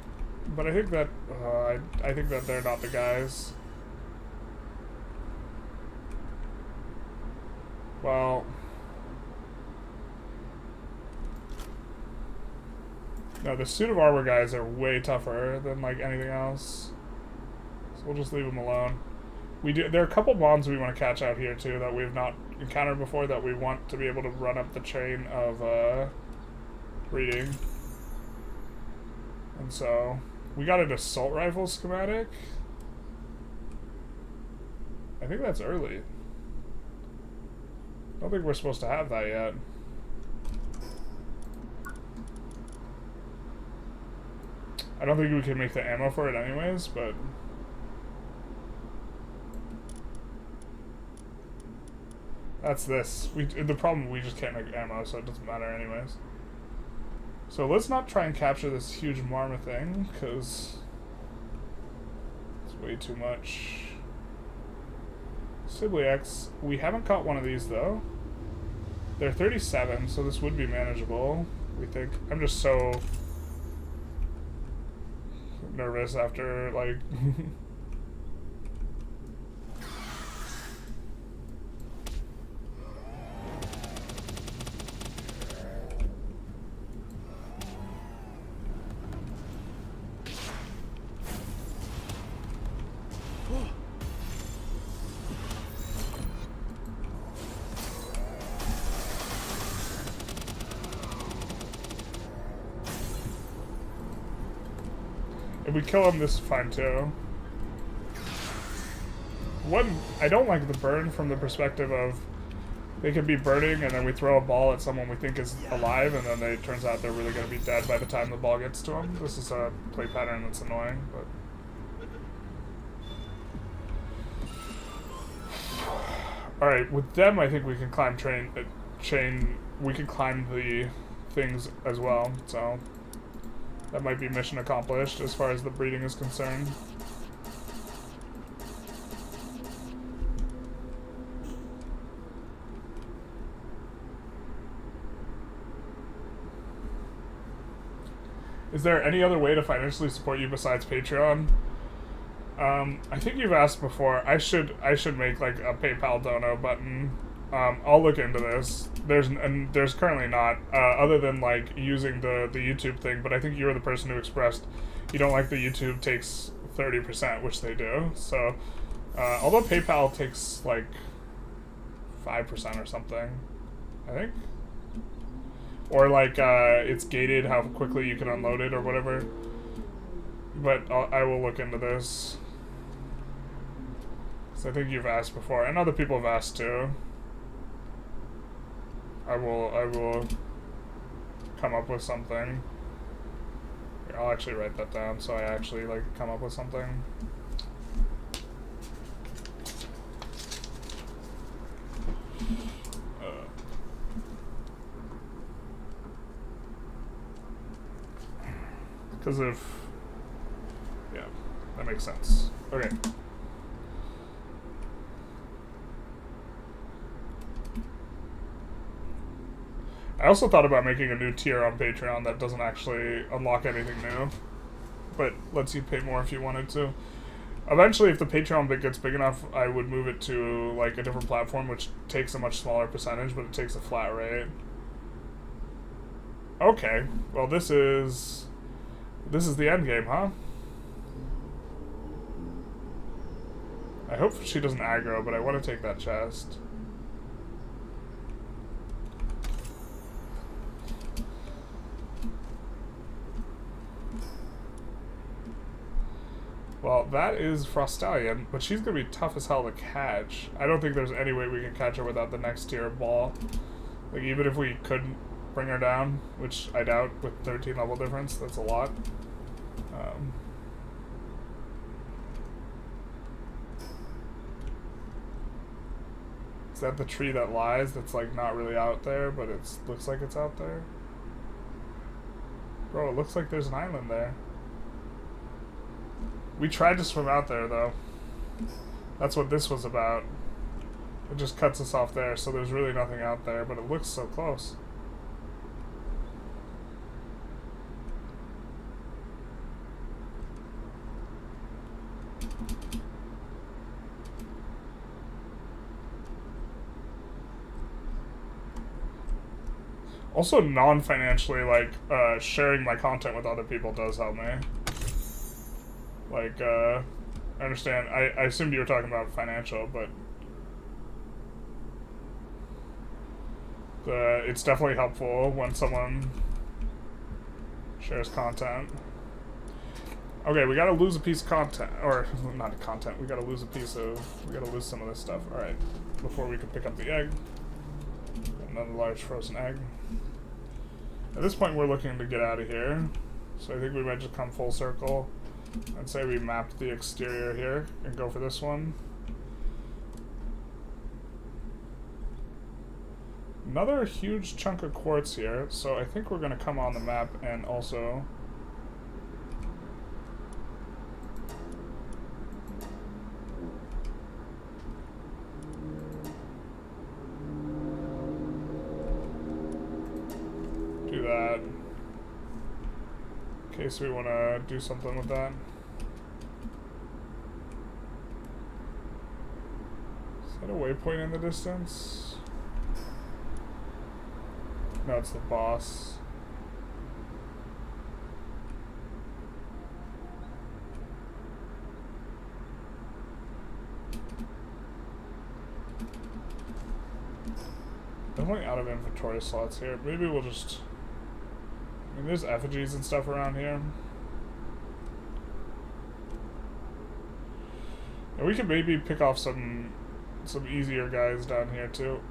but I think that I think that they're not the guys. Well, no, the suit of armor guys are way tougher than like anything else, so we'll just leave them alone. There are a couple mons we want to catch out here too that we've not encountered before that we want to be able to run up the chain of breeding. And so we got an assault rifle schematic. I think that's early. I don't think we're supposed to have that yet. I don't think we can make the ammo for it anyways, but that's this. The problem, we just can't make ammo, so it doesn't matter anyways. So let's not try and capture this huge Marma thing, because it's way too much. Sibley X, we haven't caught one of these though. They're 37, so this would be manageable, we think. I'm just so nervous after, like... If we kill him, this is fine too. I don't like the burn from the perspective of they could be burning and then we throw a ball at someone we think is alive and then it turns out they're really going to be dead by the time the ball gets to them. This is a play pattern that's annoying, but... Alright, with them I think we can climb we can climb the things as well, so... That might be mission accomplished as far as the breeding is concerned. Is there any other way to financially support you besides Patreon? I think you've asked before. I should make like a PayPal dono button. I'll look into this. There's currently not, other than like using the YouTube thing, but I think you were the person who expressed you don't like the YouTube takes 30%, which they do. So, although PayPal takes like 5% or something, I think. Or like, it's gated how quickly you can unload it or whatever. But I will look into this. So I think you've asked before, and other people have asked too. I will come up with something. Here, I'll actually write that down so I actually like come up with something. Because of... Yeah, that makes sense. Okay. I also thought about making a new tier on Patreon that doesn't actually unlock anything new, but lets you pay more if you wanted to. Eventually, if the Patreon bit gets big enough, I would move it to like a different platform, which takes a much smaller percentage, but it takes a flat rate. Okay, well this is the end game, huh? I hope she doesn't aggro, but I want to take that chest. Well, that is Frostallion, but she's going to be tough as hell to catch. I don't think there's any way we can catch her without the next tier of ball. Like, even if we couldn't bring her down, which I doubt with 13 level difference, that's a lot. Is that the tree that lies that's, like, not really out there, but it looks like it's out there? Bro, it looks like there's an island there. We tried to swim out there, though. That's what this was about. It just cuts us off there, so there's really nothing out there, but it looks so close. Also, non-financially, like, sharing my content with other people does help me. Like, I understand. I assumed you were talking about financial, but it's definitely helpful when someone shares content. Okay, we gotta lose a piece of content, or not content. We gotta lose some of this stuff. All right, before we can pick up the egg, another large frozen egg. At this point, we're looking to get out of here, so I think we might just come full circle. I'd say we mapped the exterior here and go for this one. Another huge chunk of quartz here, so I think we're going to come on the map and also do that. In case we want to do something with that. Is that a waypoint in the distance? No, it's the boss. Definitely out of inventory slots here. Maybe we'll just... I mean, there's effigies and stuff around here. And we could maybe pick off some easier guys down here too.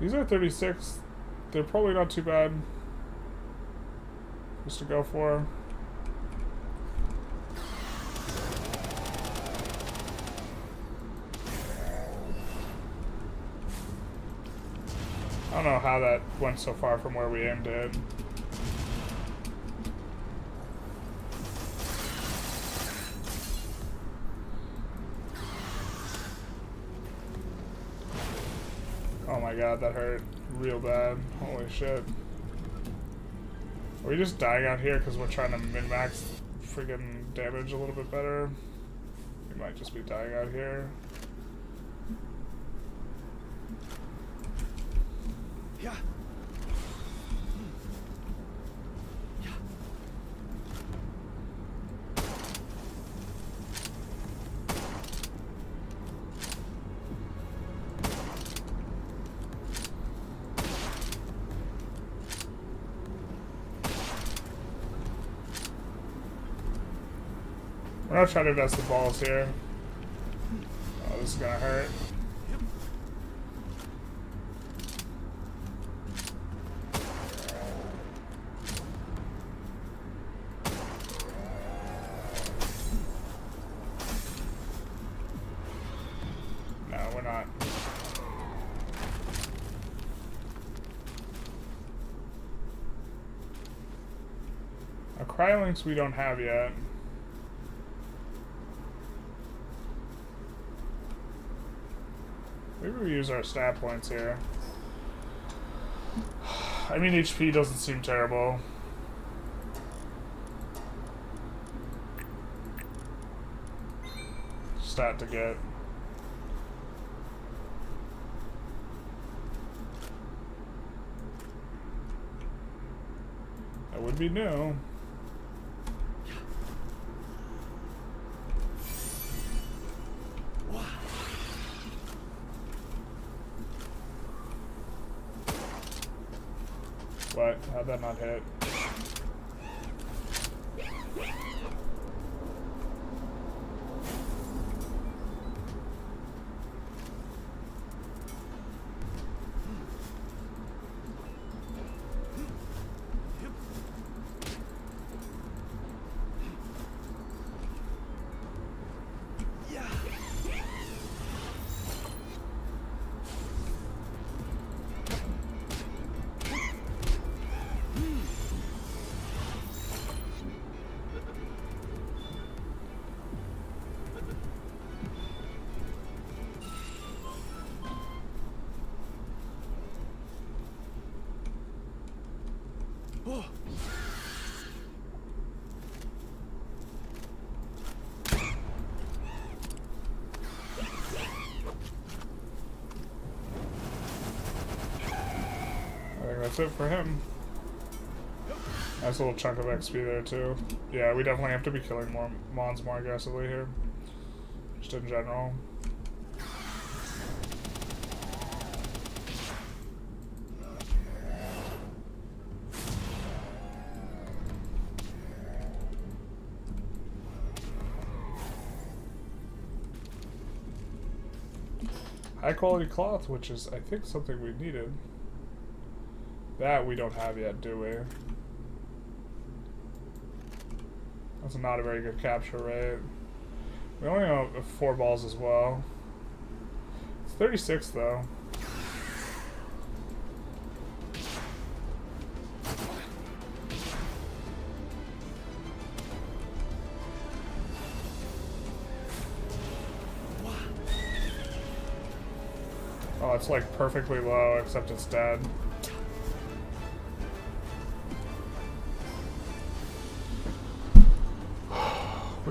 These are 36. They're probably not too bad just to go for. I don't know how that went so far from where we aimed it. Oh my god, that hurt real bad. Holy shit. Are we just dying out here because we're trying to min-max friggin' damage a little bit better? We might just be dying out here. Yeah. We're not trying to invest the balls here. Oh, this is gonna hurt. No, we're not. Cryolinks we don't have yet. Maybe we use our stat points here. I mean, HP doesn't seem terrible. Stat to get. That would be new. What? How'd that not hit? That's it for him. Nice little chunk of XP there too. Yeah, we definitely have to be killing more mons more aggressively here. Just in general. High quality cloth, which is I think something we needed. That we don't have yet, do we? That's not a very good capture rate. We only have 4 balls as well. It's 36 though. Oh, it's like perfectly low, except it's dead.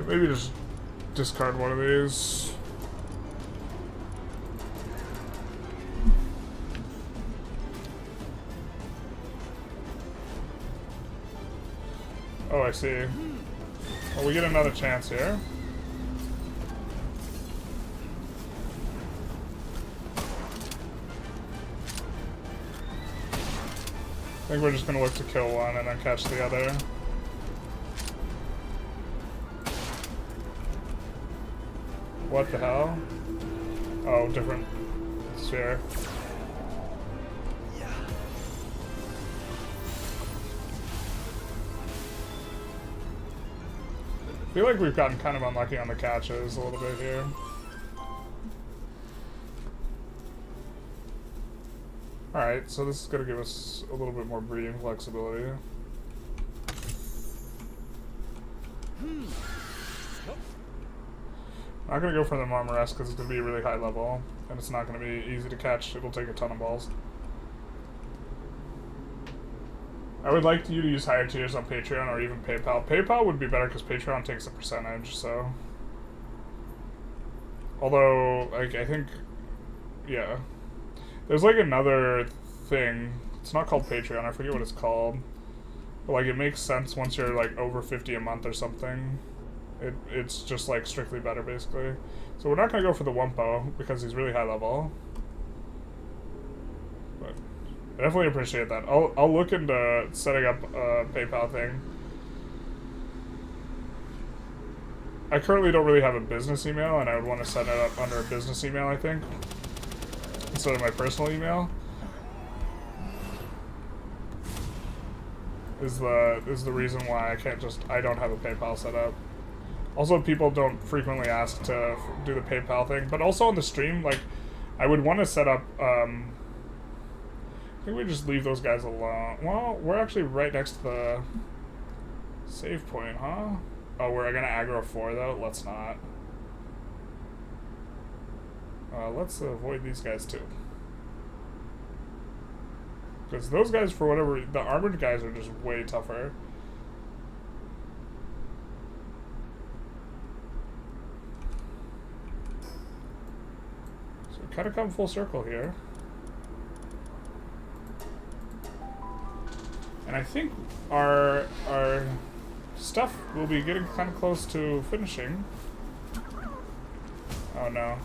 Maybe just discard one of these. Oh, I see. Well, we get another chance here. I think we're just gonna look to kill one and then catch the other. What the hell? Oh, different sphere. I feel like we've gotten kind of unlucky on the catches a little bit here. Alright, so this is going to give us a little bit more breeding flexibility. I'm not going to go for the Marmoresk because it's going to be really high level, and it's not going to be easy to catch. It'll take a ton of balls. I would like you to use higher tiers on Patreon or even PayPal. PayPal would be better because Patreon takes a percentage, so... Although, like, I think... Yeah. There's, like, another thing. It's not called Patreon. I forget what it's called. But, like, it makes sense once you're, like, over 50 a month or something. It's just, like, strictly better, basically. So we're not going to go for the Wumpo because he's really high level. But I definitely appreciate that. I'll look into setting up a PayPal thing. I currently don't really have a business email, and I would want to set it up under a business email, I think, instead of my personal email. Is the reason why I don't have a PayPal set up. Also, people don't frequently ask to do the PayPal thing, but also on the stream, like, I would want to set up, I think we just leave those guys alone. Well, we're actually right next to the Save point, huh? Oh, we're gonna aggro 4 though? Let's not. Let's avoid these guys too. Because those guys, for whatever, the armored guys are just way tougher. So we kind of come full circle here. And I think our stuff will be getting kind of close to finishing. Oh no.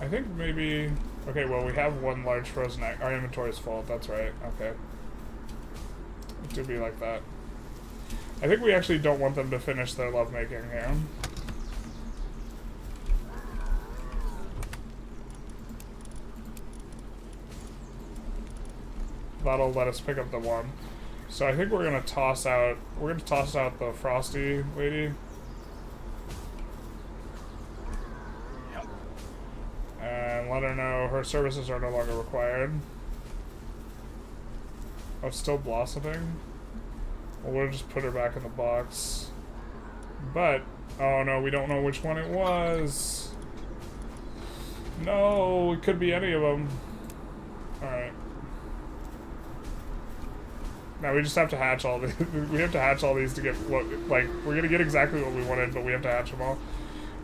I think maybe... Okay, well, we have one large frozen egg. Our inventory's full, that's right. Okay. It do be like that. I think we actually don't want them to finish their lovemaking here. That'll let us pick up the one. So I think we're gonna toss out... We're gonna toss out the Frosty lady. And let her know her services are no longer required. Oh, still blossoming? Well, we'll just put her back in the box. But, oh no, we don't know which one it was. No, it could be any of them. Alright. Now we just have to hatch all these. We have to hatch all these to get what, like, we're gonna get exactly what we wanted, but we have to hatch them all.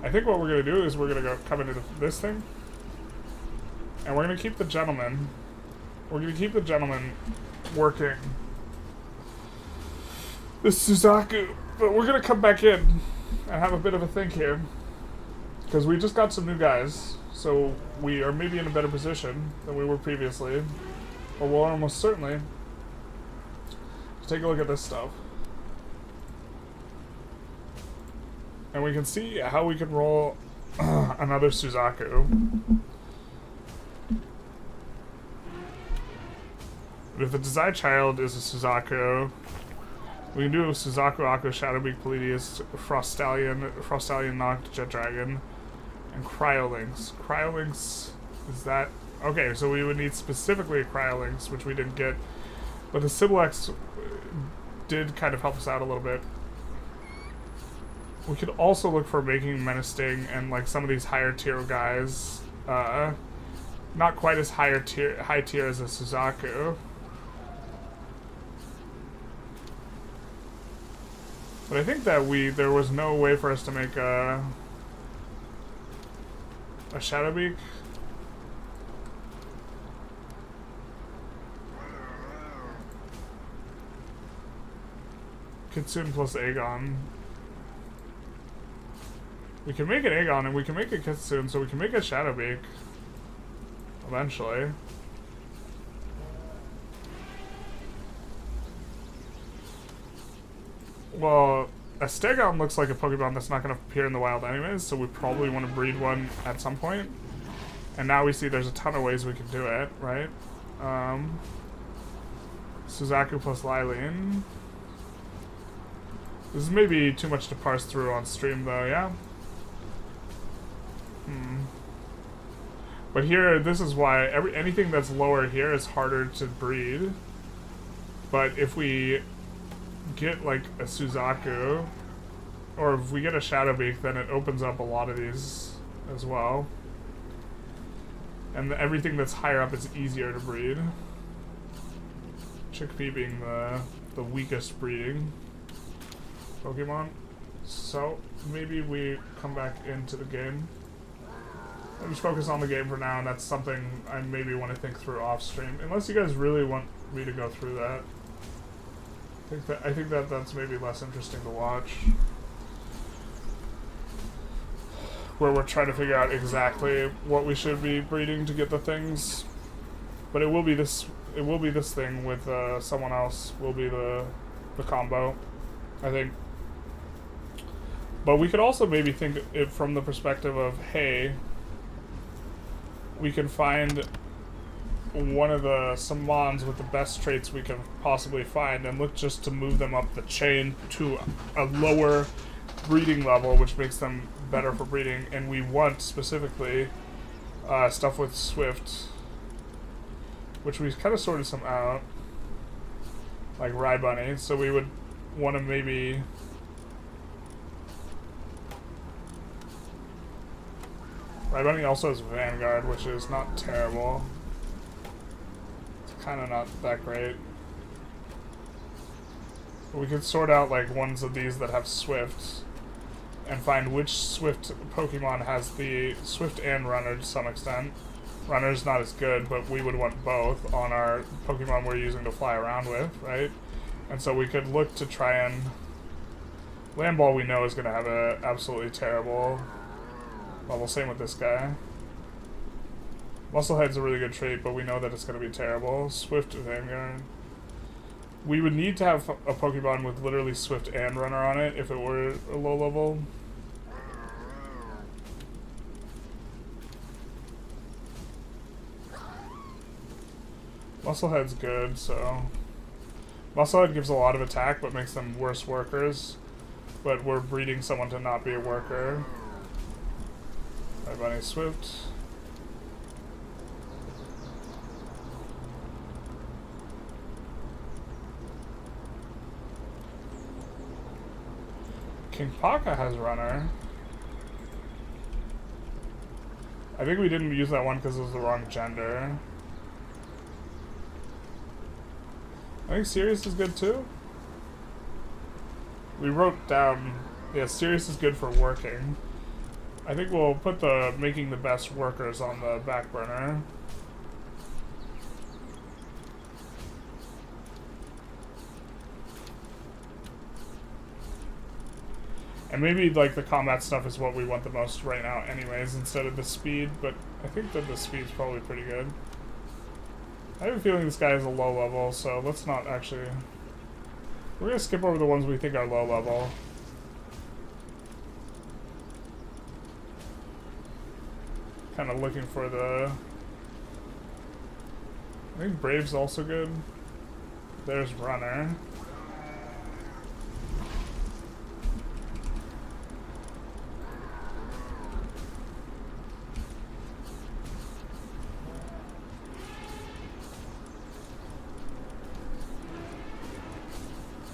I think what we're gonna do is we're gonna go come into this thing. And we're going to keep the gentleman. We're going to keep the gentleman working this Suzaku. But we're going to come back in and have a bit of a think here. Because we just got some new guys. So we are maybe in a better position than we were previously. Or we'll almost certainly. Let's take a look at this stuff. And we can see how we can roll another Suzaku. If the Desire Child is a Suzaku, we can do a Suzaku, Akko, Shadowbeak, Palladius, Frost Stallion, Noct, Jet Dragon, and Cryolinks. Cryolinks, is that... Okay, so we would need specifically a Cryolinks, which we didn't get. But the Sibilex did kind of help us out a little bit. We could also look for making Menacing and like some of these higher tier guys. Not quite as high tier as a Suzaku. But I think that there was no way for us to make a Shadowbeak. Kitsune plus Aegon. We can make an Aegon and we can make a Kitsune, so we can make a Shadowbeak. Eventually. Well, a Stegon looks like a Pokemon that's not going to appear in the wild anyways, so we probably want to breed one at some point. And now we see there's a ton of ways we can do it, right? Suzaku plus Lylene. This is maybe too much to parse through on stream though, yeah? But here, this is why anything that's lower here is harder to breed. But if we get like a Suzaku, or if we get a Shadowbeak, then it opens up a lot of these as well. And everything that's higher up is easier to breed. Chickpea being the weakest breeding Pokemon. So maybe we come back into the game. I'll just focus on the game for now, and that's something I maybe want to think through off stream. Unless you guys really want me to go through that. I think that that's maybe less interesting to watch. Where we're trying to figure out exactly what we should be breeding to get the things. But it will be this thing with someone else will be the combo, I think. But we could also maybe think it from the perspective of, hey, we can find one of the summons with the best traits we can possibly find and look just to move them up the chain to a lower breeding level, which makes them better for breeding. And we want specifically stuff with Swift which we kind of sorted some out, like Rye Bunny, so we would want to maybe... Rye Bunny also has Vanguard, which is not terrible. It's kind of not that great. But we could sort out like ones of these that have Swift and find which Swift Pokemon has the Swift and Runner to some extent. Runner's not as good, but we would want both on our Pokemon we're using to fly around with, right? And so we could look to try and... Land Ball we know is going to have a absolutely terrible level. Same with this guy. Musclehead's a really good trait, but we know that it's going to be terrible. Swift Vanguard. We would need to have a Pokemon with literally Swift and Runner on it if it were a low level. Musclehead's good, so... Musclehead gives a lot of attack, but makes them worse workers. But we're breeding someone to not be a worker. Right, Bunny Swift. King Paka has Runner. I think we didn't use that one because it was the wrong gender. I think Sirius is good too. We wrote down, yeah, Sirius is good for working. I think we'll put the making the best workers on the back burner. And maybe like the combat stuff is what we want the most right now anyways, instead of the speed, but I think that the speed's probably pretty good. I have a feeling this guy is a low level, so let's not actually... We're going to skip over the ones we think are low level. Kind of looking for the... I think Brave's also good. There's Runner.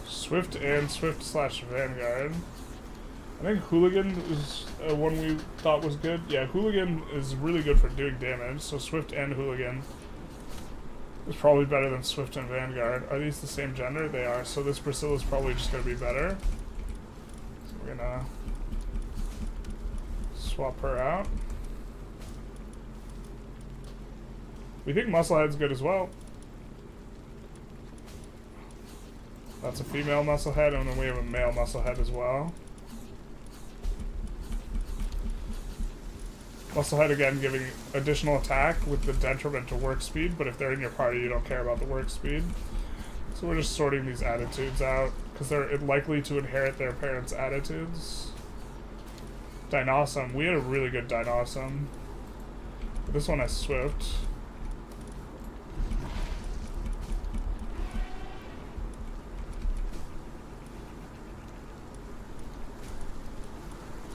Swift and Swift/Vanguard. I think Hooligan is one we thought was good. Yeah, Hooligan is really good for doing damage, so Swift and Hooligan is probably better than Swift and Vanguard. Are these the same gender? They are, so this Priscilla is probably just going to be better. So we're going to swap her out. We think Musclehead's good as well. That's a female Musclehead, and then we have a male Musclehead as well. Musclehead again giving additional attack with the detriment to work speed, but if they're in your party you don't care about the work speed. So we're just sorting these attitudes out, because they're likely to inherit their parents' attitudes. Dinossum, we had a really good Dinossum. But this one has Swift.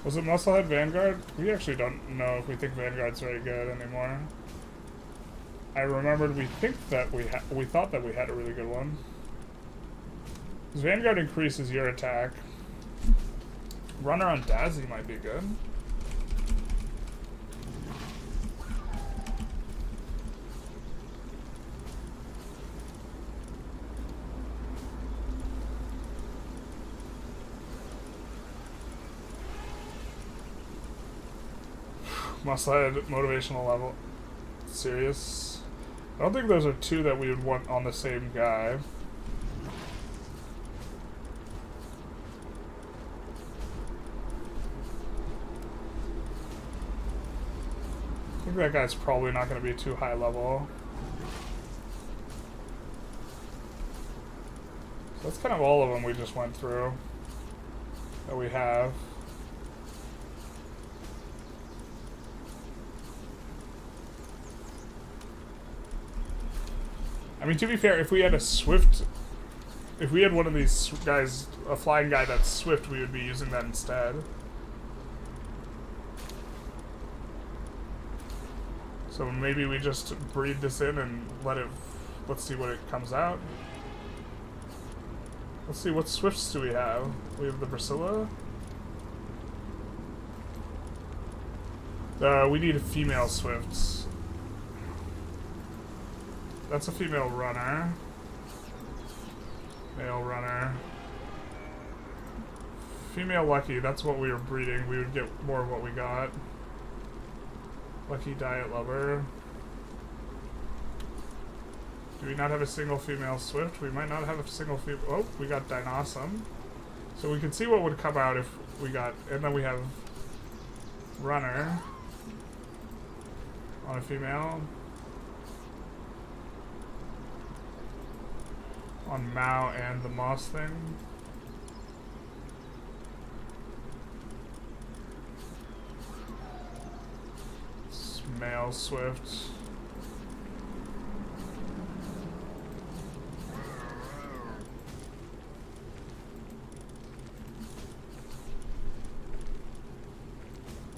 Was it Musclehead Vanguard? We actually don't know if we think Vanguard's very good anymore. I remembered we thought that we had a really good one. Because Vanguard increases your attack. Runner on Dazzy might be good. Musclehead motivational level. Serious? I don't think those are two that we would want on the same guy. I think that guy's probably not going to be too high level. So that's kind of all of them we just went through that we have. I mean, to be fair, if we had a Swift... If we had one of these guys, a flying guy that's Swift, we would be using that instead. So maybe we just breed this in and let it... Let's see what it comes out. Let's see, what swifts do we have? We have the Priscilla. We need female swifts. That's a female runner. Male runner. Female lucky, that's what we were breeding. We would get more of what we got. Lucky diet lover. Do we not have a single female swift? We might not have a single female... Oh, we got Dinossum. So we can see what would come out if we got... And then we have runner on a female. On Mao and the moss thing. It's male swift.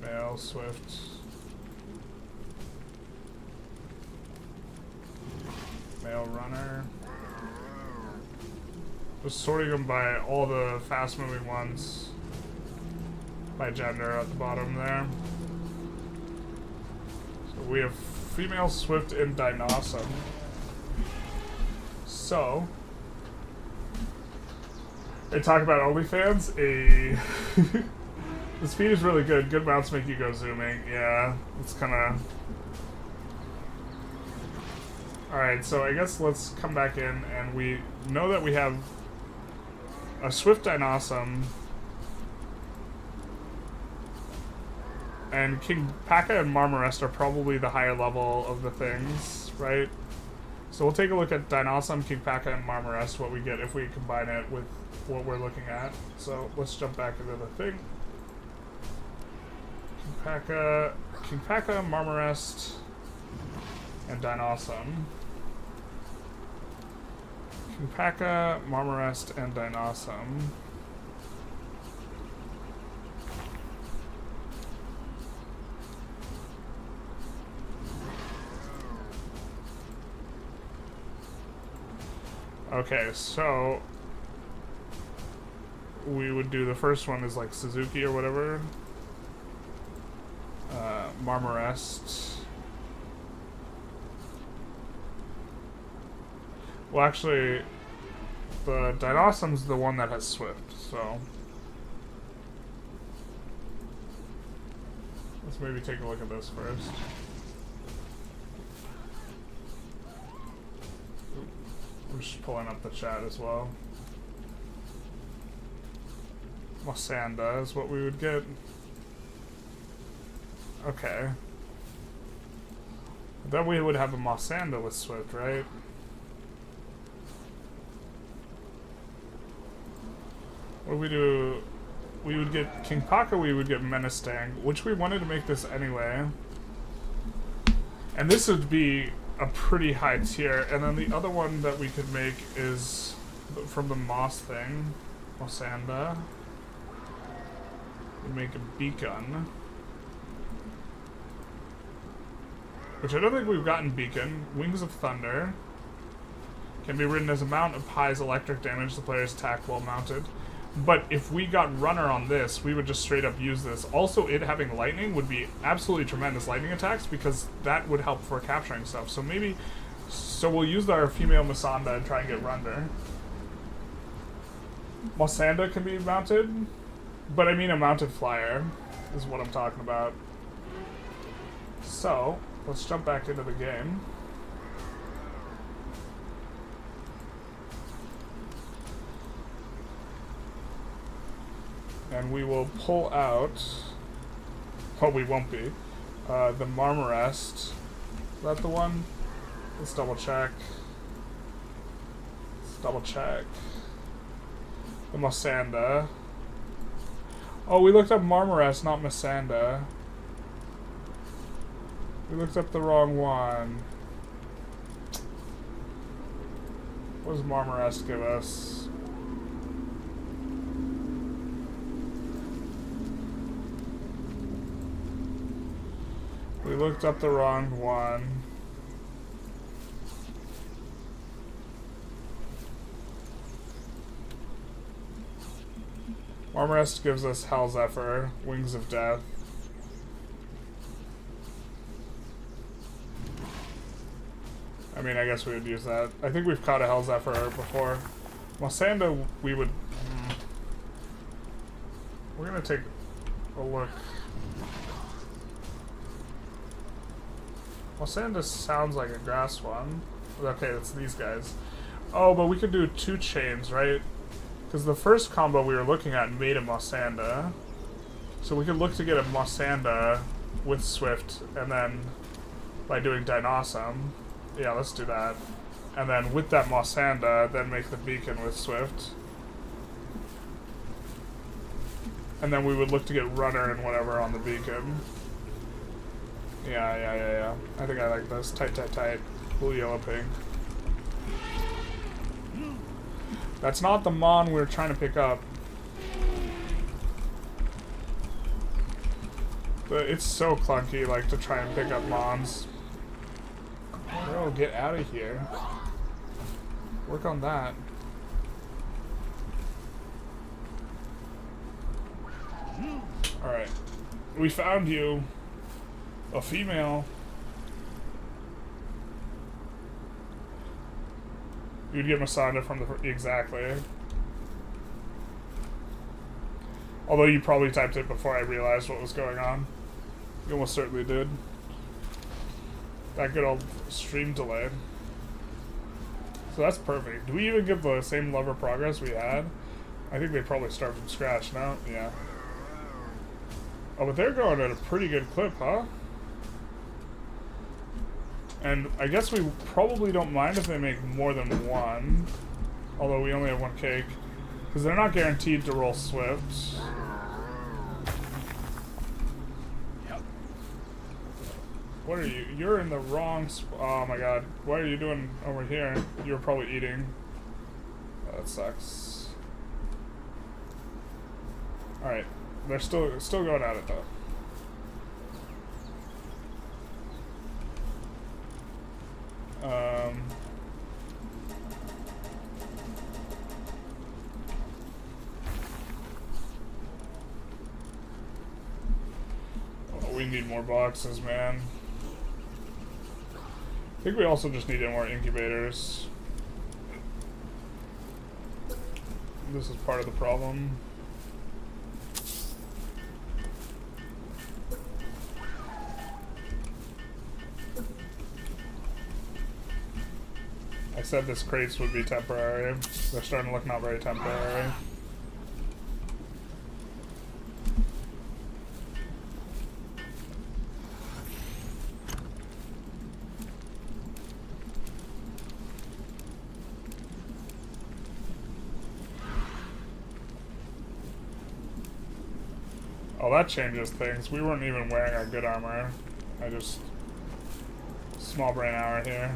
Male swift. Male runner. Just sorting them by all the fast-moving ones by gender at the bottom there. So we have female swift in Dinossum. So they talk about OnlyFans. The speed is really good. Good mounts make you go zooming. Yeah, it's kind of... Alright, so I guess let's come back in, and we know that we have a swift Dinossum, and King Paka and Marmarest are probably the higher level of the things, right? So we'll take a look at Dinossum, King Paka, and Marmarest, what we get if we combine it with what we're looking at. So let's jump back into the thing. King Paka, Marmarest, and Dinossum. King Paka, Marmarest, and Dinossum. Okay, so we would do the first one is like Suzuki or whatever. Marmarest. Well, actually, the Dinossum's the one that has Swift, so let's maybe take a look at this first. We're just pulling up the chat as well. Mossanda is what we would get. Okay. Then we would have a Mossanda with Swift, right? What do we do? We would get King Paka, we would get Menestang, which we wanted to make this anyway. And this would be a pretty high tier. And then the other one that we could make is from the Moss thing. Mossanda. We'd make a Beacon. Which I don't think we've gotten Beacon. Wings of Thunder. Can be written as amount of High's electric damage the player's attack while mounted. But if we got Runner on this, we would just straight up use this. Also, it having Lightning would be absolutely tremendous lightning attacks because that would help for capturing stuff. So maybe... So we'll use our female Mossanda and try and get Runner. Mossanda can be mounted. But I mean a mounted flyer is what I'm talking about. So, let's jump back into the game. And we will pull out, well, we won't be, the Marmarest. Is that the one? Let's double check. Let's double check. The Mossanda. Oh, we looked up Marmarest, not Mossanda. We looked up the wrong one. What does Marmarest give us? We looked up the wrong one. Armrest gives us Hell Zephyr, Wings of Death. I mean, I guess we would use that. I think we've caught a Hell Zephyr before. Mossanda, we would... We're gonna take a look. Mossanda sounds like a grass one. Okay, that's these guys. Oh, but we could do 2 chains, right? Because the first combo we were looking at made a Mossanda. So we could look to get a Mossanda with Swift, and then by doing Dynawesome. Yeah, let's do that. And then with that Mossanda, then make the beacon with Swift. And then we would look to get Runner and whatever on the beacon. Yeah. I think I like this. Tight. Blue, yellow, pink. That's not the Mon we were trying to pick up. But it's so clunky, like, to try and pick up Mons. Bro, get out of here. Work on that. Alright. We found you. A female. You'd get Masada from the... Exactly. Although you probably typed it before I realized what was going on. You almost certainly did. That good old stream delay. So that's perfect. Do we even give the same level progress we had? I think they probably start from scratch now. Yeah. Oh, but they're going at a pretty good clip, huh? And I guess we probably don't mind if they make more than one. Although we only have 1 cake. Because they're not guaranteed to roll Swift. What are you? You're in the wrong spot. Oh my god. What are you doing over here? You're probably eating. Oh, that sucks. Alright. They're still going at it though. Oh, we need more boxes, man. I think we also just need more incubators. This is part of the problem. I said this crates would be temporary. They're starting to look not very temporary. Oh, that changes things. We weren't even wearing our good armor. I just... Small brain hour here.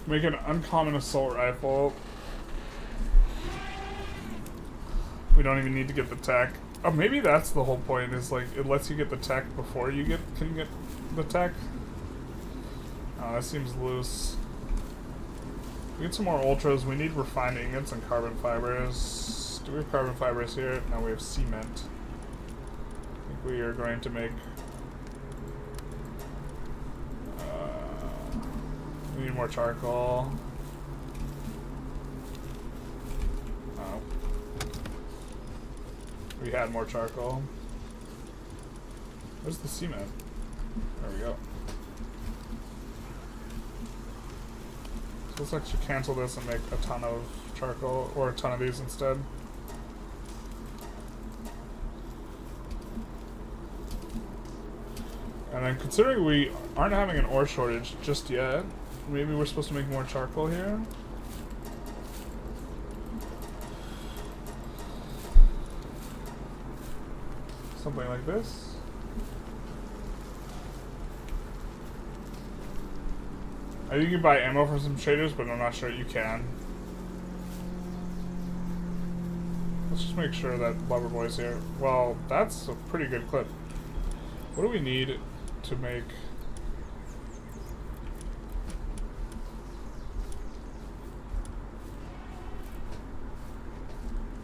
Make an uncommon assault rifle. We don't even need to get the tech. Oh, maybe that's the whole point, is like, it lets you get the tech before you can get the tech. Oh, that seems loose. We get some more ultras. We need refined ingots and carbon fibers. Do we have carbon fibers here? No, we have cement. I think we are going to make... we need more charcoal. Oh. We had more charcoal. Where's the cement? There we go. So let's actually cancel this and make a ton of charcoal, or a ton of these instead. And then considering we aren't having an ore shortage just yet, maybe we're supposed to make more charcoal here. Something like this. I think you can buy ammo from some traders, but I'm not sure you can. Let's just make sure that Loverboy's here. Well, that's a pretty good clip. What do we need to make...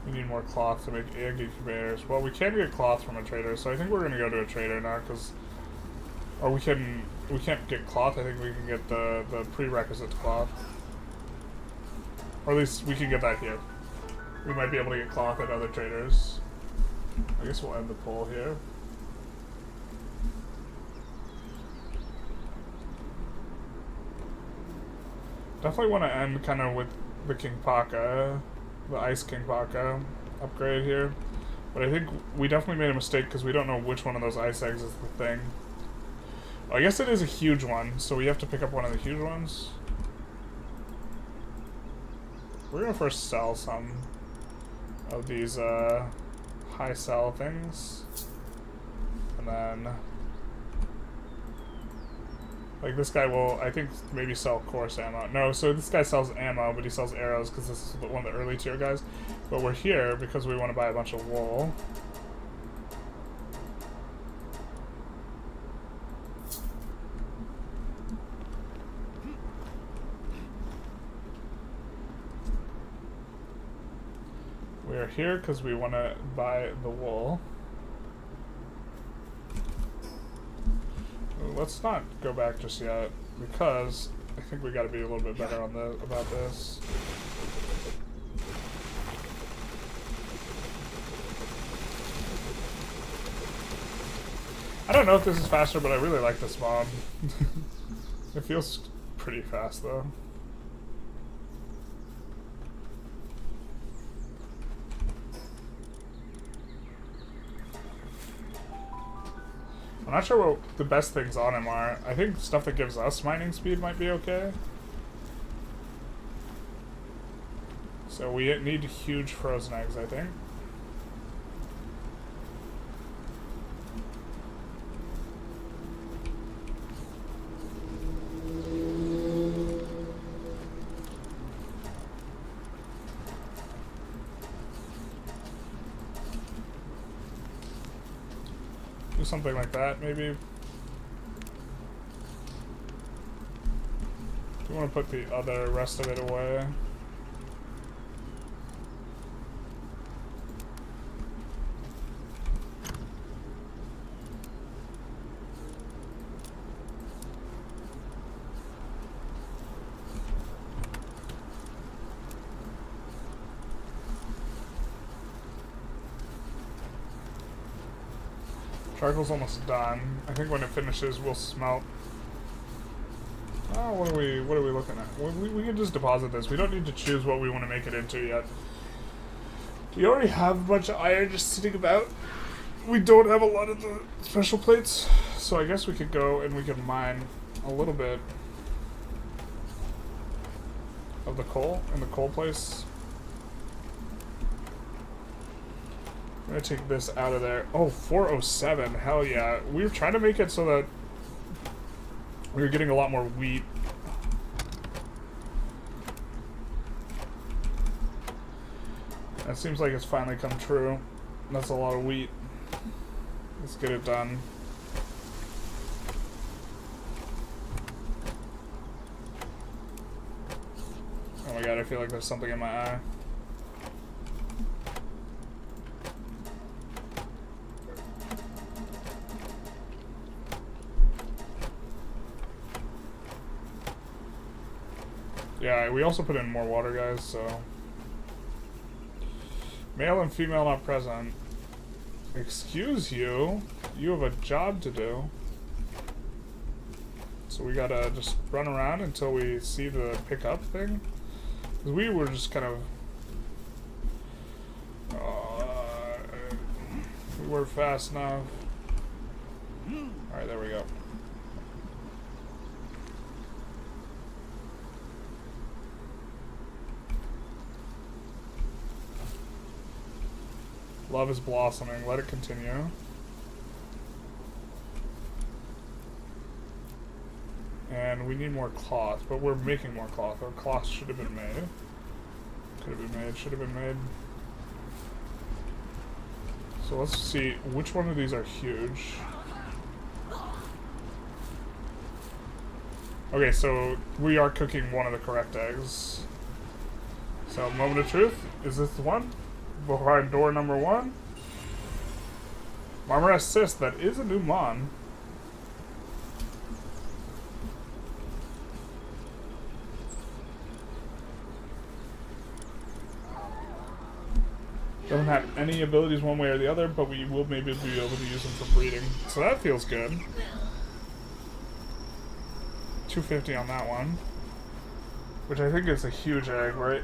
We need more cloth to make egg conveyors. Well, we can get cloth from a trader, so I think we're gonna go to a trader now, because... Or we can't get cloth, I think we can get the prerequisite cloth. Or at least we can get that here. We might be able to get cloth at other traders. I guess we'll end the poll here. Definitely want to end kind of with the King Paka, the Ice King Paka upgrade here. But I think we definitely made a mistake because we don't know which one of those ice eggs is the thing. Well, I guess it is a huge one, so we have to pick up one of the huge ones. We're gonna first sell some of these high sell things. And then... Like, this guy will, I think, maybe sell coarse ammo. No, so this guy sells ammo, but he sells arrows because this is one of the early tier guys. But we're here because we want to buy a bunch of wool. We are here because we want to buy the wool. Let's not go back just yet, because I think we got to be a little bit better on about this. I don't know if this is faster, but I really like this mod. It feels pretty fast, though. I'm not sure what the best things on him are. I think stuff that gives us mining speed might be okay. So we need huge frozen eggs, I think. Do something like that, maybe. We want to put the other rest of it away. Charcoal's almost done. I think when it finishes, we'll smelt. Oh, what are we looking at? We can just deposit this. We don't need to choose what we want to make it into yet. We already have a bunch of iron just sitting about. We don't have a lot of the special plates, so I guess we could go and we could mine a little bit of the coal in the coal place. I'm gonna take this out of there. Oh, 407. Hell yeah. We were trying to make it so that we were getting a lot more wheat. That seems like it's finally come true. That's a lot of wheat. Let's get it done. Oh my god, I feel like there's something in my eye. Yeah, we also put in more water, guys, so... Male and female not present. Excuse you. You have a job to do. So we gotta just run around until we see the pickup thing. 'Cause we were just kind of... we weren't fast enough. Alright, there we go. Love is blossoming. Let it continue. And we need more cloth, but we're making more cloth. Our cloth should have been made. Could have been made, should have been made. So let's see, which one of these are huge? Okay, so we are cooking one of the correct eggs. So, moment of truth. Is this the one? Behind door number 1? Marmor assist, that is a new mon. Doesn't have any abilities one way or the other, but we will maybe be able to use them for breeding. So that feels good. 250 on that one. Which I think is a huge egg, right?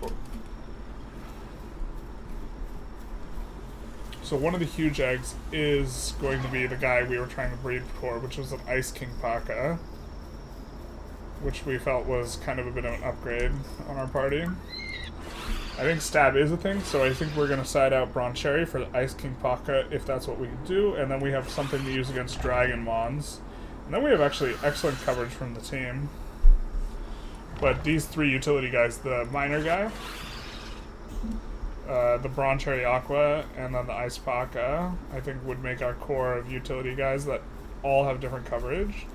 So one of the huge eggs is going to be the guy we were trying to breed for, which was an Ice King Paka. Which we felt was kind of a bit of an upgrade on our party. I think stab is a thing, so I think we're going to side out Bronze Cherry for the Ice King Paka if that's what we can do, and then we have something to use against Dragon Mons. And then we have actually excellent coverage from the team. But these 3 utility guys, the Miner guy, the Bronze Cherry Aqua, and then the Ice Paka, I think would make our core of utility guys that all have different coverage.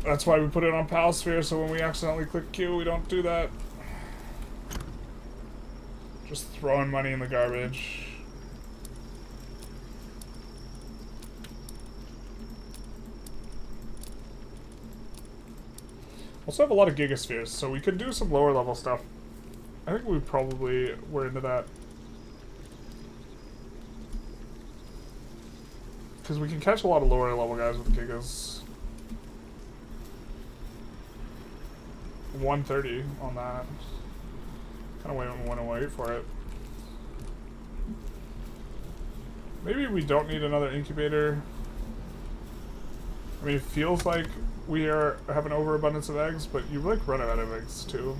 That's why we put it on Palsphere, so when we accidentally click Q, we don't do that. Just throwing money in the garbage. Also have a lot of Gigaspheres, so we could do some lower level stuff. I think we probably were into that. Because we can catch a lot of lower level guys with Gigas. 130 on that. Kind of want to wait for it. Maybe we don't need another incubator. I mean, it feels like we have an overabundance of eggs, but you like run out of eggs too.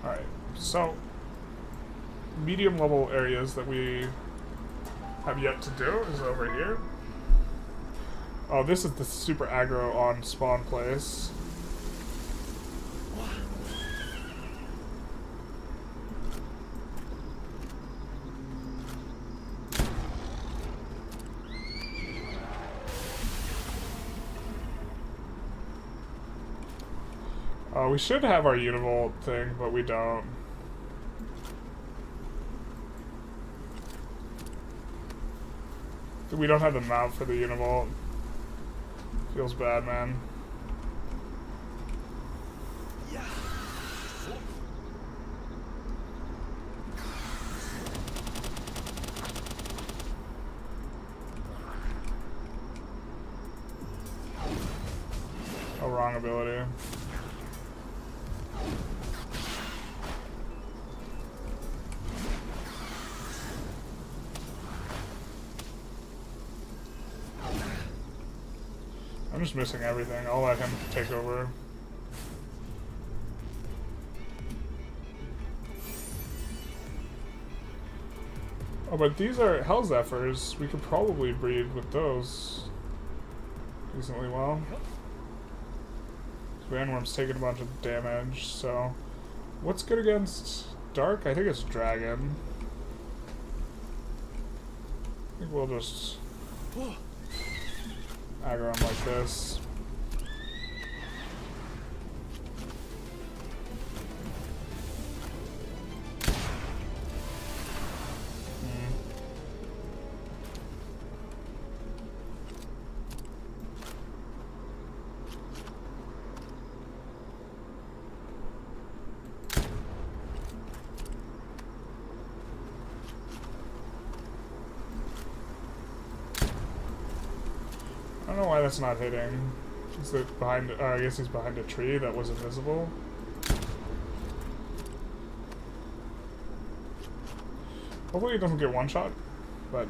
Alright, so medium level areas that we have yet to do is over here. Oh, this is the super aggro on spawn place. We should have our Univolt thing, but we don't. We don't have the mount for the Univolt. Feels bad, man. Oh, wrong ability. I'm just missing everything. I'll let him take over. Oh, but these are Hell Zephyrs. We could probably breed with those decently well. Vanworm's taking a bunch of damage, so... What's good against Dark? I think it's Dragon. I think we'll just... aggro him like this. I don't know why that's not hitting. Is it behind? I guess he's behind a tree that was invisible. Hopefully he doesn't get one shot, but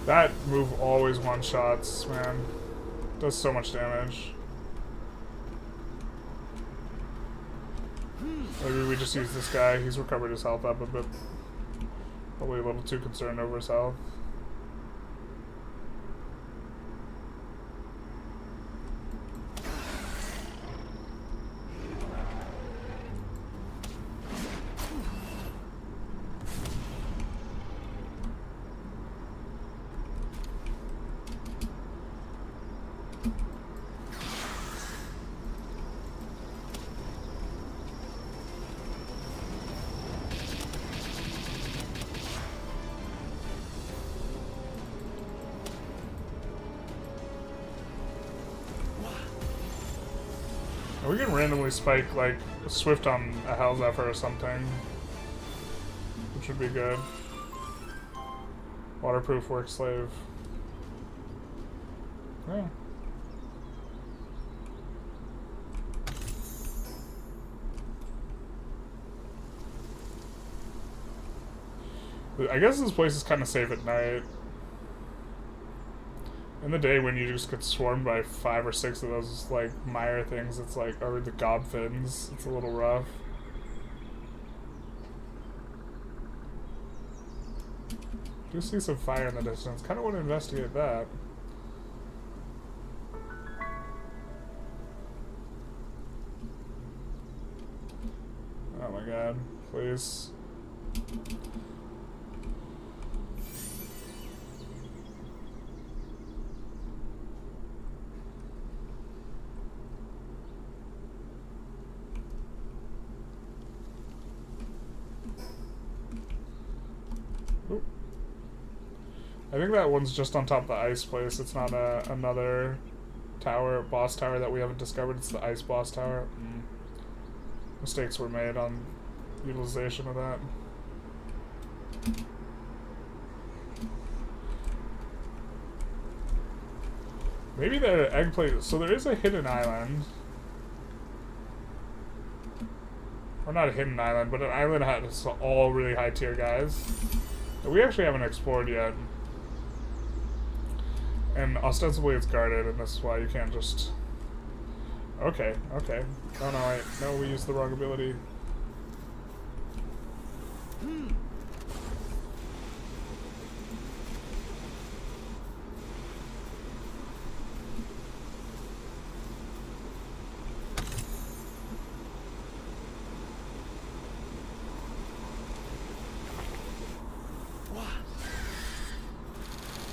that move always one shots, man. Does so much damage. Maybe we just use this guy. He's recovered his health up a bit. Probably a little too concerned over his health. We can randomly spike, like, Swift on a Hell Zephyr or something. Which would be good. Waterproof Work Slave. Yeah. I guess this place is kind of safe at night. In the day when you just get swarmed by 5 or 6 of those, like, mire things, it's like, or the gobfins, it's a little rough. Do see some fire in the distance. Kind of want to investigate that. Oh my god, please. I think that one's just on top of the ice place. It's not another tower, boss tower that we haven't discovered. It's the ice boss tower. Mistakes were made on utilization of that. Maybe the egg plate. So there is a hidden island. Or not a hidden island, but an island that has all really high tier guys that we actually haven't explored yet. And ostensibly it's guarded, and this is why you can't just... Okay, okay. Oh no, wait. No, we used the wrong ability.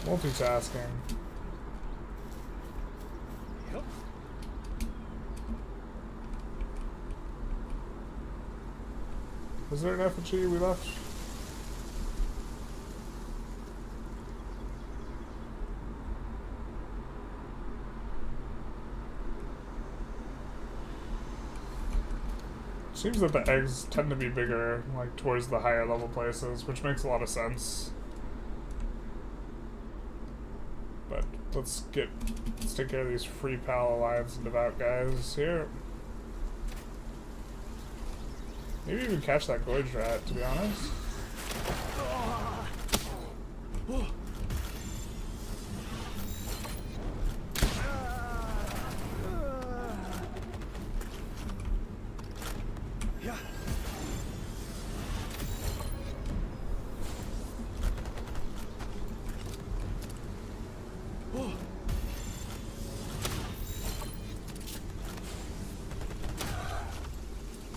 Multitasking. Was there an effigy we left? Seems that the eggs tend to be bigger, like, towards the higher level places, which makes a lot of sense. But let's take care of these free pal alliance and devout guys here. Maybe even catch that gorge rat, to be honest.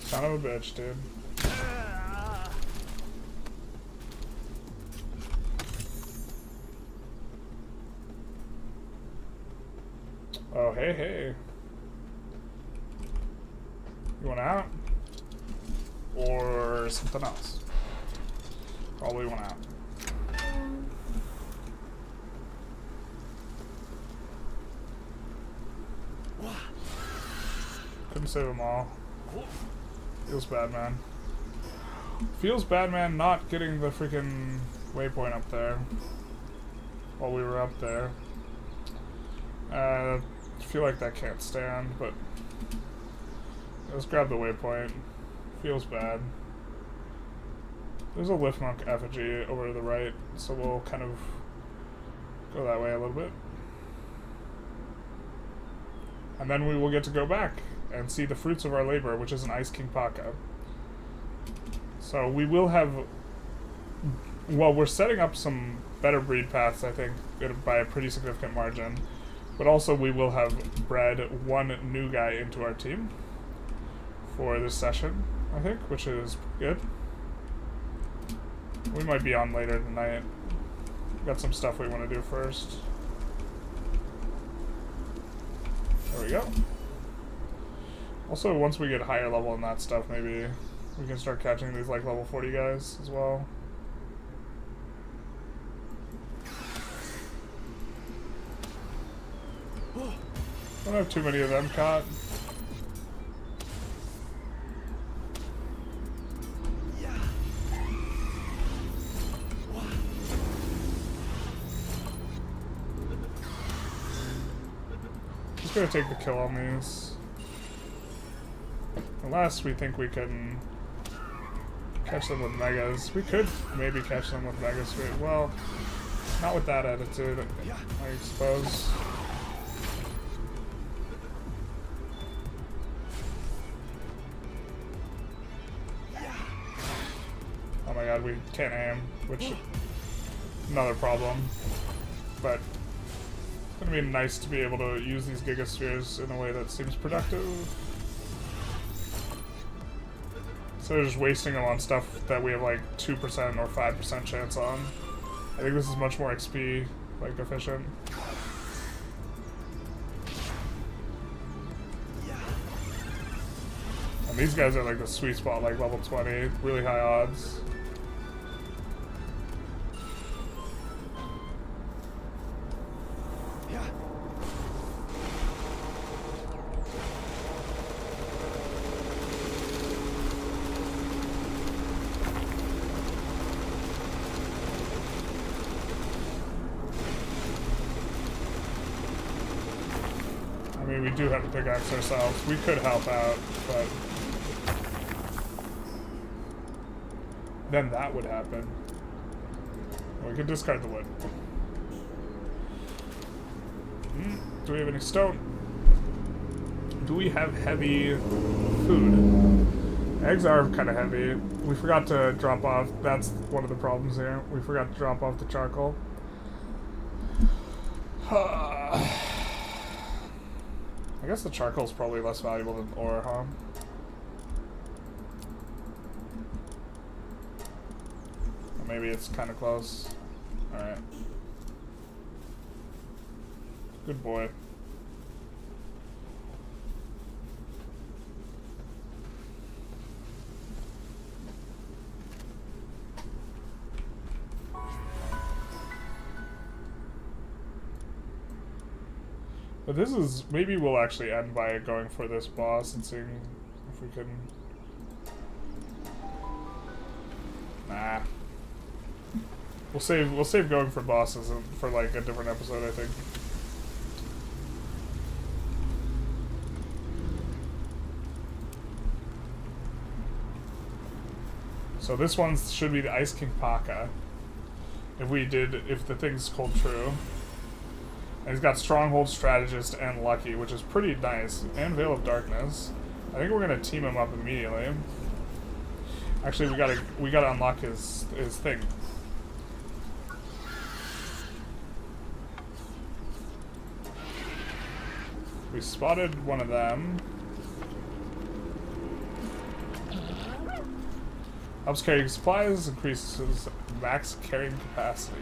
Son of a bitch, dude. Oh, hey, hey. You want out? Or something else? Probably want out. Couldn't save them all. Feels bad, man. Feels bad, man, not getting the freaking waypoint up there while we were up there. I feel like that can't stand, but let's grab the waypoint. Feels bad. There's a lift monk effigy over to the right, so we'll kind of go that way a little bit. And then we will get to go back and see the fruits of our labor, which is an Ice King Paka. So we will have... Well, we're setting up some better breed paths, I think, by a pretty significant margin. But also we will have bred one new guy into our team for this session, I think, which is good. We might be on later tonight. Got some stuff we want to do first. There we go. Also, once we get higher level in that stuff, maybe we can start catching these like level 40 guys as well. Don't have too many of them caught. Just gonna take the kill on these. Unless we think we can catch them with megas. We could maybe catch them with megas. Well, not with that attitude, I suppose. Oh my god, we can't aim, which another problem. But it's gonna be nice to be able to use these gigaspheres in a way that seems productive. So they're just wasting them on stuff that we have like 2% or 5% chance on. I think this is much more XP like efficient. And these guys are like the sweet spot, like level 20, really high odds. I mean, we do have to pickaxe ourselves. We could help out, but then that would happen. We could discard the wood. Do we have any stone? Do we have heavy food? Eggs are kind of heavy. We forgot to drop off. That's one of the problems here. We forgot to drop off the charcoal. I guess the charcoal is probably less valuable than ore, huh? Or maybe it's kind of close. Alright. Good boy. But this is, maybe we'll actually end by going for this boss and seeing if we can... Nah. We'll save going for bosses for like a different episode, I think. So this one should be the Ice King Paka. If the things hold true. And he's got Stronghold, Strategist, and Lucky, which is pretty nice. And Veil of Darkness. I think we're gonna team him up immediately. Actually, we gotta unlock his thing. We spotted one of them. Helps carrying supplies, increases max carrying capacity.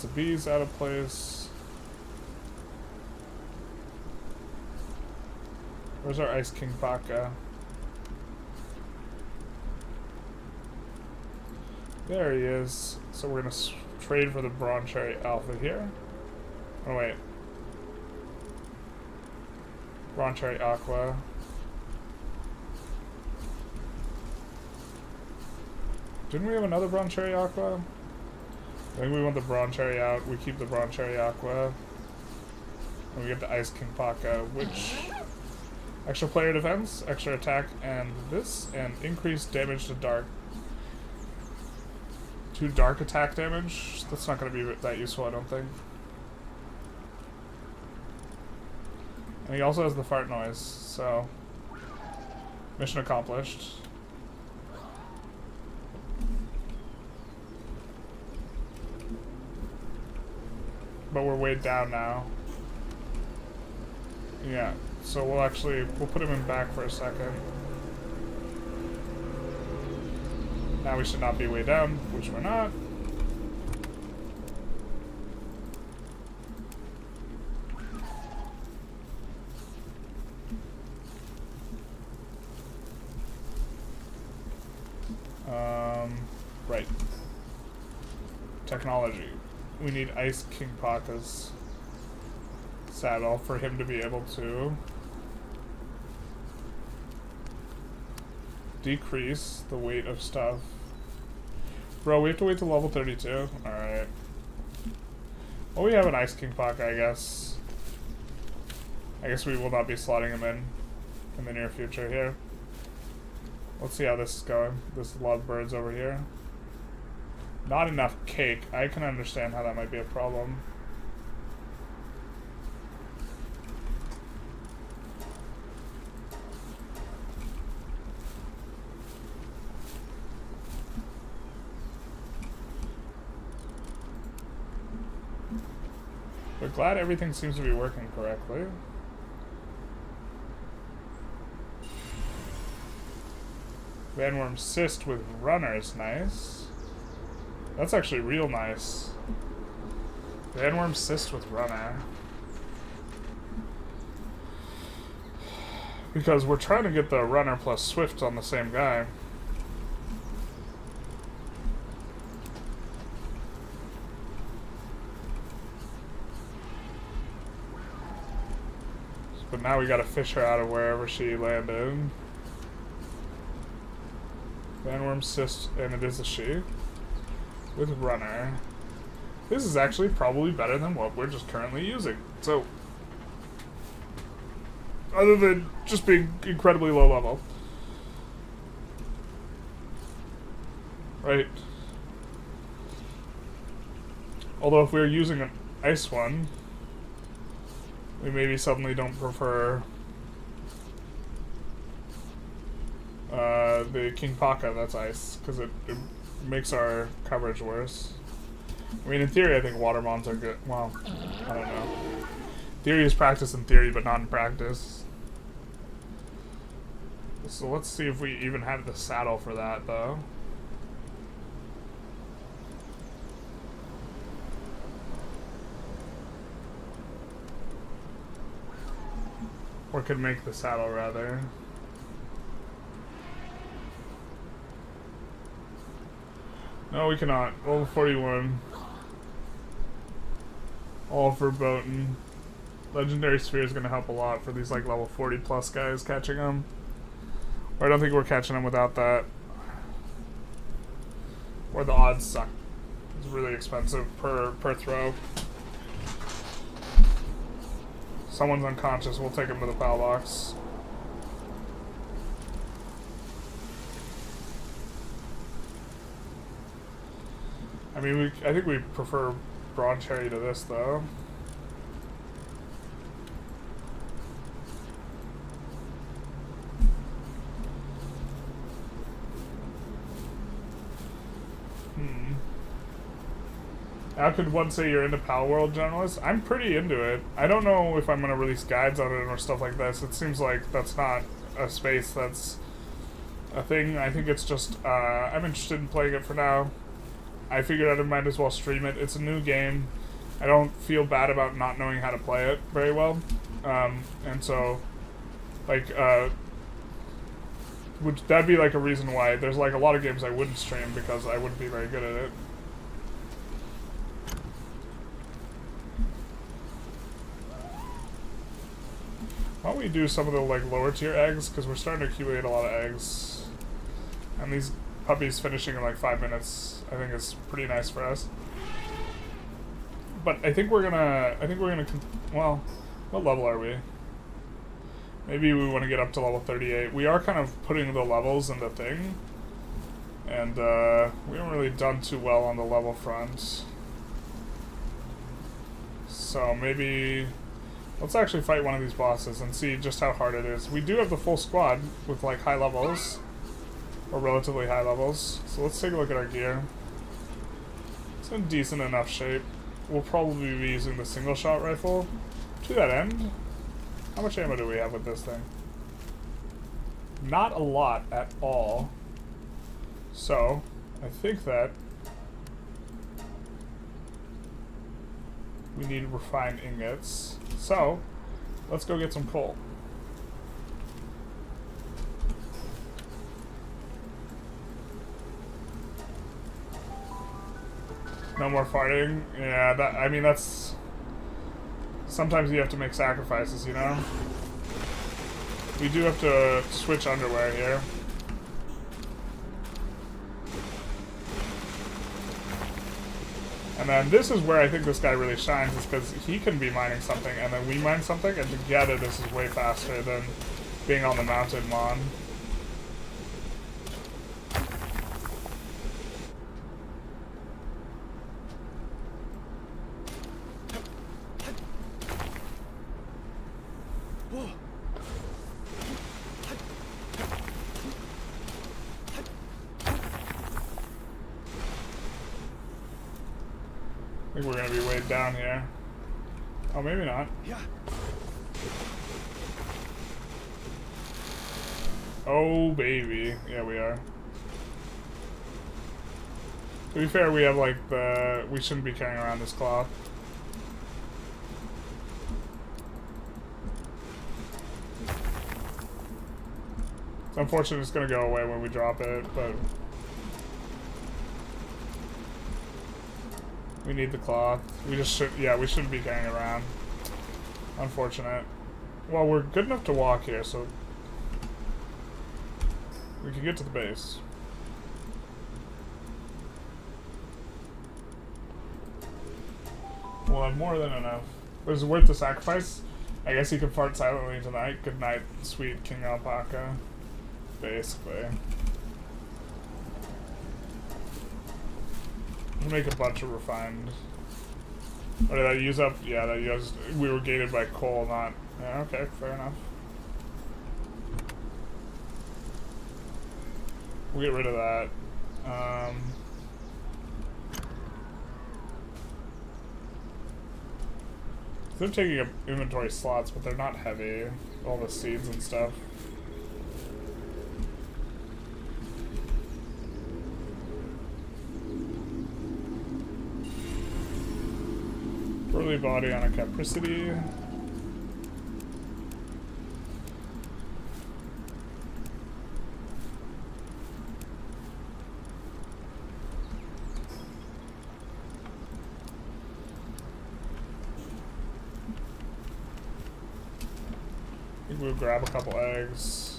The bees out of place. Where's our Ice King Paka? There he is. So we're gonna trade for the Bronze Cherry Alpha here. Oh wait. Broncherry Aqua. Didn't we have another Broncherry Aqua? I think we want the Broncherry out. We keep the Broncherry Aqua. And we get the Ice King Paka, which... Extra player defense, extra attack, and this, and increased damage to dark. 2 dark attack damage? That's not going to be that useful, I don't think. And he also has the fart noise, so... Mission accomplished. But we're weighed down now. Yeah, so we'll put him in back for a second. Now we should not be way down, which we're not. Right. Technology. We need Ice King Paka's saddle for him to be able to decrease the weight of stuff. Bro, we have to wait till level 32? Alright. Well, we have an Ice King Paka, I guess. I guess we will not be slotting him in the near future here. Let's see how this is going. There's a lot of birds over here. Not enough cake. I can understand how that might be a problem. But glad everything seems to be working correctly. Vanworm Cyst with runners, nice. That's actually real nice. Vanworm Cyst with runner. Because we're trying to get the runner plus swift on the same guy. But now we gotta fish her out of wherever she landed. Vanworm Cyst, and it is a she. With runner. This is actually probably better than what we're just currently using. So, other than just being incredibly low level. Right. Although if we're using an ice one, we maybe suddenly don't prefer the King Paka that's ice, because it makes our coverage worse. I mean, in theory, I think Watermons are good. Well, I don't know. Theory is practice in theory, but not in practice. So let's see if we even have the saddle for that, though. Or could make the saddle, rather. No, we cannot. Level 41. All for Boatin. Legendary Sphere is going to help a lot for these like level 40 plus guys catching them. Or I don't think we're catching them without that. Or the odds suck. It's really expensive per throw. Someone's unconscious, we'll take him to the PAL box. I mean, I think we prefer Broncherry to this, though. How could one say you're into Palworld, Generalist? I'm pretty into it. I don't know if I'm going to release guides on it or stuff like this. It seems like that's not a space that's a thing. I think it's just, I'm interested in playing it for now. I figured I might as well stream it. It's a new game. I don't feel bad about not knowing how to play it very well. And so, like, that'd be like a reason why there's like a lot of games I wouldn't stream because I wouldn't be very good at it. Why don't we do some of the like lower tier eggs, because we're starting to accumulate a lot of eggs. And these puppies finishing in like 5 minutes, I think is pretty nice for us. But I think we're gonna, well, what level are we? Maybe we want to get up to level 38. We are kind of putting the levels in the thing. And we haven't really done too well on the level front. So maybe let's actually fight one of these bosses and see just how hard it is. We do have the full squad with like high levels, or relatively high levels. So let's take a look at our gear. It's in decent enough shape. We'll probably be using the single shot rifle. To that end, how much ammo do we have with this thing? Not a lot at all. So, I think that we need refined ingots. So, let's go get some coal. No more farting? Yeah, that, I mean, that's... Sometimes you have to make sacrifices, you know? We do have to switch underwear here. And then this is where I think this guy really shines, is because he can be mining something, and then we mine something, and together this is way faster than being on the mountain mon. I think we're gonna be way down here. Oh, maybe not. Yeah. Oh, baby. Yeah, we are. To be fair, we have like the... We shouldn't be carrying around this cloth. It's unfortunate it's gonna go away when we drop it, but... We need the cloth. We just should, yeah, we shouldn't be carrying it around. Unfortunate. Well, we're good enough to walk here, so we can get to the base. We'll have more than enough. Was it worth the sacrifice? I guess you can fart silently tonight. Good night, sweet King Alpaca. Basically. Make a bunch of refined. Or did I use up? Yeah, that used. We were gated by coal, not. Yeah, okay, fair enough. We'll get rid of that. They're taking up inventory slots, but they're not heavy. All the seeds and stuff. Early body on a capricity. I think we'll grab a couple eggs.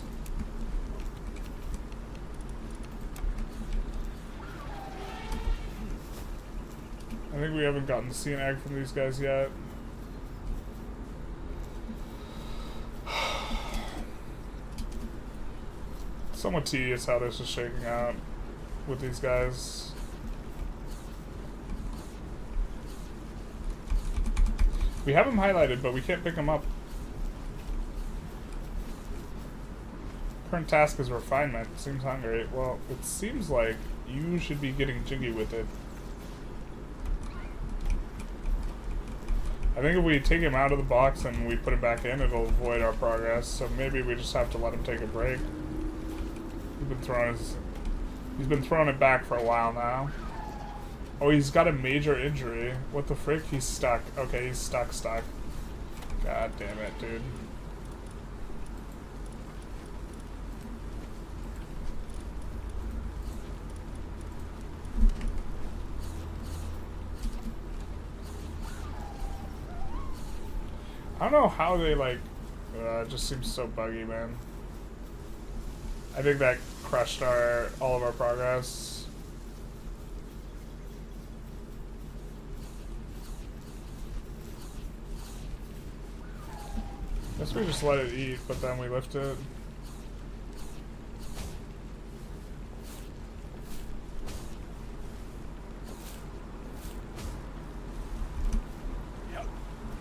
I think we haven't gotten to see an egg from these guys yet. Somewhat tedious how this is shaking out with these guys. We have them highlighted, but we can't pick them up. Current task is refinement. Seems hungry. Well, it seems like you should be getting jiggy with it. I think if we take him out of the box and we put him back in, it'll avoid our progress. So maybe we just have to let him take a break. He's been throwing it back for a while now. Oh, he's got a major injury. What the frick? He's stuck. Okay, he's stuck. God damn it, dude. I don't know how they, like, It just seems so buggy, man. I think that crushed all of our progress. Guess we just let it eat, but then we lift it.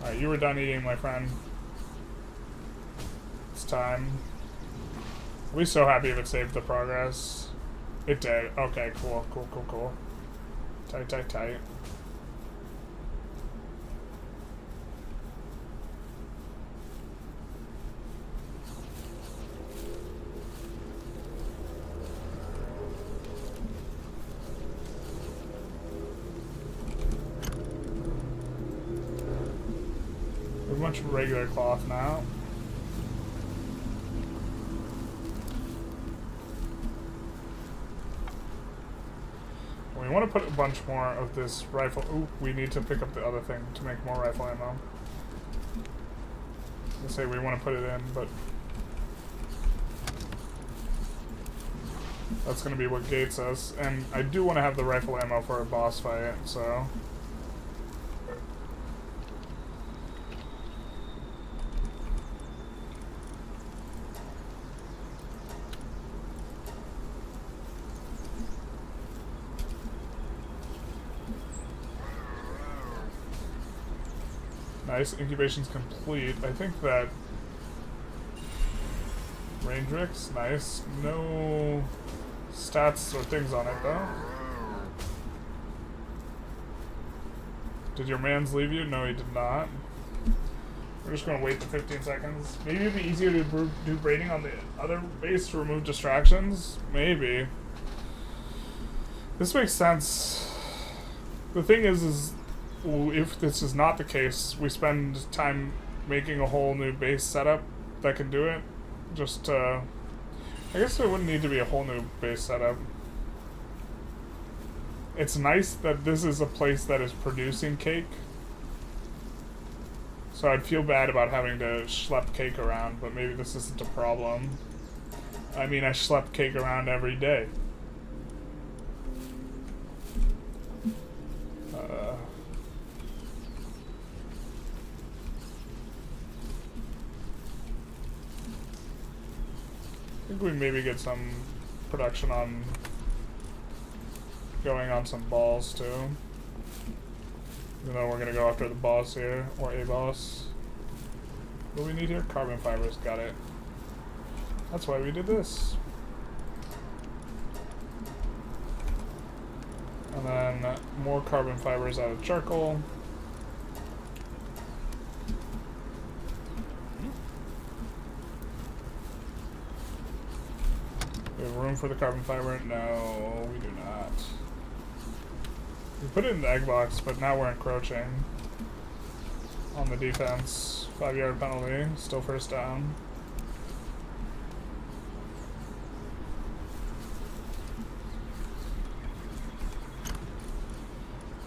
Alright, you were done eating, my friend. It's time. I'll be so happy if it saved the progress. It did. Okay, cool, cool, cool, cool. Tight, tight, tight. We have a bunch of regular cloth now. We want to put a bunch more of this rifle. Ooh, we need to pick up the other thing to make more rifle ammo. I say we want to put it in, but that's going to be what gates us. And I do want to have the rifle ammo for a boss fight, so. Nice, incubation's complete. I think that range Rix, nice. No stats or things on it though. Did your mans leave you? No, he did not. We're just gonna wait the 15 seconds. Maybe it'd be easier to do braiding on the other base to remove distractions. Maybe. This makes sense. The thing is if this is not the case, we spend time making a whole new base setup that can do it. Just, I guess there wouldn't need to be a whole new base setup. It's nice that this is a place that is producing cake. So I'd feel bad about having to schlep cake around, but maybe this isn't a problem. I mean, I schlep cake around every day. I think we maybe get some production on going on some balls too. Even though we're gonna go after the boss here, or a boss. What do we need here? Carbon fibers, got it. That's why we did this. And then more carbon fibers out of charcoal. We have room for the carbon fiber? No, we do not. We put it in the egg box, but now we're encroaching on the defense. 5-yard penalty, still first down.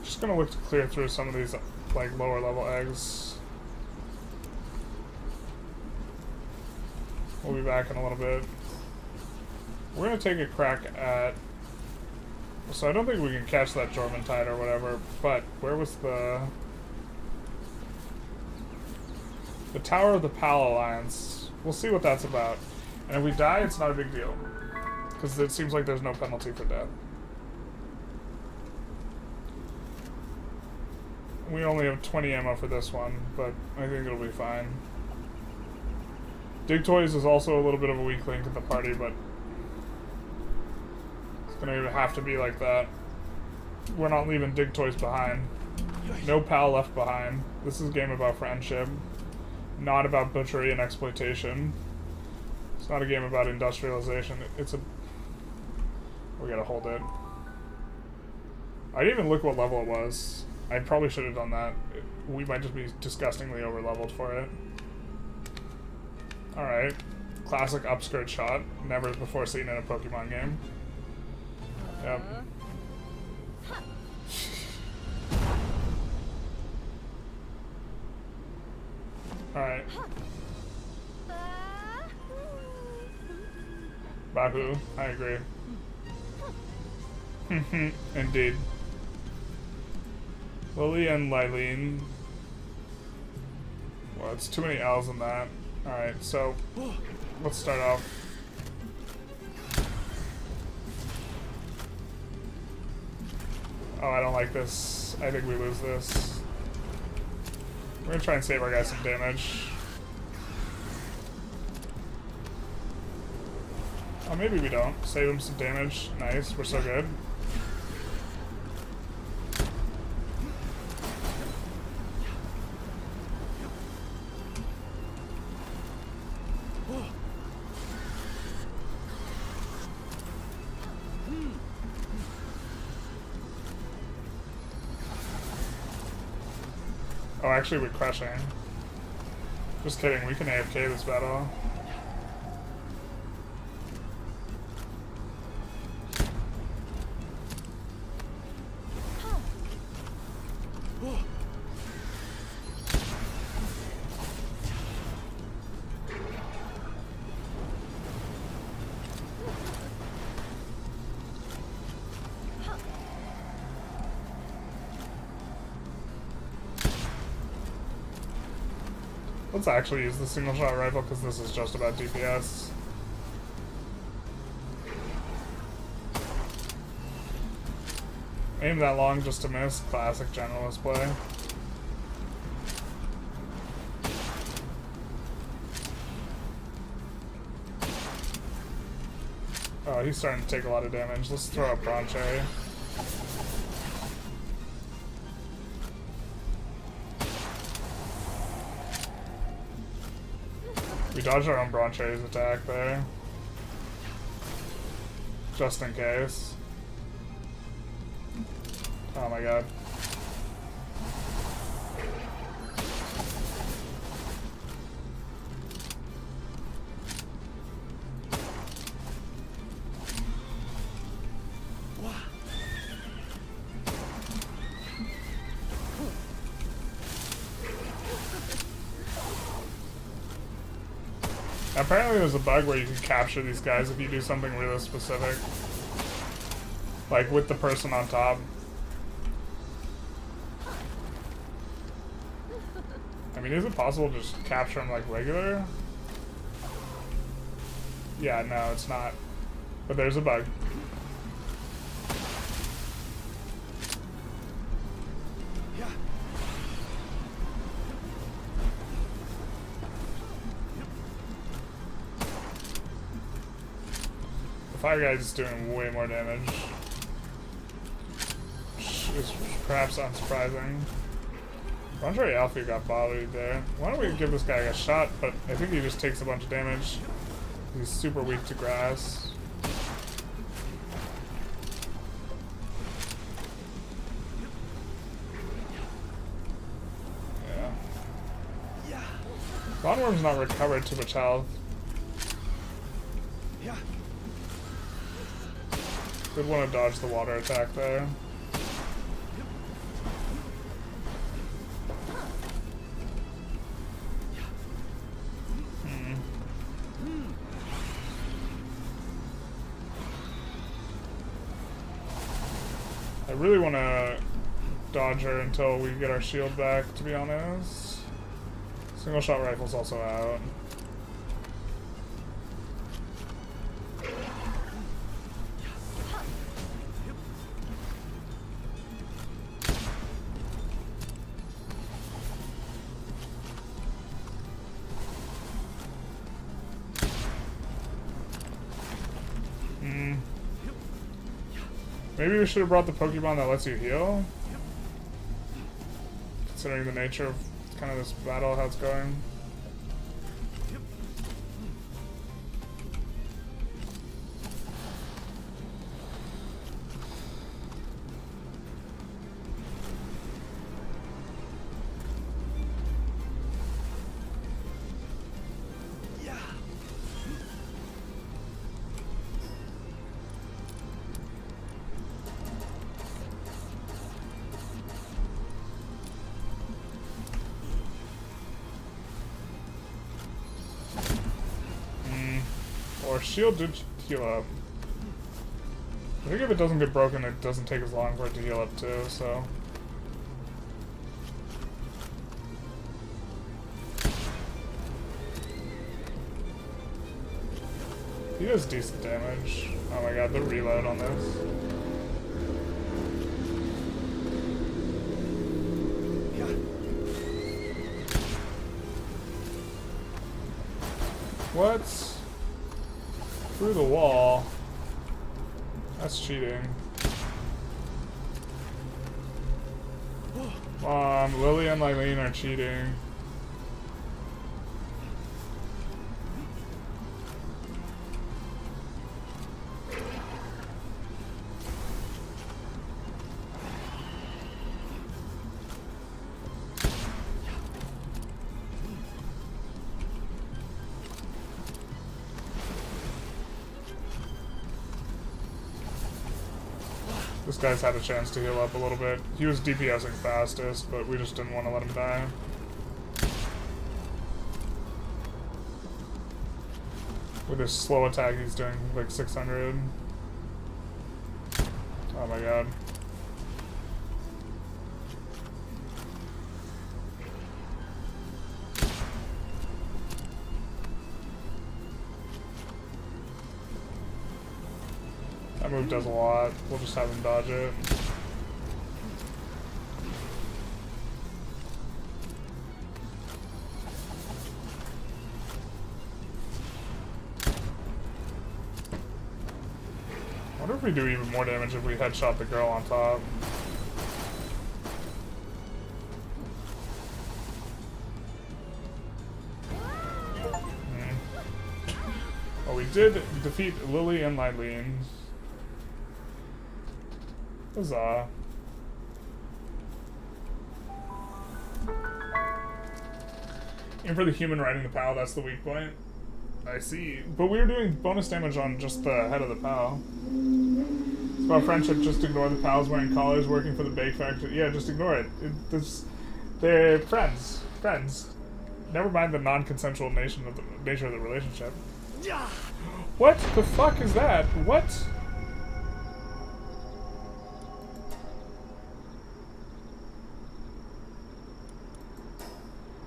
Just gonna look to clear through some of these like lower level eggs. We'll be back in a little bit. We're gonna take a crack at. So I don't think we can catch that Jorventide or whatever, but where was the Tower of the Pal Alliance? We'll see what that's about. And if we die, it's not a big deal. Because it seems like there's no penalty for death. We only have 20 ammo for this one, but I think it'll be fine. Dig Toys is also a little bit of a weak link in the party, but it's gonna have to be like that. We're not leaving Dig Toys behind. No pal left behind. This is a game about friendship, not about butchery and exploitation. It's not a game about industrialization. It's a... We gotta hold it. I didn't even look what level it was. I probably should have done that. We might just be disgustingly over-leveled for it. Alright. Classic upskirt shot. Never before seen in a Pokemon game. Yep. Alright. Bahu, I agree. Indeed. Lily and Lylene. Well, it's too many L's in that. Alright, so let's start off. Oh, I don't like this. I think we lose this. We're gonna try and save our guy some damage. Oh, maybe we don't. Save him some damage. Nice, we're so good. Oh, actually, we're crushing. Just kidding, we can AFK this battle. Let's actually use the single shot rifle because this is just about DPS. Aim that long just to miss. Classic Generalist play. Oh, he's starting to take a lot of damage. Let's throw up Bronche. We dodged our own Bronche's attack there. Just in case. Oh my god. Apparently there's a bug where you can capture these guys if you do something really specific. Like with the person on top. I mean, is it possible to just capture them like regular? Yeah, no, it's not. But there's a bug. The fire guy is doing way more damage. Which is perhaps unsurprising. Andre Alfie got bothered there. Why don't we give this guy a shot? But I think he just takes a bunch of damage. He's super weak to grass. Yeah. Bondworm's not recovered too much health. Did want to dodge the water attack there. I really want to dodge her until we get our shield back, to be honest. Single shot rifle's also out. Maybe we should have brought the Pokemon that lets you heal? Considering the nature of kind of this battle, how it's going. Or shield heal up. I think if it doesn't get broken, it doesn't take as long for it to heal up too, so... He does decent damage. Oh my god, the reload on this. What? Through the wall? That's cheating. Lily and Lylene are cheating. This guy's had a chance to heal up a little bit. He was DPSing fastest, but we just didn't want to let him die. With his slow attack, he's doing like 600. Oh my god. That move does a lot. We'll just have him dodge it. I wonder if we do even more damage if we headshot the girl on top. Well, we did defeat Lily and Lylene. Huzzah. Aim for the human riding the POW, that's the weak point. I see. But we were doing bonus damage on just the head of the POW. It's about friendship, just ignore the POWs wearing collars, working for the bake factory. Yeah, just ignore it. They're friends. Friends. Never mind the non-consensual nature of the relationship. What the fuck is that? What?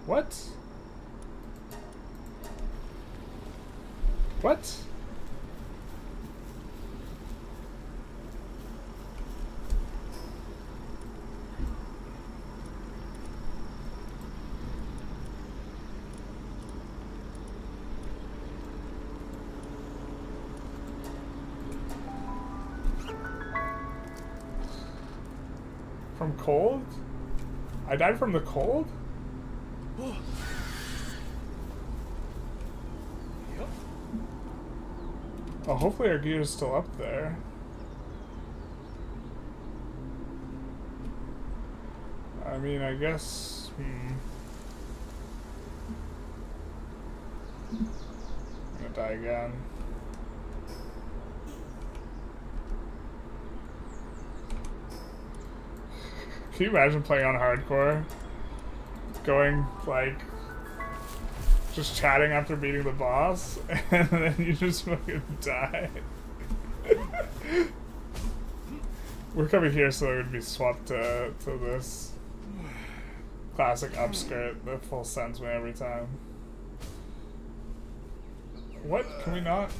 What? What? From cold? I died from the cold? Oh, hopefully our gear is still up there. I mean, I guess... I'm gonna die again. Can you imagine playing on hardcore? Going, like... just chatting after beating the boss, and then you just fucking die. We're coming here so it would be swapped to this classic upskirt that full sends me every time. What? Can we not?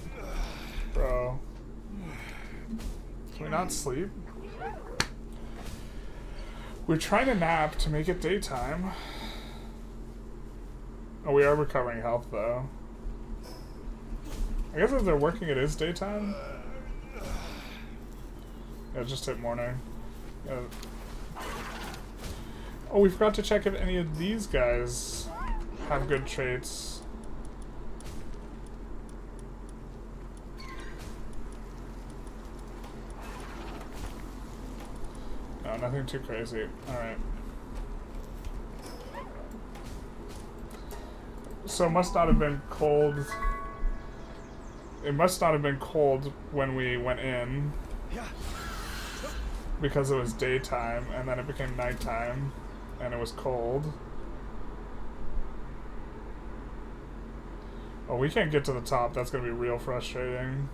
Bro. Can we not sleep? We're trying to nap to make it daytime. Oh, we are recovering health, though. I guess if they're working, it is daytime. Yeah, just hit morning. Yeah. Oh, we forgot to check if any of these guys have good traits. No, nothing too crazy. Alright. So it must not have been cold. It must not have been cold when we went in. Because it was daytime, and then it became nighttime, and it was cold. Oh, we can't get to the top. That's gonna be real frustrating.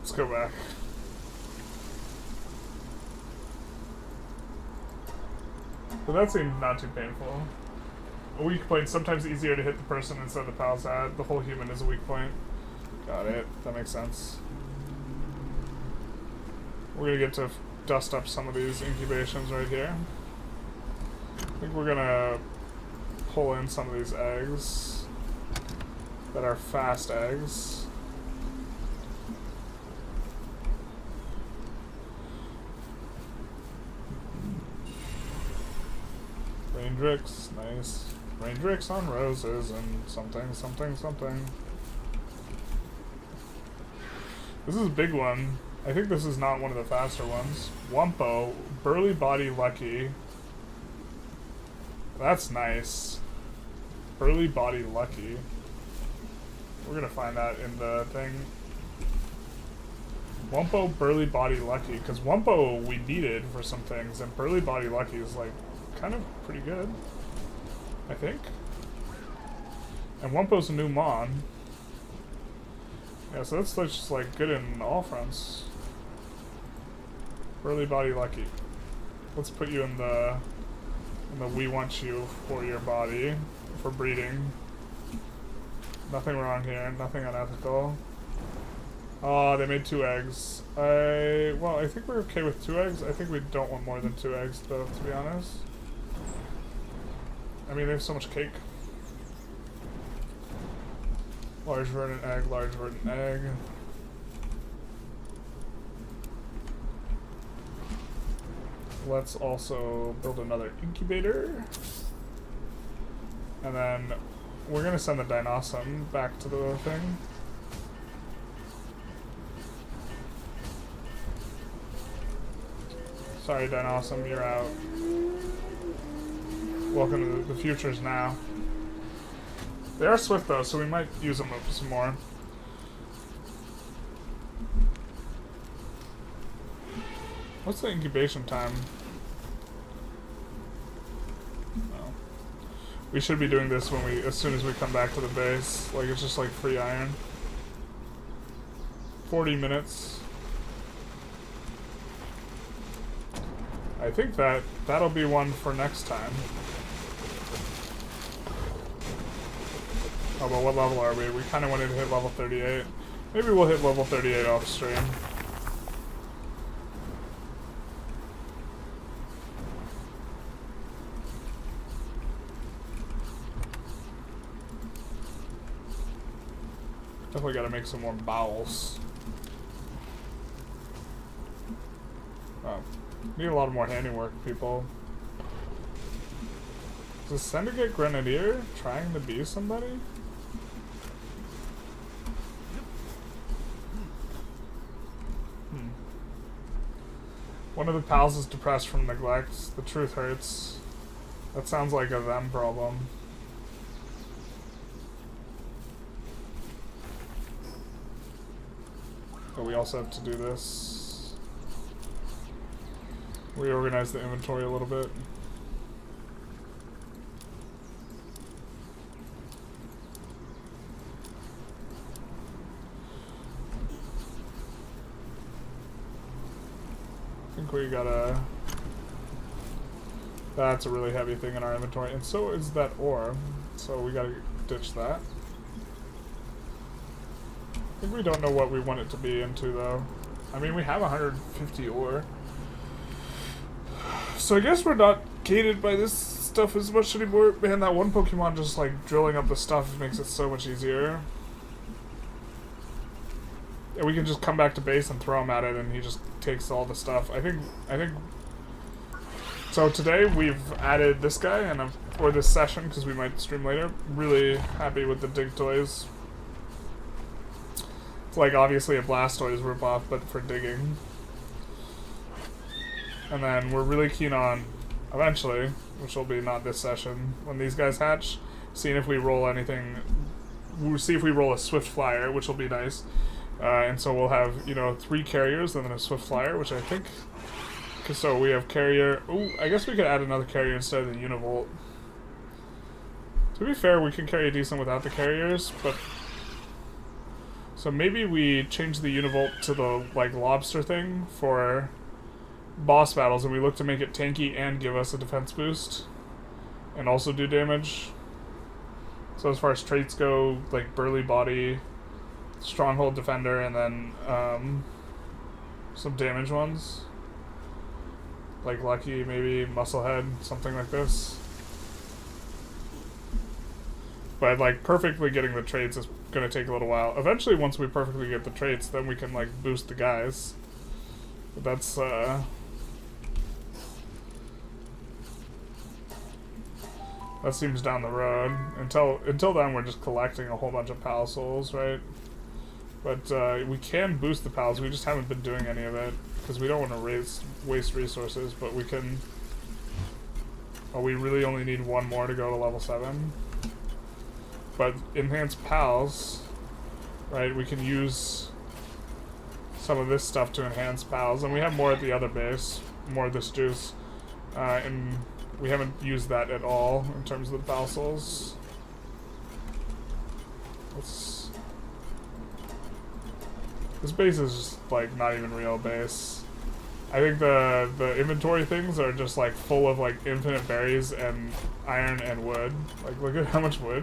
Let's go back. But that seemed not too painful. A weak point, sometimes easier to hit the person instead of the pal's head. The whole human is a weak point. Got it. That makes sense. We're gonna get to dust up some of these incubations right here. I think we're gonna pull in some of these eggs that are fast eggs. Raindrix, nice. Raindrix on roses and something, something, something. This is a big one. I think this is not one of the faster ones. Wumpo, Burly Body Lucky. That's nice. Burly Body Lucky. We're gonna find that in the thing. Wumpo, Burly Body Lucky. Because Wumpo we needed for some things, and Burly Body Lucky is like kind of pretty good, I think. And Wumpo's a new Mon. Yeah, so that's just like good in all fronts. Burly Body Lucky. Let's put you in the we want you for your body, for breeding. Nothing wrong here, nothing unethical. Oh, they made 2 eggs. Well, I think we're okay with 2 eggs. I think we don't want more than 2 eggs though, to be honest. I mean, they have so much cake. Large verdant egg, large verdant egg. Let's also build another incubator. And then we're gonna send the Dinosaur back to the thing. Sorry, Dinosaur, you're out. Welcome to the futures now. They are swift though, so we might use them up some more. What's the incubation time? Oh. We should be doing this when as soon as we come back to the base. Like, it's just like free iron. 40 minutes. I think that'll be one for next time. Oh, but what level are we? We kind of wanted to hit level 38. Maybe we'll hit level 38 off stream. Definitely gotta make some more bowels. Oh. Need a lot more handiwork, people. Is the Syndicate Grenadier trying to be somebody? One of the pals is depressed from neglect. The truth hurts. That sounds like a them problem. But we also have to do this. Reorganize the inventory a little bit. I think we gotta... That's a really heavy thing in our inventory, and so is that ore. So we gotta ditch that. I think we don't know what we want it to be into, though. I mean, we have 150 ore. So I guess we're not gated by this stuff as much anymore. Man, that one Pokemon just, like, drilling up the stuff makes it so much easier. And we can just come back to base and throw him at it, and he just takes all the stuff. I think... So today we've added this guy, and or this session, because we might stream later. Really happy with the dig toys. It's like obviously a Blastoise ripoff, but for digging. And then we're really keen on, eventually, which will be not this session, when these guys hatch, seeing if we roll anything. We'll see if we roll a Swift Flyer, which will be nice. And so we'll have, 3 carriers and then a Swift Flyer, which I think... So we have carrier... Ooh, I guess we could add another carrier instead of the Univolt. To be fair, we can carry decent without the carriers, but... So maybe we change the univolt to the like lobster thing for boss battles, and we look to make it tanky and give us a defense boost, and also do damage. So as far as traits go, like burly body, stronghold defender, and then some damage ones. Like lucky, maybe musclehead, something like this. But like perfectly getting the traits is gonna take a little while. Eventually, once we perfectly get the traits, then we can like boost the guys. But that's that seems down the road. Until then, we're just collecting a whole bunch of pal souls, right? But we can boost the pals. We just haven't been doing any of it because we don't want to waste resources. But we can. Oh, we really only need one more to go to level 7. But enhanced pals, right? We can use some of this stuff to enhance pals, and we have more at the other base, more of this juice, and we haven't used that at all in terms of the pal souls. This base is just like not even real base. I think the inventory things are just like full of like infinite berries and iron and wood. Like look at how much wood.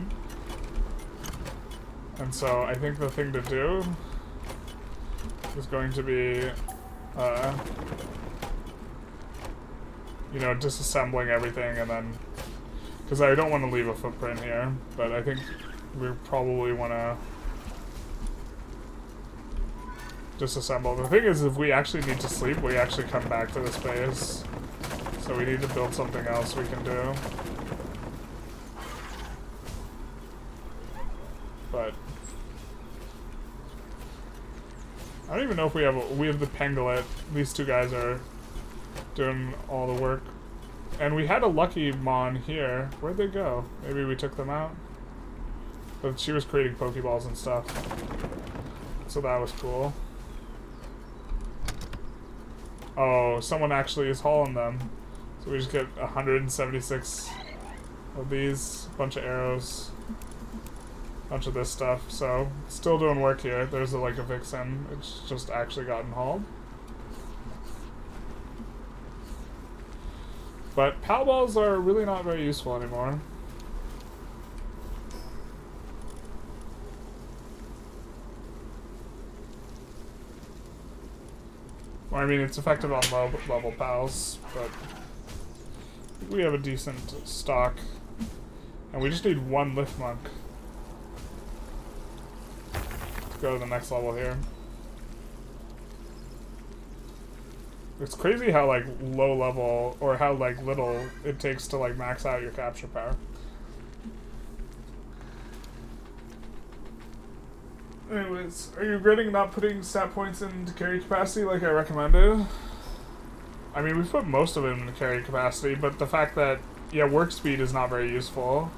And so I think the thing to do is going to be, you know, disassembling everything and then, because I don't want to leave a footprint here, but I think we probably want to disassemble. The thing is, if we actually need to sleep, we actually come back to this base. So we need to build something else we can do. But I don't even know if we have the Pangolin. These two guys are doing all the work. And we had a Lucky Mon here. Where'd they go? Maybe we took them out? But she was creating Pokeballs and stuff. So that was cool. Oh, someone actually is hauling them. So we just get 176 of these. Bunch of arrows. Bunch of this stuff. So, still doing work here. There's like a Vixen. It's just actually gotten hauled. But Pal Balls are really not very useful anymore. Well, I mean, it's effective on low level pals, but we have a decent stock. And we just need one Lift Monk to go to the next level here. It's crazy how, like, low level, or how, like, little it takes to, like, max out your capture power. Anyways, are you regretting not putting stat points into carry capacity like I recommended? I mean, we put most of it into carry capacity, but the fact that, yeah, work speed is not very useful.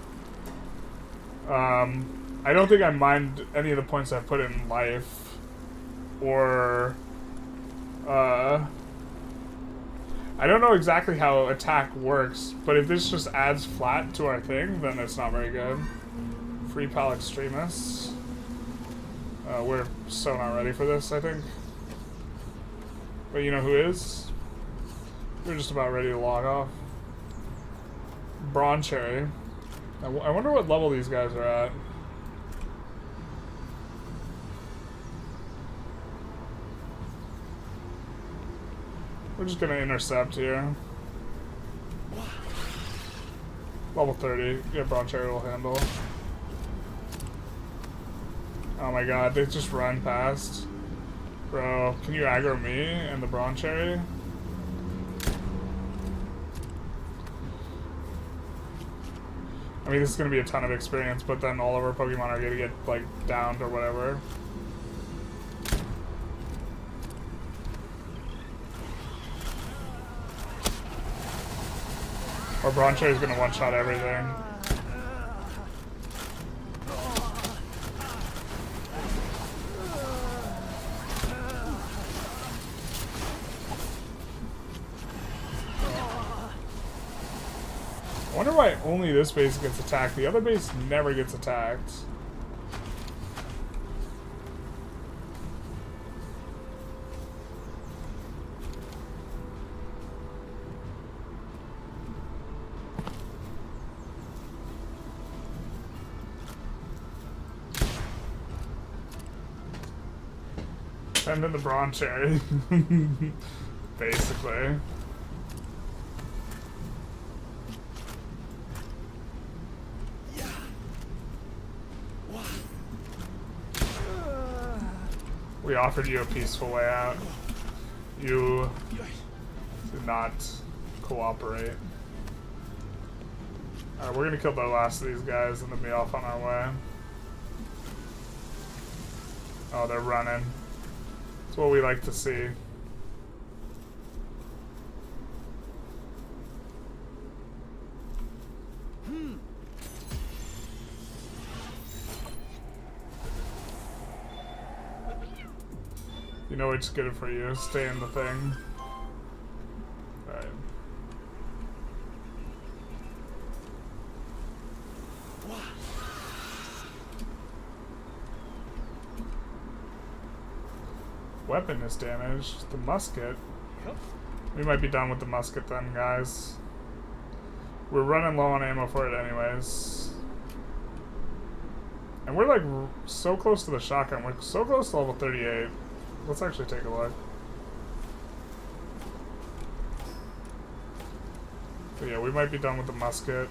I don't think I mind any of the points I've put in life, or, I don't know exactly how attack works, but if this just adds flat to our thing, then it's not very good. Free Pal Extremists. We're so not ready for this, I think. But you know who is? We're just about ready to log off. Brawn Cherry. I wonder what level these guys are at. We're just gonna intercept here. Level 30. Yeah, Brawn Cherry will handle. Oh my god, they just run past. Bro, can you aggro me and the Brawn Cherry? I mean, this is gonna be a ton of experience, but then all of our Pokemon are gonna get, like, downed or whatever. Or Brawn Cherry's gonna one-shot everything. I wonder why only this base gets attacked. The other base never gets attacked. Send in the bronze cherry. Basically. We offered you a peaceful way out. You did not cooperate. Alright, we're gonna kill the last of these guys and then be off on our way. Oh, they're running. That's what we like to see. You know it's good for you. Stay in the thing. Alright. Weapon is damaged. The musket. Yep. We might be done with the musket then, guys. We're running low on ammo for it anyways. And we're like so close to the shotgun. We're so close to level 38. Let's actually take a look. But yeah, we might be done with the musket.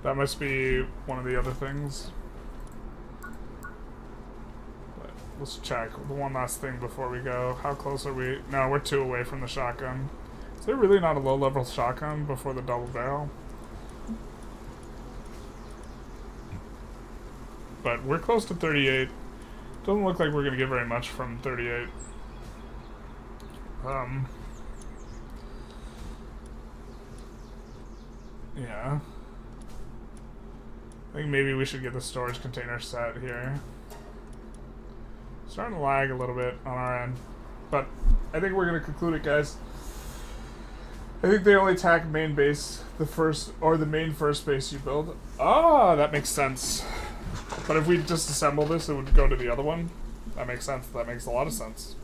That must be one of the other things. But let's check the one last thing before we go. How close are we? No, we're 2 away from the shotgun. Is there really not a low-level shotgun before the double barrel? But we're close to 38. Doesn't look like we're gonna get very much from 38. Yeah. I think maybe we should get the storage container set here. Starting to lag a little bit on our end. But I think we're going to conclude it, guys. I think they only attack main base, the main first base you build. Ah, that makes sense. But if we disassemble this, it would go to the other one. That makes sense. That makes a lot of sense.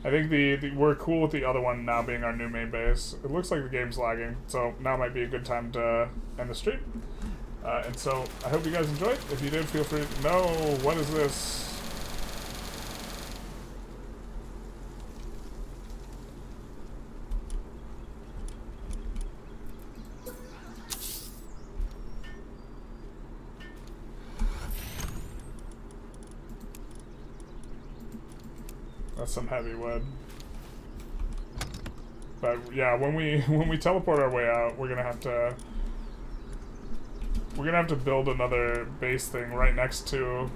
I think we're cool with the other one now being our new main base. It looks like the game's lagging, so now might be a good time to end the stream. And so I hope you guys enjoyed. If you did, feel free to know what is this. That's some heavy wood. But yeah, when we teleport our way out, we're gonna have to build another base thing right next to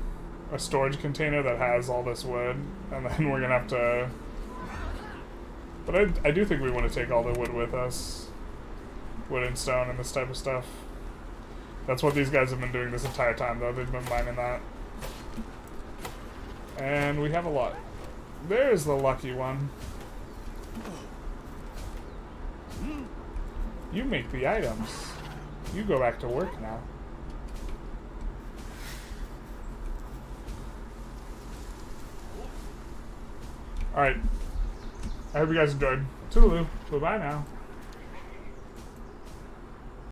a storage container that has all this wood, and then we're gonna have to. But I do think we want to take all the wood with us, wood and stone and this type of stuff. That's what these guys have been doing this entire time, though. They've been mining that, and we have a lot. There's the lucky one. You make the items. You go back to work now. Alright. I hope you guys enjoyed. Toodaloo. Bye-bye now.